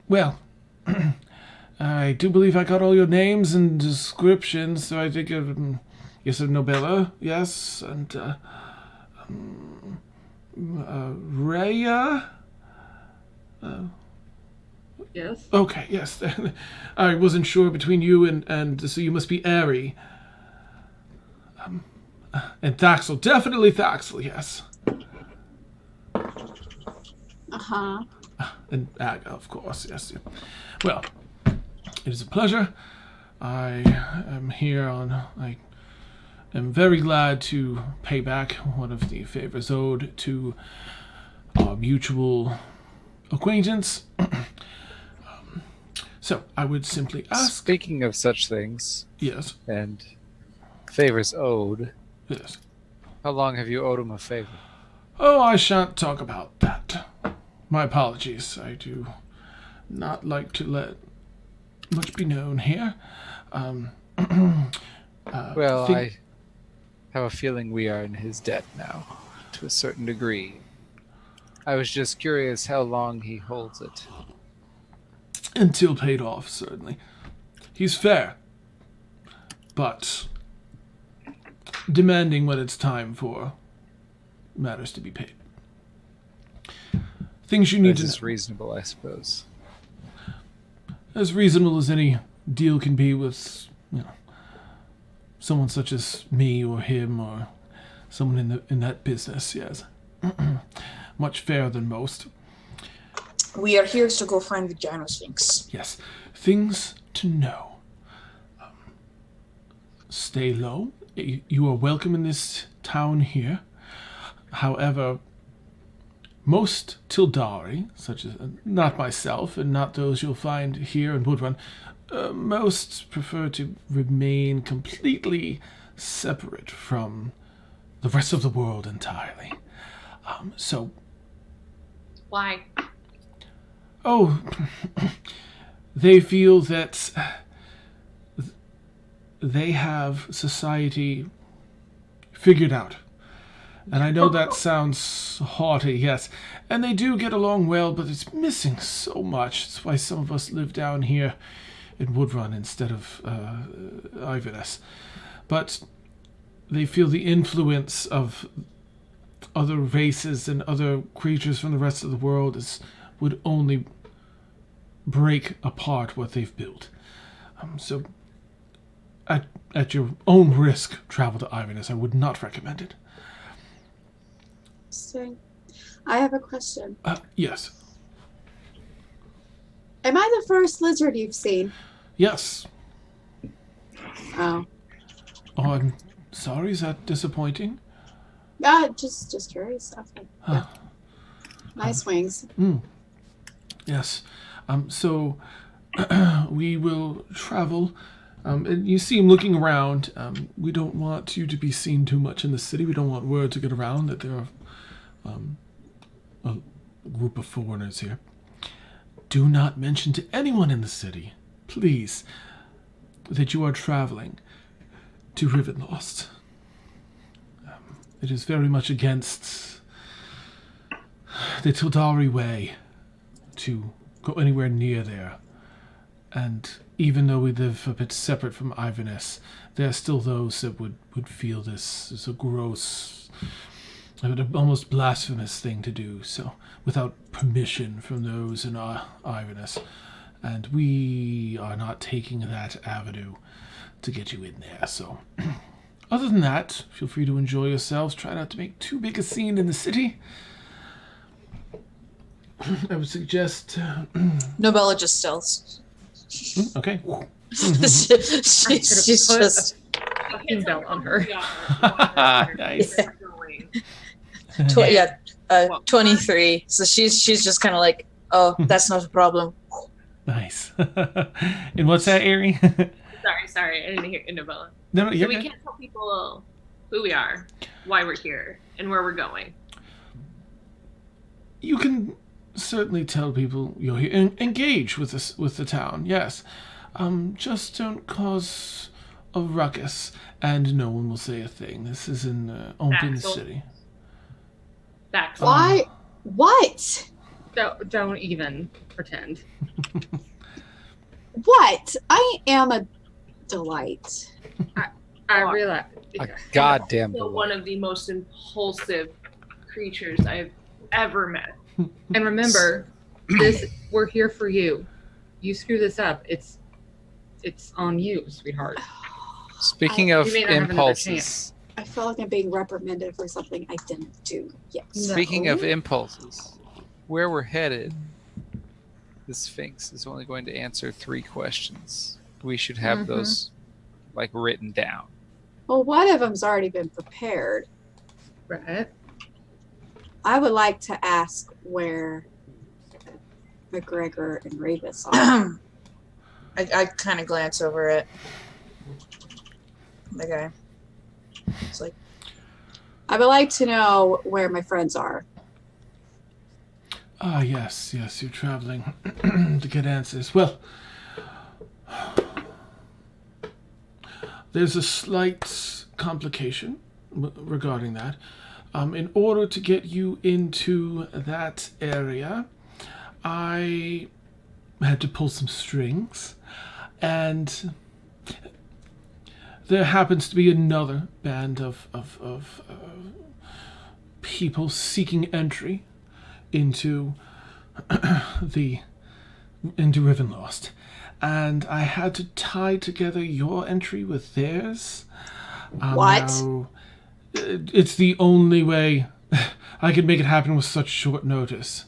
Well, I do believe I got all your names and descriptions, so I think yes, of Nobelle, yes, and Rhea. Yes. Okay, yes. I wasn't sure between you and so you must be Airy. And Thaxel, definitely Thaxel, yes. Uh-huh. And Aga, of course, yes. Well, it is a pleasure. I am here I am very glad to pay back one of the favors owed to our mutual acquaintance. So, I would simply ask... Speaking of such things... Yes. And favors owed... Yes. How long have you owed him a favor? Oh, I shan't talk about that. My apologies. I do not like to let much be known here. Well, I have a feeling we are in his debt now, to a certain degree. I was just curious how long he holds it. Until paid off, certainly. He's fair, but demanding when it's time for matters to be paid. Things you need to know. That's reasonable, I suppose. As reasonable as any deal can be with, someone such as me or him or someone in that business, yes. Much fairer than most. We are here to go find the Gynosphinx. Yes. Things to know. Stay low. You are welcome in this town here. However, most Tyldari, such as not myself and not those you'll find here in Woodrun, most prefer to remain completely separate from the rest of the world entirely. So... Why? Oh, they feel that they have society figured out. And I know that sounds haughty, yes. And they do get along well, but it's missing so much. That's why some of us live down here in Woodrun instead of Ivanus. But they feel the influence of other races and other creatures from the rest of the world would only break apart what they've built. So, at your own risk, travel to Ivanus. I would not recommend it. So, I have a question. Yes. Am I the first lizard you've seen? Yes. Oh. Oh, I'm sorry. Is that disappointing? Just curious. Okay. Yeah. Nice wings. Yes. So we will travel. And you see him looking around. We don't want you to be seen too much in the city. We don't want word to get around that there are a group of foreigners here. do not mention to anyone in the city, please, that you are traveling to Rivenlost. It is very much against the Tyldari way to go anywhere near there. And even though we live a bit separate from Iverness, there are still those that would feel this is a gross, almost blasphemous thing to do, so without permission from those in Iverness. And we are not taking that avenue to get you in there, so... Other than that, feel free to enjoy yourselves. Try not to make too big a scene in the city. I would suggest... Nobella just stealths. Okay. she's just... fucking belt on her. Nice. 23. So she's just kind of like, oh, that's not a problem. Nice. And what's that, Ari? Sorry, I didn't hear Nobella. No, So you're we good. can't tell people who we are, why we're here, and where we're going. You can certainly tell people you're here. Engage with this, with the town, yes. Just don't cause a ruckus, and no one will say a thing. This is an open Axel. city. Facts. Why? What? Don't even pretend. What? I am a delight. I realize. A goddamn So delight. one of the most impulsive creatures I've ever met. And remember, we're here for you. You screw this up, it's on you, sweetheart. Speaking of You may not have another impulses, chance. I feel like I'm being reprimanded for something I didn't do yet. speaking of impulses, where we're headed, the Sphinx is only going to answer 3 questions. We should have those like written down. Well, one of them's already been prepared. Right? I would like to ask where McGregor and Ravis are. I kind of glance over it. The guy. It's like, I would like to know where my friends are. Ah, yes, you're traveling to get answers. Well, there's a slight complication regarding that. In order to get you into that area, I had to pull some strings, and there happens to be another band of people seeking entry into into Rivenlost, and I had to tie together your entry with theirs. What? Now, it's the only way I could make it happen with such short notice.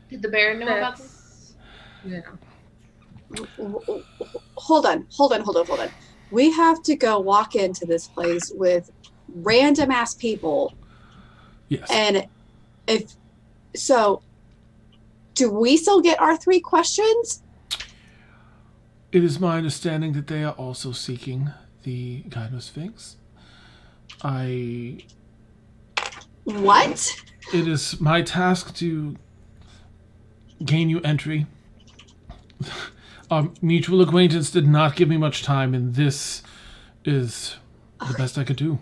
Did the Baron know about this? Yeah. Hold on. We have to go walk into this place with random ass people. Yes. And if so, do we still get our 3 questions? It is my understanding that they are also seeking the Gynosphinx. What? It is my task to gain you entry. Our mutual acquaintance did not give me much time, and this is the best I could do.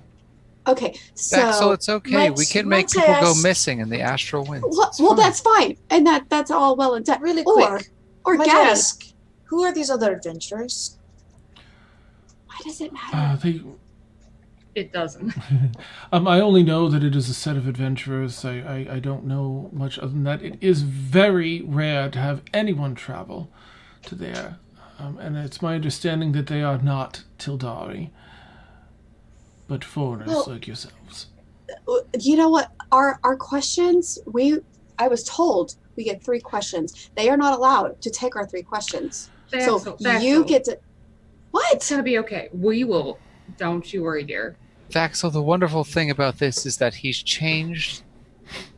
Okay, so Axel, it's okay. We can make people go ask- missing in the astral winds. It's well, fine. that's fine, and that's all well and done. really Or quick. Might I Gabby. ask, who are these other adventurers? Why does it matter? It doesn't. I only know that it is a set of adventurers. I don't know much other than that. It is very rare to have anyone travel to there. And it's my understanding that they are not Tyldari, but foreigners like yourselves. You know what? Our questions, I was told we get 3 questions. They are not allowed to take our 3 questions. So you get to... What? It's gonna be okay. We will. Don't you worry, dear. Vaxel, the wonderful thing about this is that he's changed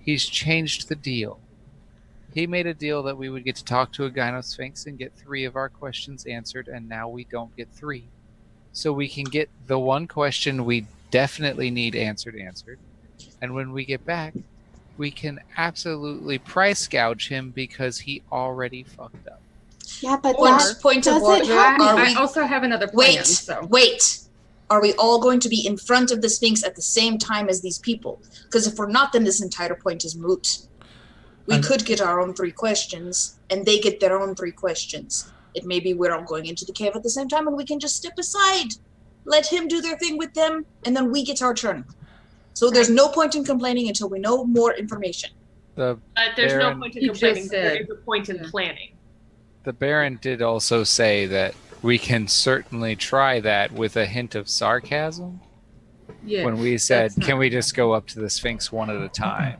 the deal. He made a deal that we would get to talk to a Gynosphinx and get 3 of our questions answered, and now we don't get 3. So we can get the one question we definitely need answered. And when we get back, we can absolutely price gouge him because he already fucked up. Yeah, but Or- that Point of doesn't order. help me. Are I we- also have another plan. Wait, So wait. Are we all going to be in front of the Sphinx at the same time as these people? Because if we're not, then this entire point is moot. We could get our own 3 questions, and they get their own 3 questions. It may be we're all going into the cave at the same time, and we can just step aside. Let him do their thing with them, and then we get our turn. So there's no point in complaining until we know more information. The There's no Baron, point in You complaining. just There said- is a point in Yeah. planning. the Baron did also say that we can certainly try that with a hint of sarcasm. yeah, When we said, that's not- can we just go up to the Sphinx one at a time?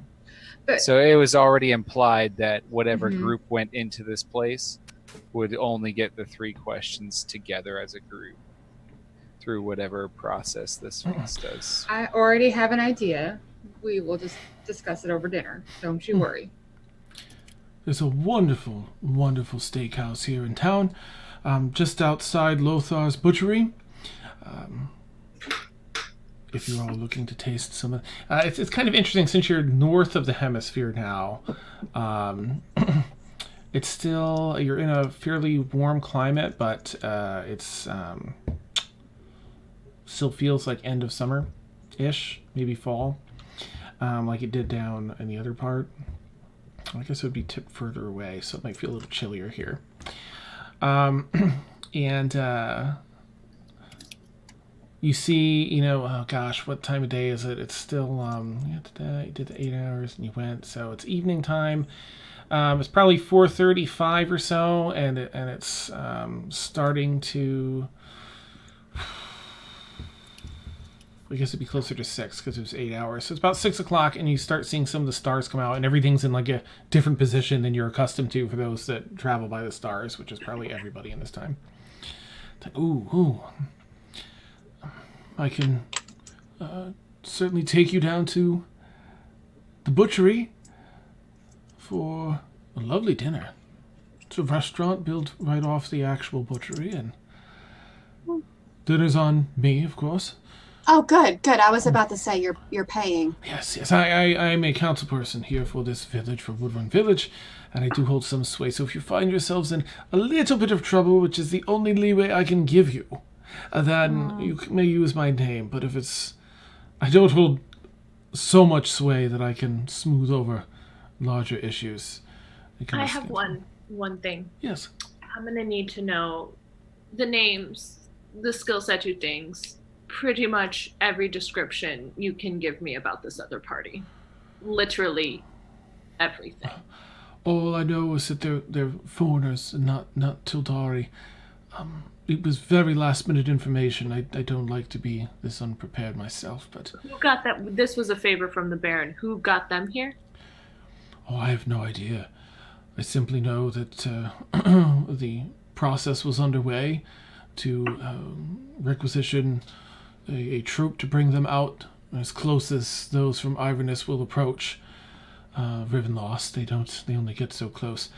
But- So it was already implied that whatever Mhm. group went into this place would only get the 3 questions together as a group through whatever process the Sphinx does. I already have an idea. We will just discuss it over dinner. Don't you worry. There's a wonderful, wonderful steakhouse here in town, just outside Lothar's Butchery. If you're all looking to taste some of, it's kind of interesting since you're north of the hemisphere now. It's still, you're in a fairly warm climate, but it's still feels like end of summer-ish, maybe fall, like it did down in the other part. I guess it would be tipped further away, so it might feel a little chillier here. You see, oh gosh, what time of day is it? It's still, you did the 8 hours and you went, so it's evening time. It's probably 4:35 or so, and it's starting to, I guess it'd be closer to 6 because it was 8 hours. So it's about 6 o'clock, and you start seeing some of the stars come out, and everything's in like a different position than you're accustomed to for those that travel by the stars, which is probably everybody in this time. It's like, ooh. I can certainly take you down to the butchery for a lovely dinner. It's a restaurant built right off the actual butchery, and dinner's on me, of course. Oh, good. I was about to say you're paying. Yes. I'm a council person here for this village, for Woodrun Village, and I do hold some sway. So if you find yourselves in a little bit of trouble, which is the only leeway I can give you, then you may use my name. But if it's, I don't hold so much sway that I can smooth over larger issues. I have one thing. Yes. I'm gonna need to know the names, the skill statue things, pretty much every description you can give me about this other party. Literally everything. All I know is that they're foreigners and not Tyldari. It was very last minute information. I don't like to be this unprepared myself, but Who got that? This was a favor from the Baron. Who got them here? I have no idea. I simply know that the process was underway to requisition a troop to bring them out as close as those from Iverness will approach Rivenlost. They only get so close.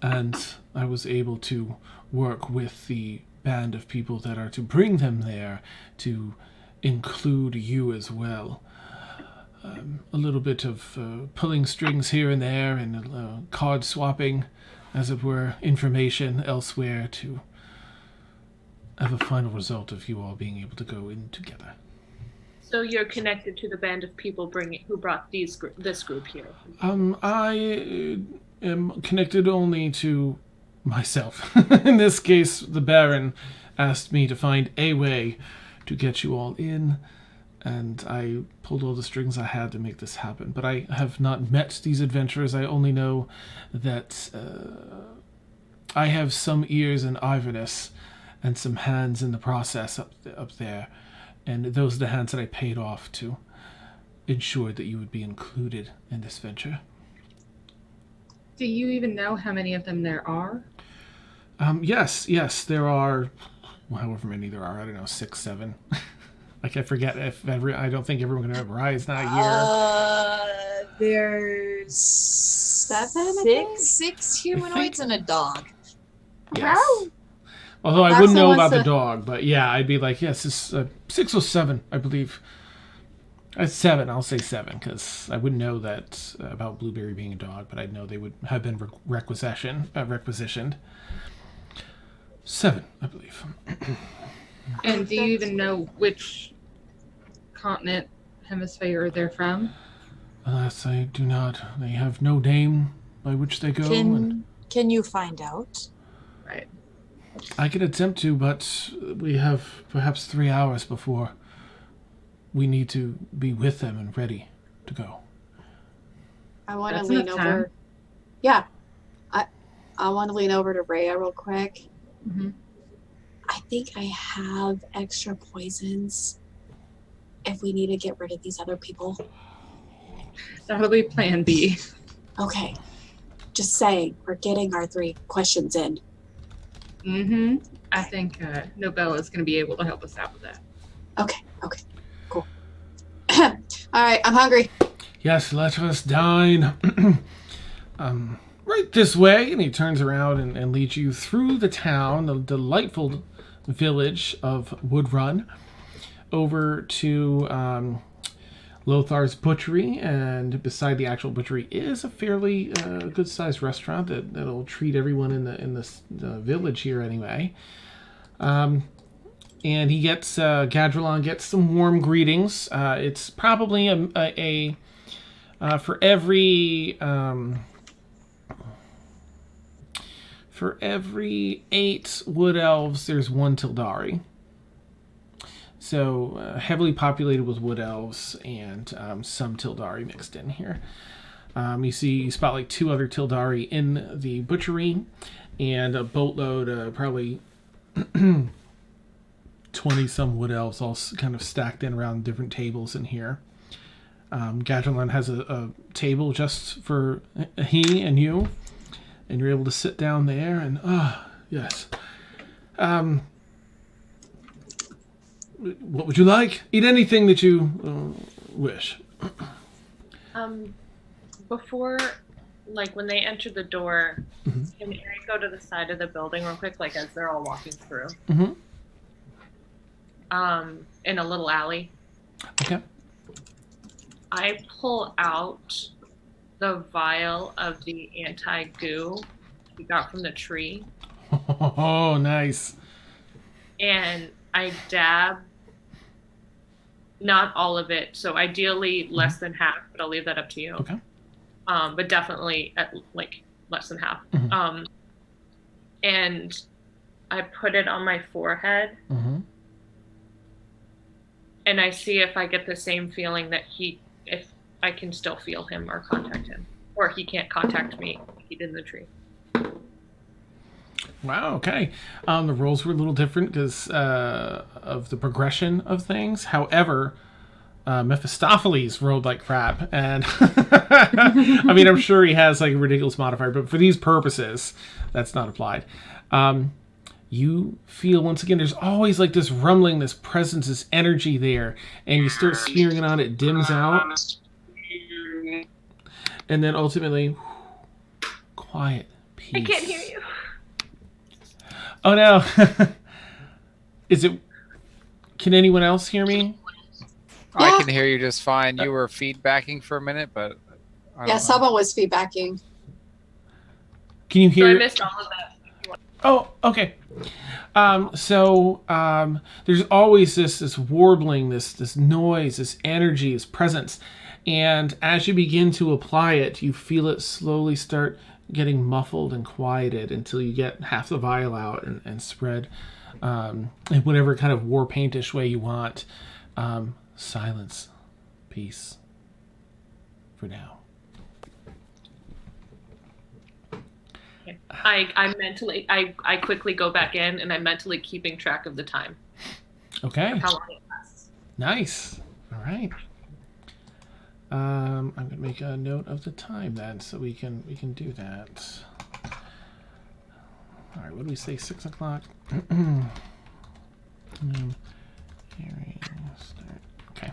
And I was able to work with the band of people that are to bring them there to include you as well. A little bit of pulling strings here and there and card swapping, as it were, information elsewhere to have a final result of you all being able to go in together. So you're connected to the band of people who brought this group here. I am connected only to myself. In this case, the Baron asked me to find a way to get you all in, and I pulled all the strings I had to make this happen. But I have not met these adventurers. I only know that I have some ears in Iverness and some hands in the process up there. And those are the hands that I paid off to ensure that you would be included in this venture. Do you even know how many of them there are? Yes, there are, however many there are. I don't know, 6, 7. Like I forget I don't think everyone can memorize that year. There's 7, I think? six humanoids and a dog. Yes. Although I That's wouldn't the know ones about the that- dog, but yeah, I'd be like, yes, it's 6 or 7, I believe. 7. I'll say 7 because I wouldn't know that about Blueberry being a dog, but I'd know they would have been requisitioned. 7, I believe. And do you even know which continent, hemisphere they're from? Alas, I do not. They have no name by which they go. Can you find out? Right. I can attempt to, but we have perhaps 3 hours before we need to be with them and ready to go. I want to That's lean enough over. time. Yeah. I want to lean over to Rhea real quick. Mm-hmm. I think I have extra poisons if we need to get rid of these other people. That'll be plan B. Okay. Just saying, we're getting our 3 questions in. Mm-hmm. I think Nobelle is going to be able to help us out with that. Okay, cool. All right, I'm hungry. Yes, let us dine. Right this way. And he turns around and leads you through the town, the delightful village of Woodrun, over to Lothar's Butchery. And beside the actual butchery is a fairly good-sized restaurant that'll treat everyone in the village here anyway. And he gets Gadrillon gets some warm greetings. It's probably a for every 8 wood elves, there's 1 Tyldari. So heavily populated with wood elves and some Tyldari mixed in here. You spot like 2 other Tyldari in the butchery, and a boatload, probably 20 some wood elves, all kind of stacked in around different tables in here. Gadrillon has a table just for he and you, and you're able to sit down there and yes. What would you like? Eat anything that you wish. Before, like when they enter the door, Mm-hmm. can Eric go to the side of the building real quick, like as they're all walking through? Mm-hmm. In a little alley. Okay. I pull out the vial of the anti-goo we got from the tree. Oh, nice. And I dab, not all of it, so ideally less than half, but I'll leave that up to you. Okay. But definitely at like less than half. Mm-hmm. And I put it on my forehead. Mm-hmm. And I see if I get the same feeling that if I can still feel him or contact him, or he can't contact me. He's in the tree. Wow, okay. The rolls were a little different because of the progression of things. However, Mephistopheles rolled like crap. And I mean, I'm sure he has like a ridiculous modifier, but for these purposes, that's not applied. You feel, once again, there's always like this rumbling, this presence, this energy there. And you start smearing it on, it dims out. And then ultimately, quiet, peace. I can't hear you. Oh no. Can anyone else hear me? I can hear you just fine. You were feedbacking for a minute, but I don't know. someone was feedbacking. Can you So hear? I missed all of that. Oh, okay. There's always this warbling, this noise, this energy, this presence. And as you begin to apply it, you feel it slowly start getting muffled and quieted until you get half the vial out and spread in whatever kind of war paintish way you want. Silence. Peace. For now. I quickly go back in, and I'm mentally keeping track of the time. Okay. Of how long it lasts. Nice. All right. I'm going to make a note of the time then, so we can do that. All right. What do we say? 6 o'clock. Hearing start. Okay.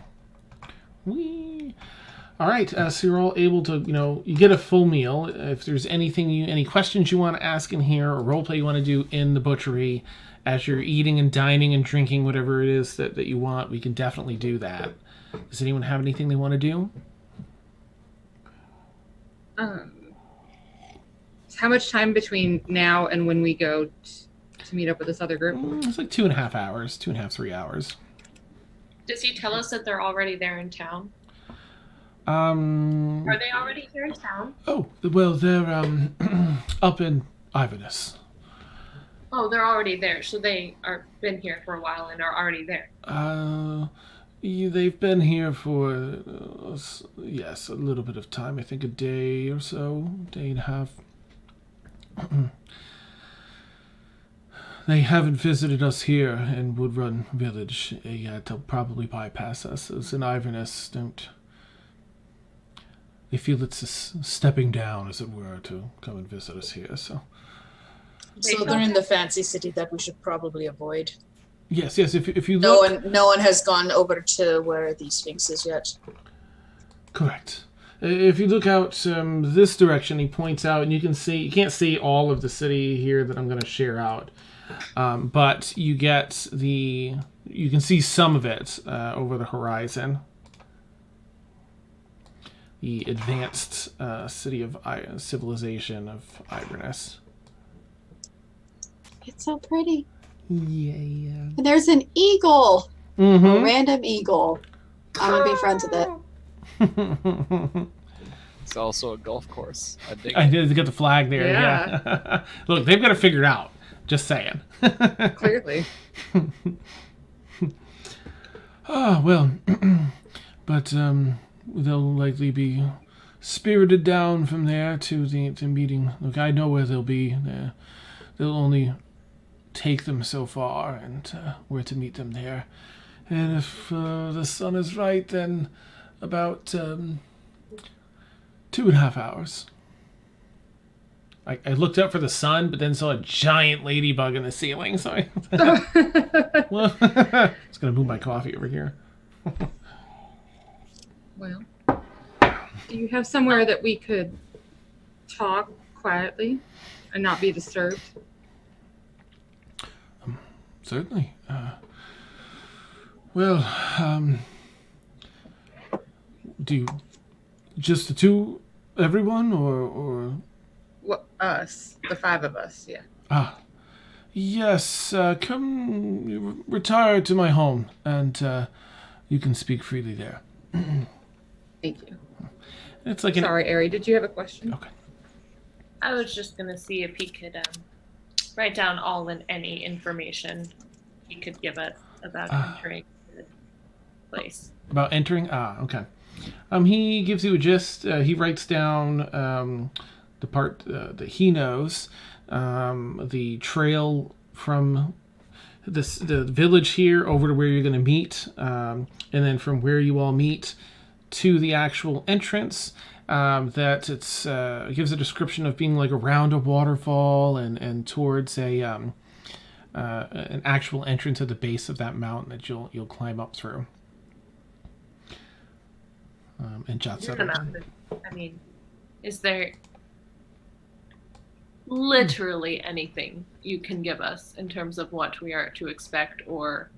All right. So you're all able to, you get a full meal. If there's any questions you want to ask in here, or roleplay you want to do in the butchery, as you're eating and dining and drinking whatever it is that you want, we can definitely do that. Does anyone have anything they want to do? How much time between now and when we go to meet up with this other group? It's like 2.5 hours, 2.5, 3 hours. Does he tell us that they're already there in town? Are they already here in town? Oh, well, they're up in Iverness. Oh, they're already there, so they are been here for a while and are already there. They've been here for, yes, a little bit of time. I think a day or so, day and a half. They haven't visited us here in Woodrun Village yet. They'll probably bypass us. As in Iverness, they feel it's a stepping down, as it were, to come and visit us here. So they're in the fancy city that we should probably avoid. Yes. If you look, no one has gone over to where the Sphinx is yet. Correct. If you look out this direction, he points out, and you can't see all of the city here that I'm going to share out, but you can see some of it over the horizon. The advanced city of civilization of Iverness. It's so pretty. Yeah. And there's an eagle. Mm-hmm. A random eagle. I'm going to be friends with it. It's also a golf course. I did get the flag there. Yeah. Yeah. Look, they've got it figured out. Just saying. Clearly. Oh, well. But they'll likely be spirited down from there to the meeting. Look, I know where they'll be. They'll only take them so far, and we're to meet them there. And if the sun is right, then about 2.5 hours. I looked up for the sun, but then saw a giant ladybug in the ceiling, so I well, it's going to move my coffee over here. Well, do you have somewhere that we could talk quietly and not be disturbed? Certainly. Do you, just the two, everyone, or? What, us, the 5 of us, yeah. Yes. Come, retire to my home, and you can speak freely there. Thank you. It's like Sorry, Ari, did you have a question? Okay. I was just gonna see if he could write down all and any information he could give us about entering the place. About entering? Okay. He gives you a gist. He writes down the part that he knows, the trail from the village here over to where you're going to meet, and then from where you all meet to the actual entrance. That it's gives a description of being like around a waterfall and towards an actual entrance at the base of that mountain that you'll climb up through. And jots The up. mountain. I mean, is there literally anything you can give us in terms of what we are to expect or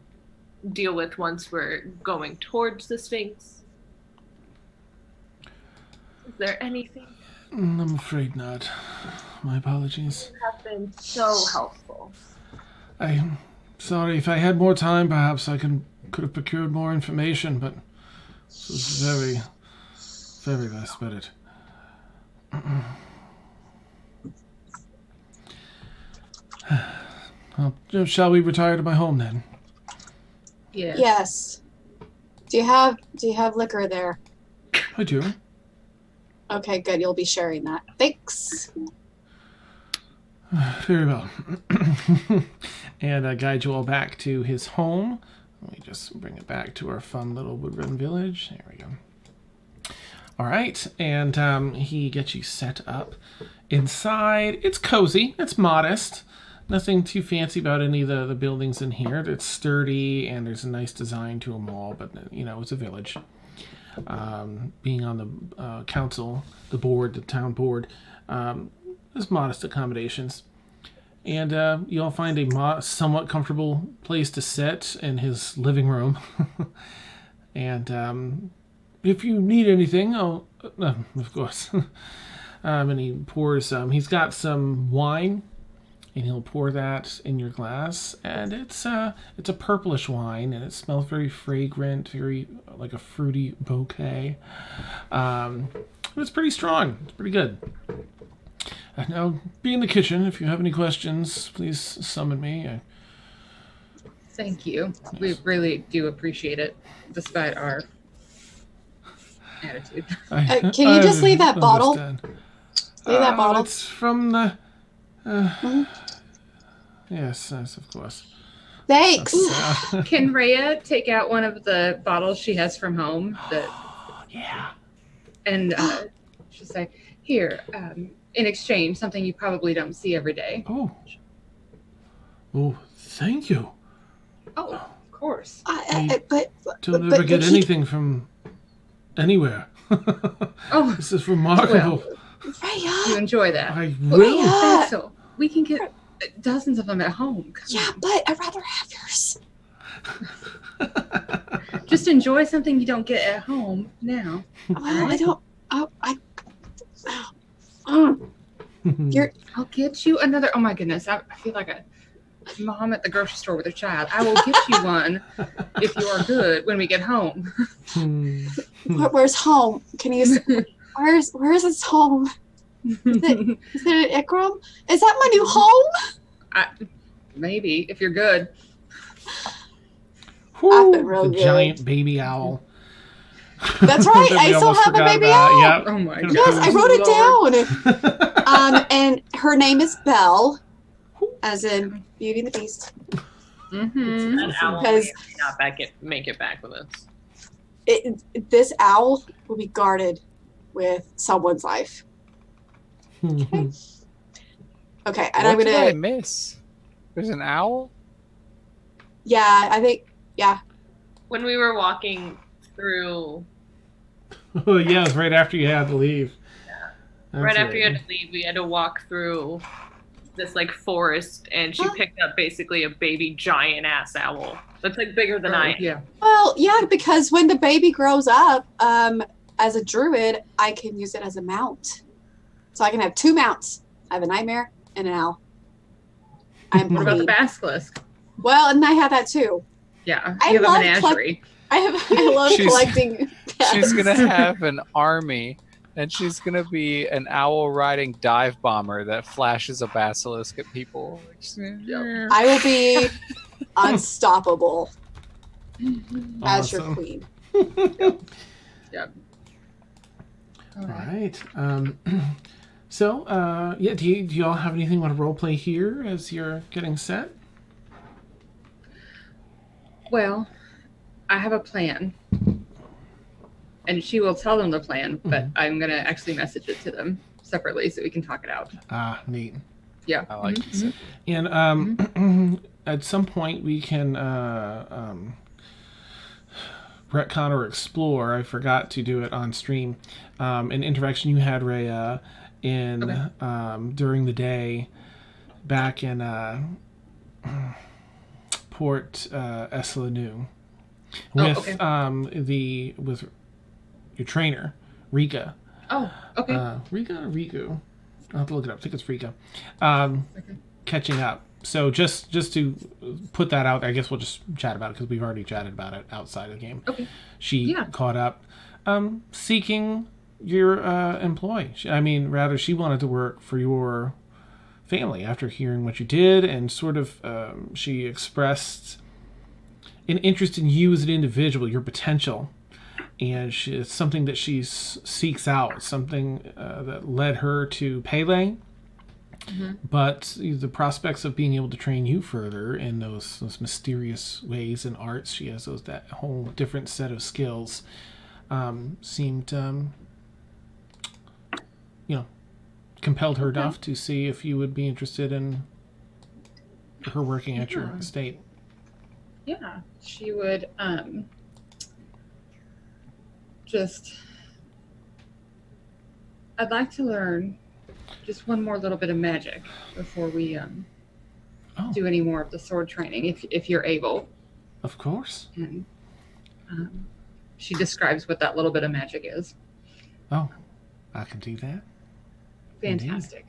deal with once we're going towards the Sphinx? Is there anything? I'm afraid not. My apologies. You have been so helpful. I'm sorry. If I had more time, perhaps I could have procured more information, but this was very, very last minute. Well, shall we retire to my home then? Yes. Yes. Do you have liquor there? I do. Okay, good. You'll be sharing that. Thanks. Very well. And guide you all back to his home. Let me just bring it back to our fun little Woodrun village. There we go. All right, and he gets you set up inside. It's cozy. It's modest. Nothing too fancy about any of the buildings in here. It's sturdy, and there's a nice design to them all, but, it's a village. Being on the council, the town board, there's modest accommodations. And you'll find a somewhat comfortable place to sit in his living room. And if you need anything, of course. And he pours. He's got some wine, and he'll pour that in your glass. And it's a purplish wine, and it smells very fragrant, very like a fruity bouquet. It's pretty strong. It's pretty good. Now, be in the kitchen. If you have any questions, please summon me. Thank you. We really do appreciate it, despite our attitude. Can you just leave that bottle? Leave that bottle. It's from the... Mhm. Yes, of course. Thanks. Can Rhea take out one of the bottles she has from home? Yeah. And she'll say, here, in exchange, something you probably don't see every day. Oh, thank you. Oh, of course. Don't ever get anything from anywhere. Oh, This is remarkable. Rhea. you enjoy that. I will. Rhea. So we can get dozens of them at home. Come Yeah, on. but I'd rather have yours. Just enjoy something you don't get at home now. Well, I don't. You're. I'll get you another. Oh my goodness, I feel like a mom at the grocery store with her child. I will get you one if you are good when we get home. Where's home? Can you? Where's his home? Is it at Ikram? Is that my new home? Maybe if you're good. I've been real the good. giant baby owl. That's right. That I we still almost have a forgot baby about. owl. Yep. Oh my god. Yes, I wrote it down. And her name is Belle, as in Beauty and the Beast. Mm-hmm. That owl may or may not make it back with us. This owl will be guarded with someone's life. Okay, and I'm What did I gonna. miss? There's an owl? Yeah, I think. Yeah. When we were walking through, Oh, yeah, it was right after you had to leave. right after you had to leave, we had to walk through this like forest, and she picked up basically a baby giant ass owl that's like bigger than I am. Yeah. Well, yeah, because when the baby grows up, as a druid, I can use it as a mount. So I can have two mounts. I have a nightmare and an owl. I'm What about the pretty- basilisk? Well, and I have that too. Yeah. I You have a love menagerie. I love She's- collecting pets. She's gonna have an army, and she's gonna be an owl riding dive bomber that flashes a basilisk at people. I will be unstoppable as your Awesome. queen. Yep. All right. So, yeah, do you all have anything you want to role play here as you're getting set? Well, I have a plan. And she will tell them the plan, but I'm going to actually message it to them separately so we can talk it out. Neat. Yeah. I like Mhm. it. And at some point we can retcon or explore. I forgot to do it on stream. An interaction you had, Rhea, in during the day back in Port Eslanu with with your trainer, Rika. Oh, okay. Rika or Riku? I'll have to look it up. I think it's Rika. Catching up. So just to put that out, I guess we'll just chat about it because we've already chatted about it outside of the game. Okay. She caught up, seeking your employ. She wanted to work for your family after hearing what you did, and sort of she expressed an interest in you as an individual, your potential. And it's something that she seeks out, something that led her to Pele. Mm-hmm. But the prospects of being able to train you further in those mysterious ways and arts, she has that whole different set of skills, seemed, compelled her enough to see if you would be interested in her working at your estate. Yeah. She would I'd like to learn just one more little bit of magic before we do any more of the sword training, if you're able. Of course. And she describes what that little bit of magic is. Oh, I can do that. Fantastic.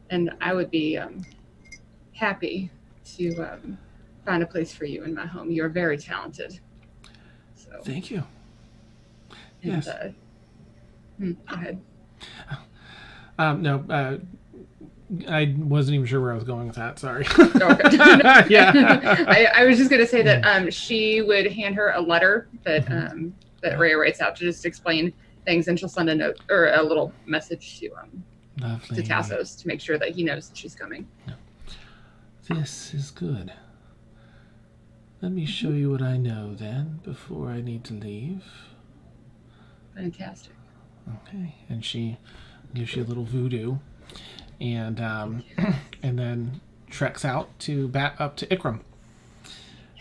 And I would be happy to find a place for you in my home. You're very talented. So, Thank you. and, Yes. Go ahead. No, I wasn't even sure where I was going with that. Sorry. Okay. Yeah. I was just going to say that she would hand her a letter that that Rhea writes out to just explain things, and she'll send a note or a little message Lovely. to Tassos to make sure that he knows that she's coming. This is good. Let me show you what I know then before I need to leave. Fantastic. Okay, and she gives you a little voodoo, and then treks out to up to Ikram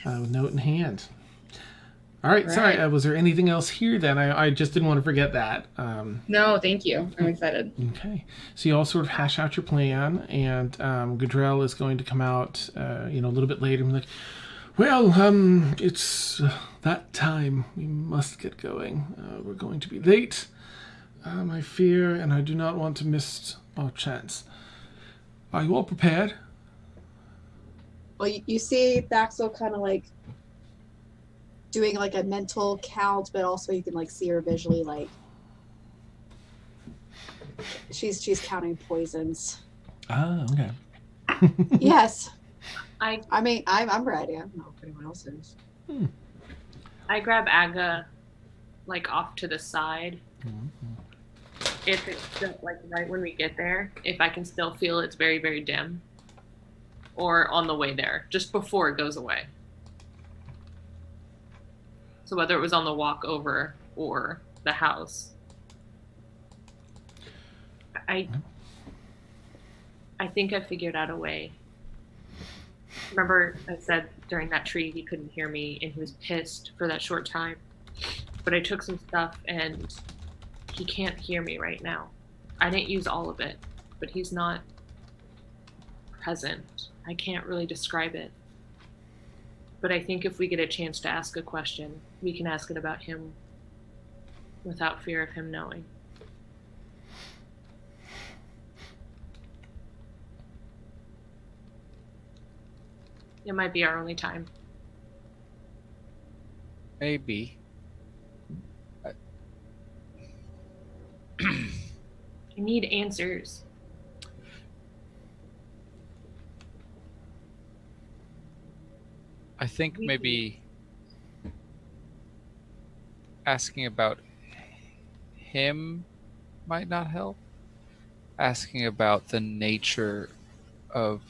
with note in hand. All right, sorry. Was there anything else here then? I just didn't want to forget that. No, thank you. I'm excited. Okay, so you all sort of hash out your plan, and Gudrell is going to come out, a little bit later and be like, well, it's that time. We must get going. We're going to be late. I fear, and I do not want to miss our chance. Are you all prepared? Well, you see Baxel kind of like doing like a mental count, but also you can like see her visually, like she's counting poisons. Ah, okay. Yes. I mean, I'm ready. I don't know if anyone else is. I grab Aga like off to the side. If it's still, like right when we get there, if I can still feel it's very, very dim. Or on the way there, just before it goes away. So whether it was on the walk over or the house. I think I figured out a way. Remember I said during that tree he couldn't hear me and he was pissed for that short time. But I took some stuff and he can't hear me right now. I didn't use all of it, but he's not present. I can't really describe it. But I think if we get a chance to ask a question, we can ask it about him without fear of him knowing. It might be our only time. Maybe. I need answers. I think maybe asking about him might not help. Asking about the nature of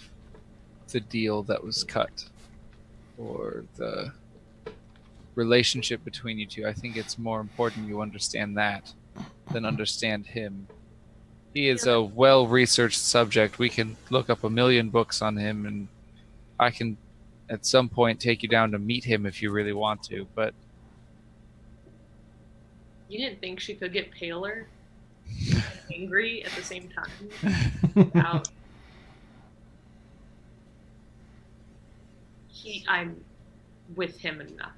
the deal that was cut or the relationship between you two. I think it's more important you understand that than understand him. He is a well-researched subject. We can look up 1,000,000 books on him, and I can at some point take you down to meet him if you really want to, but You didn't think she could get paler and angry at the same time? I'm with him enough.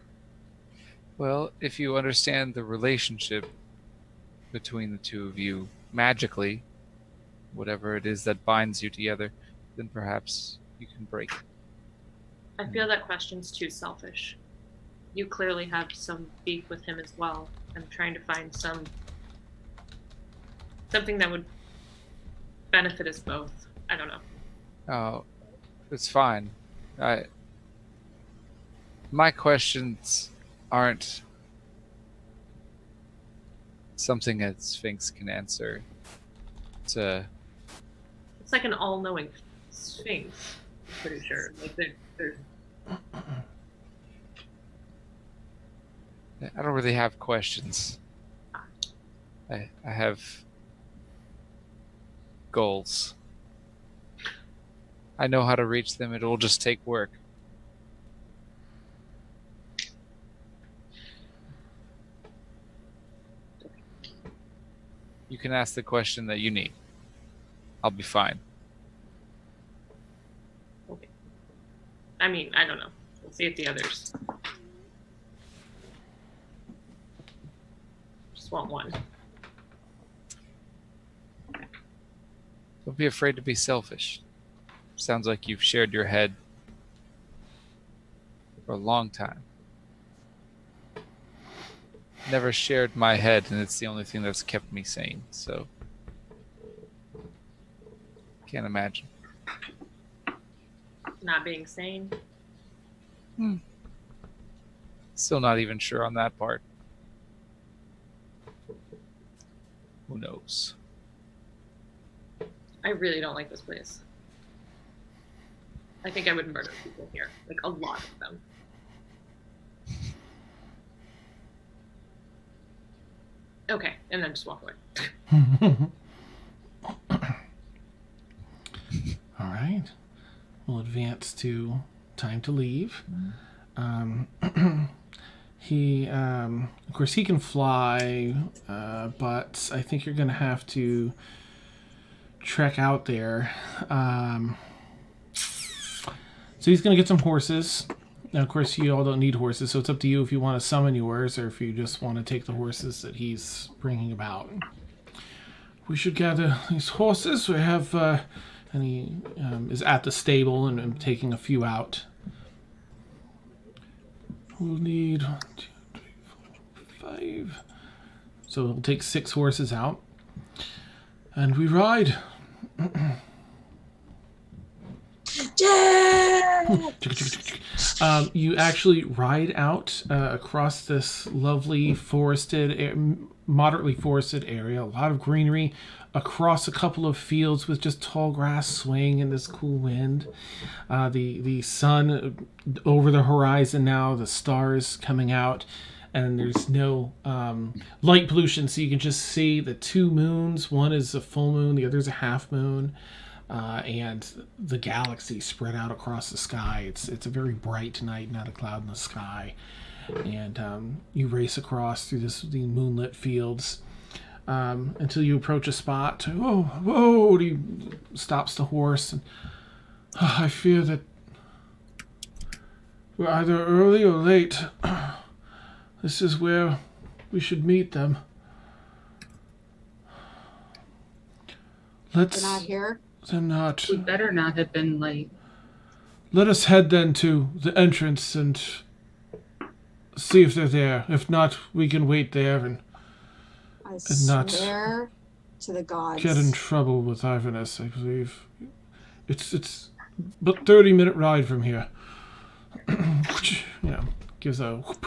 well, if you understand the relationship between the two of you magically, whatever it is that binds you together, then perhaps you can break it. I feel that question's too selfish. You clearly have some beef with him as well. I'm trying to find something that would benefit us both. I don't know. Oh, it's fine. My questions aren't something that Sphinx can answer. It's like an all-knowing sphinx. I'm pretty sure. Like there's I don't really have questions. I have goals. I know how to reach them. It will just take work. You can ask the question that you need. I'll be fine. okay. I mean, I don't know. We'll see if the others. just want one. Don't be afraid to be selfish. Sounds like you've shared your head for a long time. Never shared my head, and it's the only thing that's kept me sane, so can't imagine. Not being sane. Still not even sure on that part. Who knows? I really don't like this place. I think I would murder people here. Like, a lot of them. Okay, and then just walk away. All right. We'll advance to time to leave. He, of course, he can fly, but I think you're going to have to trek out there. So he's going to get some horses. Now, of course, you all don't need horses, so it's up to you if you want to summon yours or if you just want to take the horses that he's bringing about. We should gather these horses. We have, and he is at the stable and taking a few out. We'll need 1, 2, 3, 4, 5. So we'll take 6 horses out. And we ride. You actually ride out across this lovely moderately forested area. A lot of greenery across a couple of fields with just tall grass swaying in this cool wind. The sun over the horizon now, the stars coming out, and there's no light pollution, so you can just see the 2 moons. One is a full moon, the other is a half moon. And the galaxy spread out across the sky. It's a very bright night, not a cloud in the sky. And you race across through the moonlit fields until you approach a spot. Whoa! He stops the horse. And, I fear that we're either early or late. This is where we should meet them. They're not here? They're not. We better not have been late. Let us head then to the entrance and see if they're there. If not, we can wait there and not swear to the gods. get in trouble with Iverness, I believe. It's but 30-minute ride from here. Gives a whoop,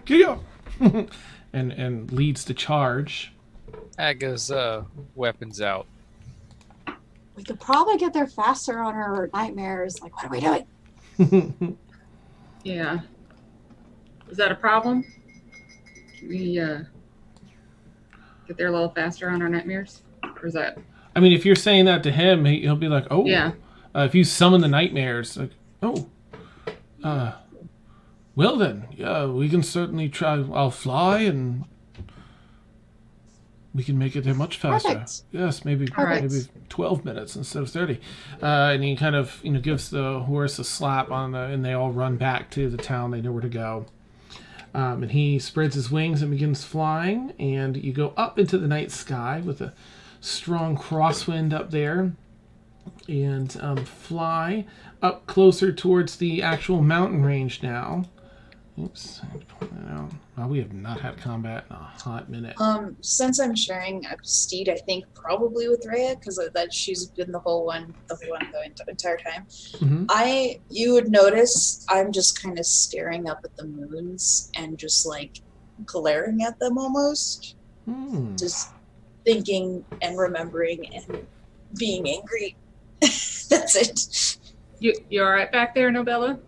get up, and leads the charge. Aga's weapons out. We could probably get there faster on our nightmares. Like, what are we doing? Yeah. Is that a problem? Can we get there a little faster on our nightmares? Or is that... I mean, if you're saying that to him, he'll be like, oh. Yeah. If you summon the nightmares, like, oh. Well then, yeah, we can certainly try. I'll fly and we can make it there much faster. Perfect. Yes, maybe 12 minutes instead of 30. And he kind of, gives the horse a slap on and they all run back to the town. They know where to go. And he spreads his wings and begins flying. And you go up into the night sky with a strong crosswind up there. And fly up closer towards the actual mountain range now. Oops, I had to point that out. Well, we have not had combat in a hot minute. Since I'm sharing a steed, I think probably with Rhea, because that she's been the whole one the entire time. Mm-hmm. You would notice I'm just kind of staring up at the moons and just like glaring at them almost, just thinking and remembering and being angry. That's it. You all right back there, Nobella?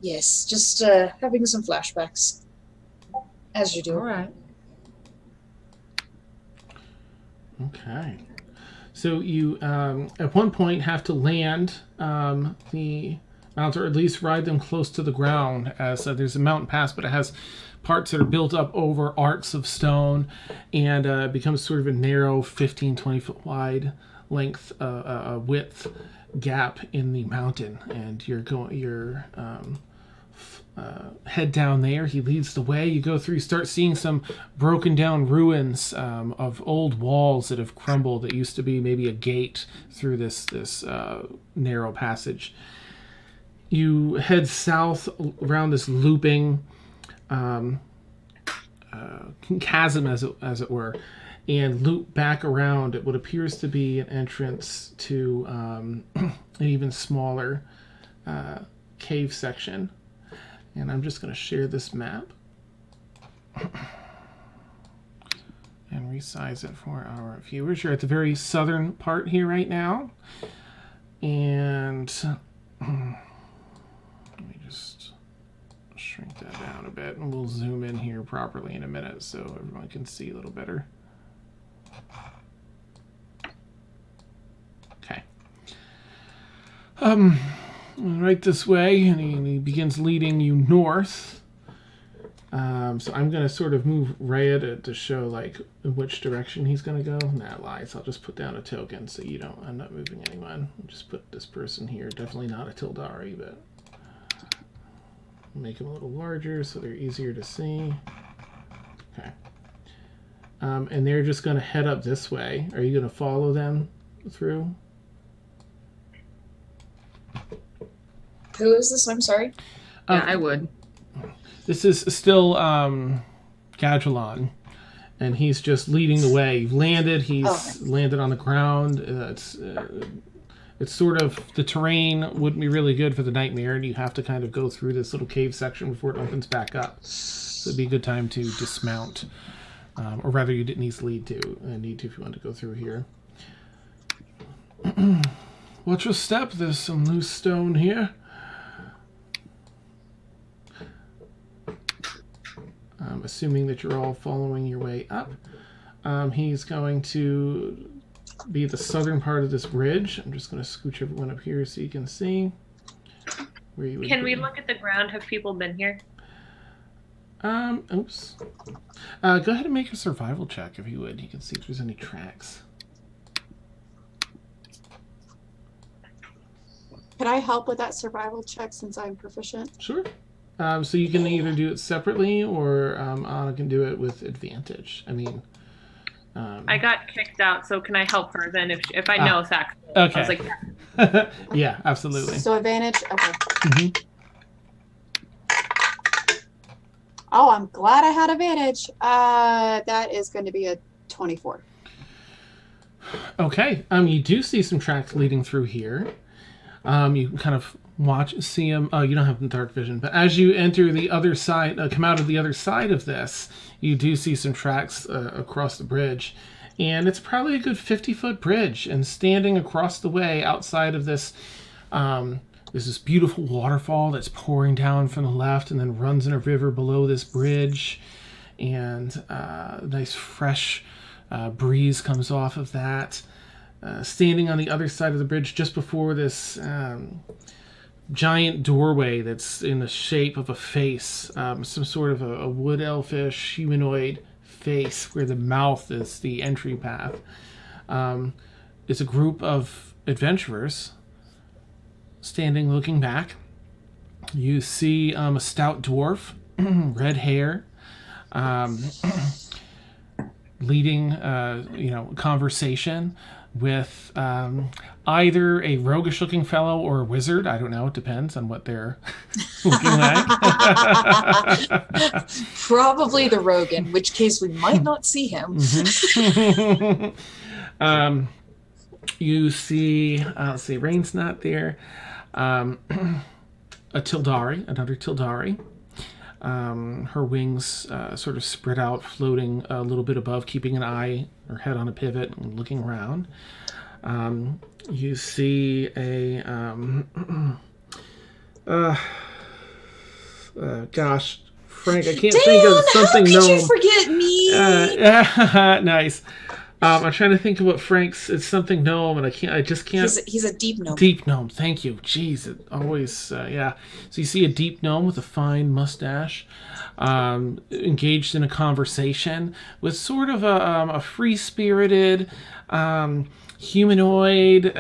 Yes, just having some flashbacks, as you do. All right. Okay. So you, at one point, have to land the mounts, or at least ride them close to the ground, as there's a mountain pass, but it has parts that are built up over arcs of stone, and it becomes sort of a narrow 15, 20-foot wide length, width gap in the mountain, and you're head down there. He leads the way. You go through, you start seeing some broken down ruins of old walls that have crumbled. That used to be maybe a gate through this narrow passage. You head south around this looping chasm, as it were, and loop back around at what appears to be an entrance to an even smaller cave section. And I'm just going to share this map and resize it for our viewers. You're at the very southern part here right now. And let me just shrink that down a bit, and we'll zoom in here properly in a minute so everyone can see a little better. Okay. Right this way, and he begins leading you north. So I'm going to sort of move Rhea to show like in which direction he's going to go. Nah, lies. I'll just put down a token so you don't end up moving anyone. I'll just put this person here. Definitely not a Tyldari, but make them a little larger so they're easier to see. Okay. And they're just going to head up this way. Are you going to follow them through? Who is this? I'm sorry. Yeah, I would. This is still Gadulon, and he's just leading the way. You've landed. He's landed on the ground. It's sort of, the terrain wouldn't be really good for the Nightmare, and you have to kind of go through this little cave section before it opens back up. So it'd be a good time to dismount, or rather, you didn't need to if you want to go through here. Watch your step. There's some loose stone here. Assuming that you're all following your way up. He's going to be the southern part of this bridge. I'm just going to scooch everyone up here so you can see where you would Can be. we look at the ground? Have people been here? Oops. Go ahead and make a survival check if you would. You can see if there's any tracks. Could I help with that survival check since I'm proficient? Sure. So you can either do it separately or Anna can do it with advantage. I mean... I got kicked out, so can I help her then if I know Sax? Okay. I was like, yeah, absolutely. So advantage? Okay. Mm-hmm. Oh, I'm glad I had advantage. That is going to be a 24. Okay. You do see some tracks leading through here. You kind of see them. Oh, you don't have the dark vision, but as you enter the other side, come out of the other side of this, you do see some tracks across the bridge, and it's probably a good 50-foot bridge. And standing across the way outside of this, there's this beautiful waterfall that's pouring down from the left and then runs in a river below this bridge, and a nice fresh breeze comes off of that. Standing on the other side of the bridge just before this giant doorway that's in the shape of a face, some sort of a wood elfish humanoid face where the mouth is the entry path. It's a group of adventurers standing looking back. You see a stout dwarf, red hair, leading conversation with either a roguish-looking fellow or a wizard. I don't know. It depends on what they're looking like. Probably the rogue, in which case we might not see him. Mm-hmm. You see, let's see, Rain's not there. A Tyldari, another Tyldari. Her wings sort of spread out, floating a little bit above, keeping an eye, her head on a pivot, and looking around. You see a gosh, Frank, I can't think of something. How could you forget me? Nice. I'm trying to think of what Frank's. It's something gnome, and I just can't. He's a deep gnome. Deep gnome. Thank you. Jeez, it always. Yeah. So you see a deep gnome with a fine mustache, engaged in a conversation with sort of a free-spirited humanoid.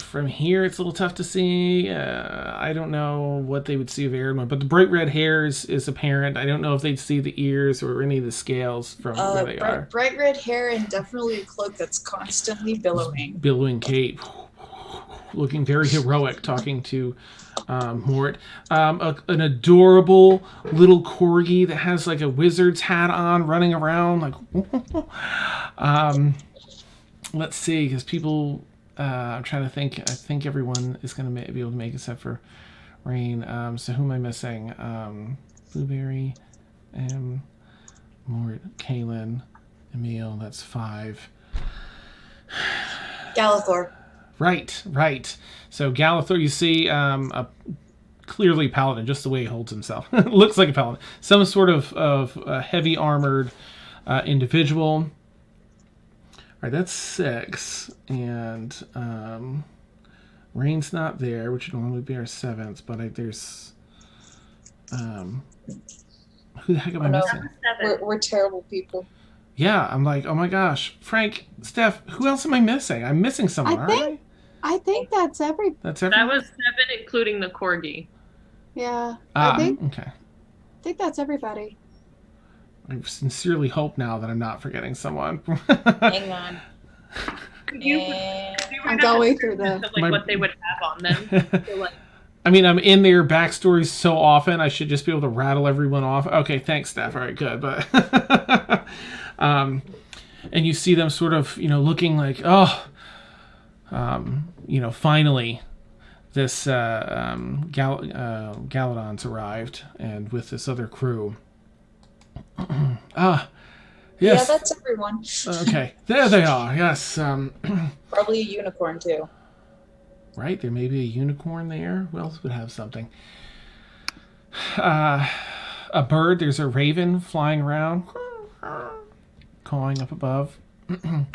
From here, it's a little tough to see. I don't know what they would see of Aaron, but the bright red hair is apparent. I don't know if they'd see the ears or any of the scales from where they are. Bright red hair and definitely a cloak that's constantly billowing. Billowing cape. Looking very heroic, talking to Mort. An adorable little corgi that has like a wizard's hat on, running around like. Let's see, because people. I'm trying to think. I think everyone is going to be able to make except for Rain. So who am I missing? Blueberry, Mort, Kaylin, Emil. That's 5. Galathor. Right. So Galathor, you see a clearly paladin, just the way he holds himself. Looks like a paladin. Some sort of heavy armored individual. All right, that's 6. And Rain's not there, which would normally be our 7th, but there's... who the heck am I missing? We're terrible people. Yeah, I'm like, oh my gosh. Frank, Steph, who else am I missing? I'm missing someone, I think that's every. That's everyone? That was 7, including the corgi. Yeah. I think that's everybody. I sincerely hope now that I'm not forgetting someone. Hang on. I'm going through them. Like what they would have on them. So like, I mean, I'm in their backstories so often, I should just be able to rattle everyone off. Okay, thanks, Steph. All right, good. But, and you see them sort of, looking like, finally, this Galadon's arrived, and with this other crew. Yes. Yeah, that's everyone. Okay, there they are. Yes. Probably a unicorn too. Right, there may be a unicorn there. Who else would have something? A bird. There's a raven flying around, cawing up above. No,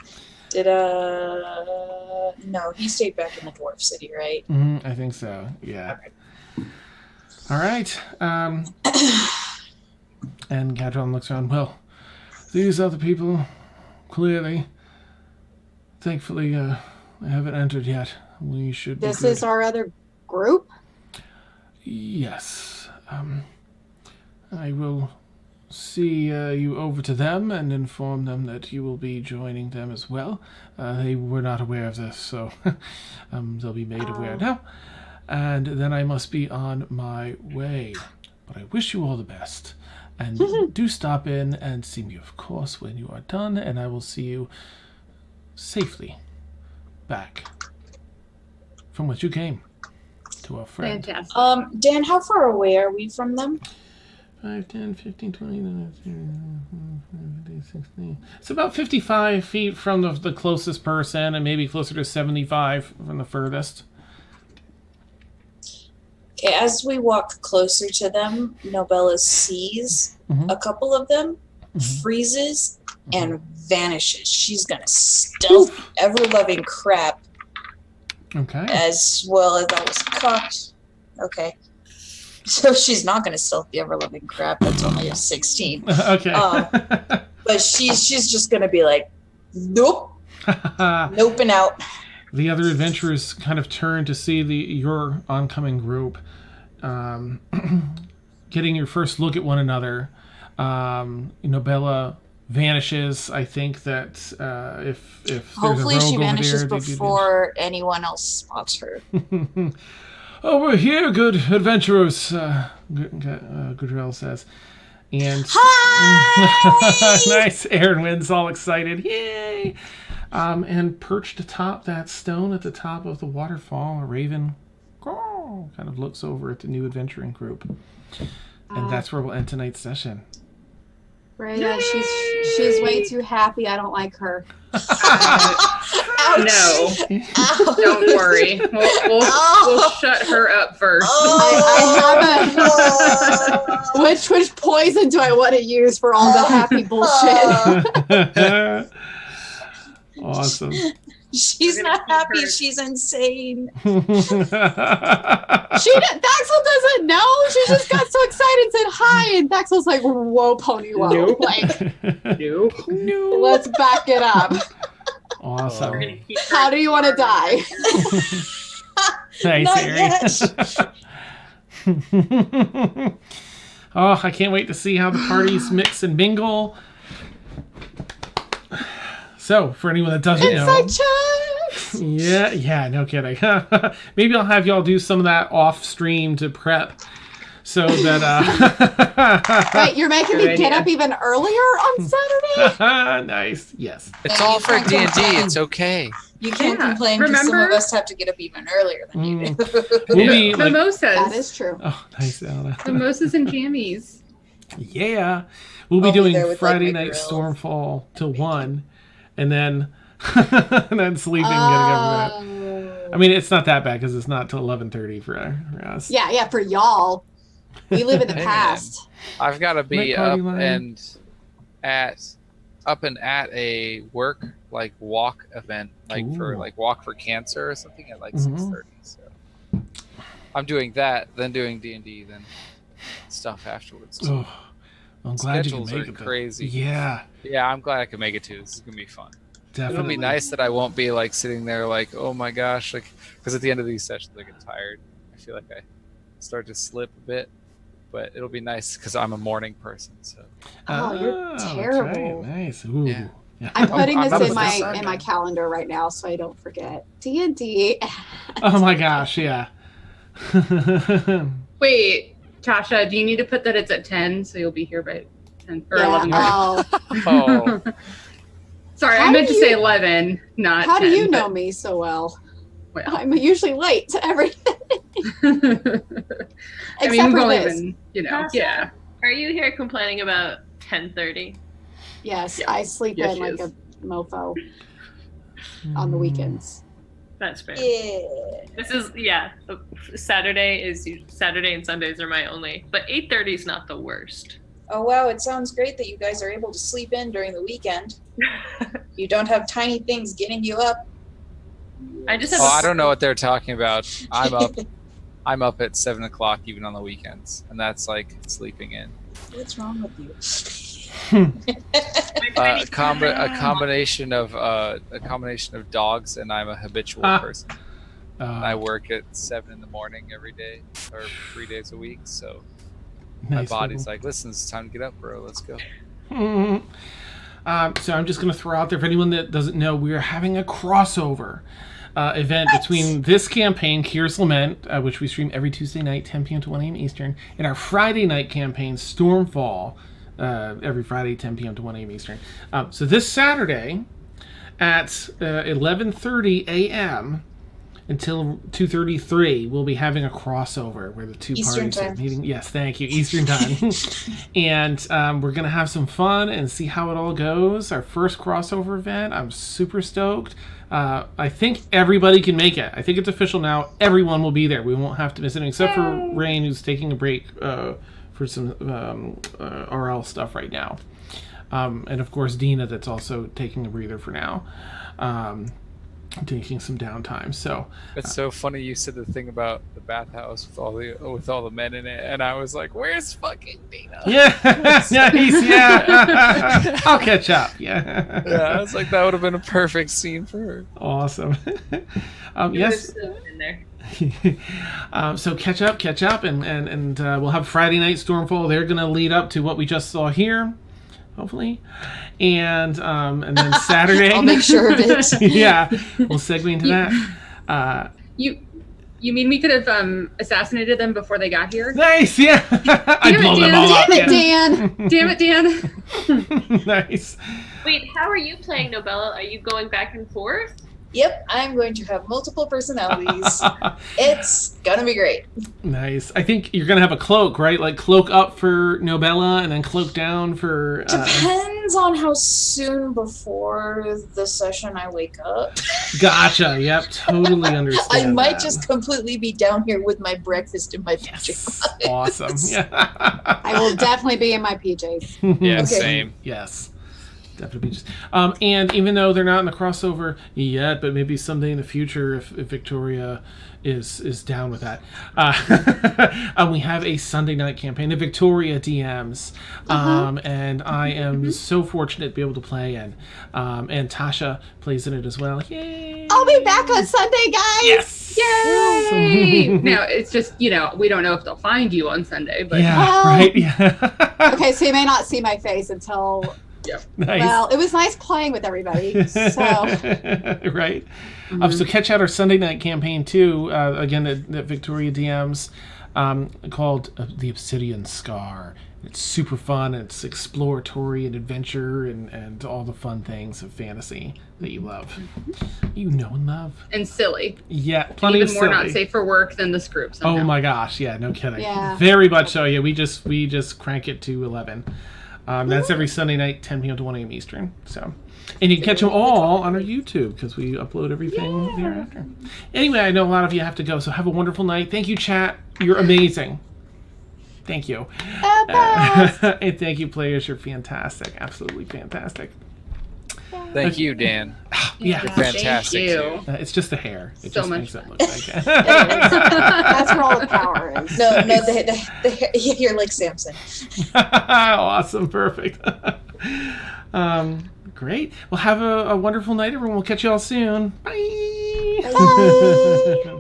he stayed back in the dwarf city, right? I think so. Yeah. All right. And Gadron looks around. Well, these other people, clearly, thankfully, they haven't entered yet. We should be This good. is our other group? Yes. I will see you over to them and inform them that you will be joining them as well. They were not aware of this, so they'll be made aware now. And then I must be on my way. But I wish you all the best. And do stop in and see me, of course, when you are done, and I will see you safely back from which you came to our friend. fantastic. Dan, how far away are we from them? 5, 10, 15, 20, 60. It's about 55 feet from the closest person, and maybe closer to 75 from the furthest. Okay, as we walk closer to them, Nobella sees a couple of them, freezes, and vanishes. She's gonna stealth ever-loving crap. Okay. As well as that was cocked. Okay. So she's not gonna stealth the ever-loving crap. That's only a 16. Okay. But she's just gonna be like, nope, nope and out. The other adventurers kind of turn to see your oncoming group, getting your first look at one another. Nobella vanishes. I think that if there's Hopefully a rogue she vanishes over there, before anyone else spots her. Oh, we're here, good adventurers, Gudrell says. And Hi! Nice, Aaron wins, all excited. Yay! And perched atop that stone at the top of the waterfall, a raven kind of looks over at the new adventuring group. And that's where we'll end tonight's session. Right. She's way too happy. I don't like her. No, don't worry. We'll shut her up first. I have which poison do I want to use for all the happy bullshit? Awesome. She's We're gonna not keep happy. her. She's insane. Daxel doesn't know. She just got so excited and said hi, and Daxel's like, "Whoa, pony, whoa!" Nope. Like, Nope. No. let's back it up. We're Awesome. gonna keep her How do you want to die? Nice, Not Ari. Oh, I can't wait to see how the parties mix and mingle. So, for anyone that doesn't know, Inside checks. yeah, no kidding. Maybe I'll have y'all do some of that off stream to prep, so that. Wait, you're making me Good get idea. up even earlier on Saturday? Nice. Yes. It's Hey, all you for can't D&D. complain. It's okay. You can't Yeah. complain because some of Remember- us have to get up even earlier than you do. We'll be like, Mimosas. That is true. oh, nice, Anna. Mimosas and jammies. Yeah, we'll be I'll be doing there with, like, Friday my night grill. Stormfall till 1, and then and then sleeping, getting up for that. I mean, it's not that bad because it's not till 11:30 for us. Yeah, for y'all. We live in the Hey, past. I've got to be Night party up line. and at a work like walk event, like for Ooh. like Walk for Cancer or something at like Mhm. 6:30. So I'm doing that, then doing D&D, then stuff afterwards. Oh, I'm glad you Schedules can are make it. Though. crazy. Yeah, Yeah, I'm glad I can make it too. This is gonna be fun. definitely. It'll be nice that I won't be like sitting there like, oh my gosh, like because at the end of these sessions I get tired. I feel like I start to slip a bit, but it'll be nice because I'm a morning person. So Oh, you're that's terrible. right. Nice. Ooh. Yeah. I'm putting I'm this up in with my this in my Sunday. calendar right now so I don't forget. D&D. Oh my gosh, yeah. Wait, Tasha, do you need to put that it's at 10 so you'll be here by 10 or Yeah. 11? Oh, oh, Sorry, How I meant do to say you- 11, not how do 10, you know but- me so well? Well. I'm usually late to everything I except mean, we've for only this. been, Tasha? yeah. Are you here complaining about 10:30? Yes, Yeah. I sleep Yes, in she like is. a mofo on the weekends. That's fair. Yeah. This is Saturday and Sundays are my only, but 8:30 is not the worst. Oh wow, it sounds great that you guys are able to sleep in during the weekend. You don't have tiny things getting you up. I just have. I don't know what they're talking about. I'm up at 7 o'clock even on the weekends, and that's like sleeping in. What's wrong with you? A combination of dogs, and I'm a habitual person. I work at 7 in the morning every day, or 3 days a week. So my Nice body's like, listen, it's time to get up, bro. Let's go. So I'm just going to throw out there for anyone that doesn't know, we are having a crossover event between this campaign, Kier's Lament, which we stream every Tuesday night, 10 p.m. to 1 a.m. Eastern, and our Friday night campaign, Stormfall, every Friday, 10 p.m. to 1 a.m. Eastern. So this Saturday at 11:30 a.m. until 2:33, we'll be having a crossover where the two Eastern parties are time. meeting. Yes, thank you, Eastern time. And we're gonna have some fun and see how it all goes. Our first crossover event. I'm super stoked. I think everybody can make it. I think it's official now. Everyone will be there. We won't have to miss it, except for Rain, who's taking a break for some RL stuff right now. And of course Dina, that's also taking a breather for now. Taking some downtime. So It's so funny you said the thing about the bathhouse with all the men in it, and I was like, "Where's fucking Dina?" yeah, nice, yeah. I'll catch up. Yeah. Yeah, I was like, that would have been a perfect scene for her. Awesome. There's Yes. still in there. So catch up, and we'll have Friday night Stormfall. They're gonna lead up to what we just saw here, hopefully, and then Saturday. I'll make sure of it. Yeah, we'll segue into that. You mean we could have assassinated them before they got here? Nice, yeah. I Damn it, blow them Dan. all up. Damn it, yeah. Dan! Damn it, Dan. Nice. Wait, how are you playing Nobelle? Are you going back and forth? Yep, I'm going to have multiple personalities. It's gonna be great. Nice. I think you're gonna have a cloak, right? Like cloak up for Nobella, and then cloak down for. Depends on how soon before the session I wake up. Gotcha. Yep. Totally understand. I might that. just completely be down here with my breakfast in my pajamas. Yes. Awesome. Yeah. I will definitely be in my PJs. Yeah, Okay. same. Yes. Definitely just. And even though they're not in the crossover yet, but maybe someday in the future, if Victoria is down with that, we have a Sunday night campaign, the Victoria DMs, and I am so fortunate to be able to play in. And Tasha plays in it as well. Yay! I'll be back on Sunday, guys. Yes. Yay! Now it's just we don't know if they'll find you on Sunday, but right. Yeah. Okay, so you may not see my face until. Nice. Well, it was nice playing with everybody. So right. So catch out our Sunday night campaign too. Again, at Victoria DMs, called The Obsidian Scar. It's super fun. It's exploratory and adventure and all the fun things of fantasy that you love. You know and love. and silly. Yeah, plenty Even of more silly. not safe for work than this group. Somehow. Oh my gosh! Yeah, no kidding. Yeah. Very much so. Yeah, we just crank it to 11. That's every Sunday night, 10 p.m. to 1 a.m. Eastern. So, and you can catch them all on our YouTube because we upload everything thereafter. Anyway, I know a lot of you have to go, so have a wonderful night. Thank you, chat. You're amazing. Thank you. And thank you, players. You're fantastic. Absolutely fantastic. Thank you, Dan. Yeah. You're fantastic. Thank you. It's just the hair. It So just much makes it fun. look like it. that's where all the power is. No, you're like Samson. Awesome. Perfect. Great. Well, have a wonderful night, everyone. We'll catch you all soon. Bye. Bye.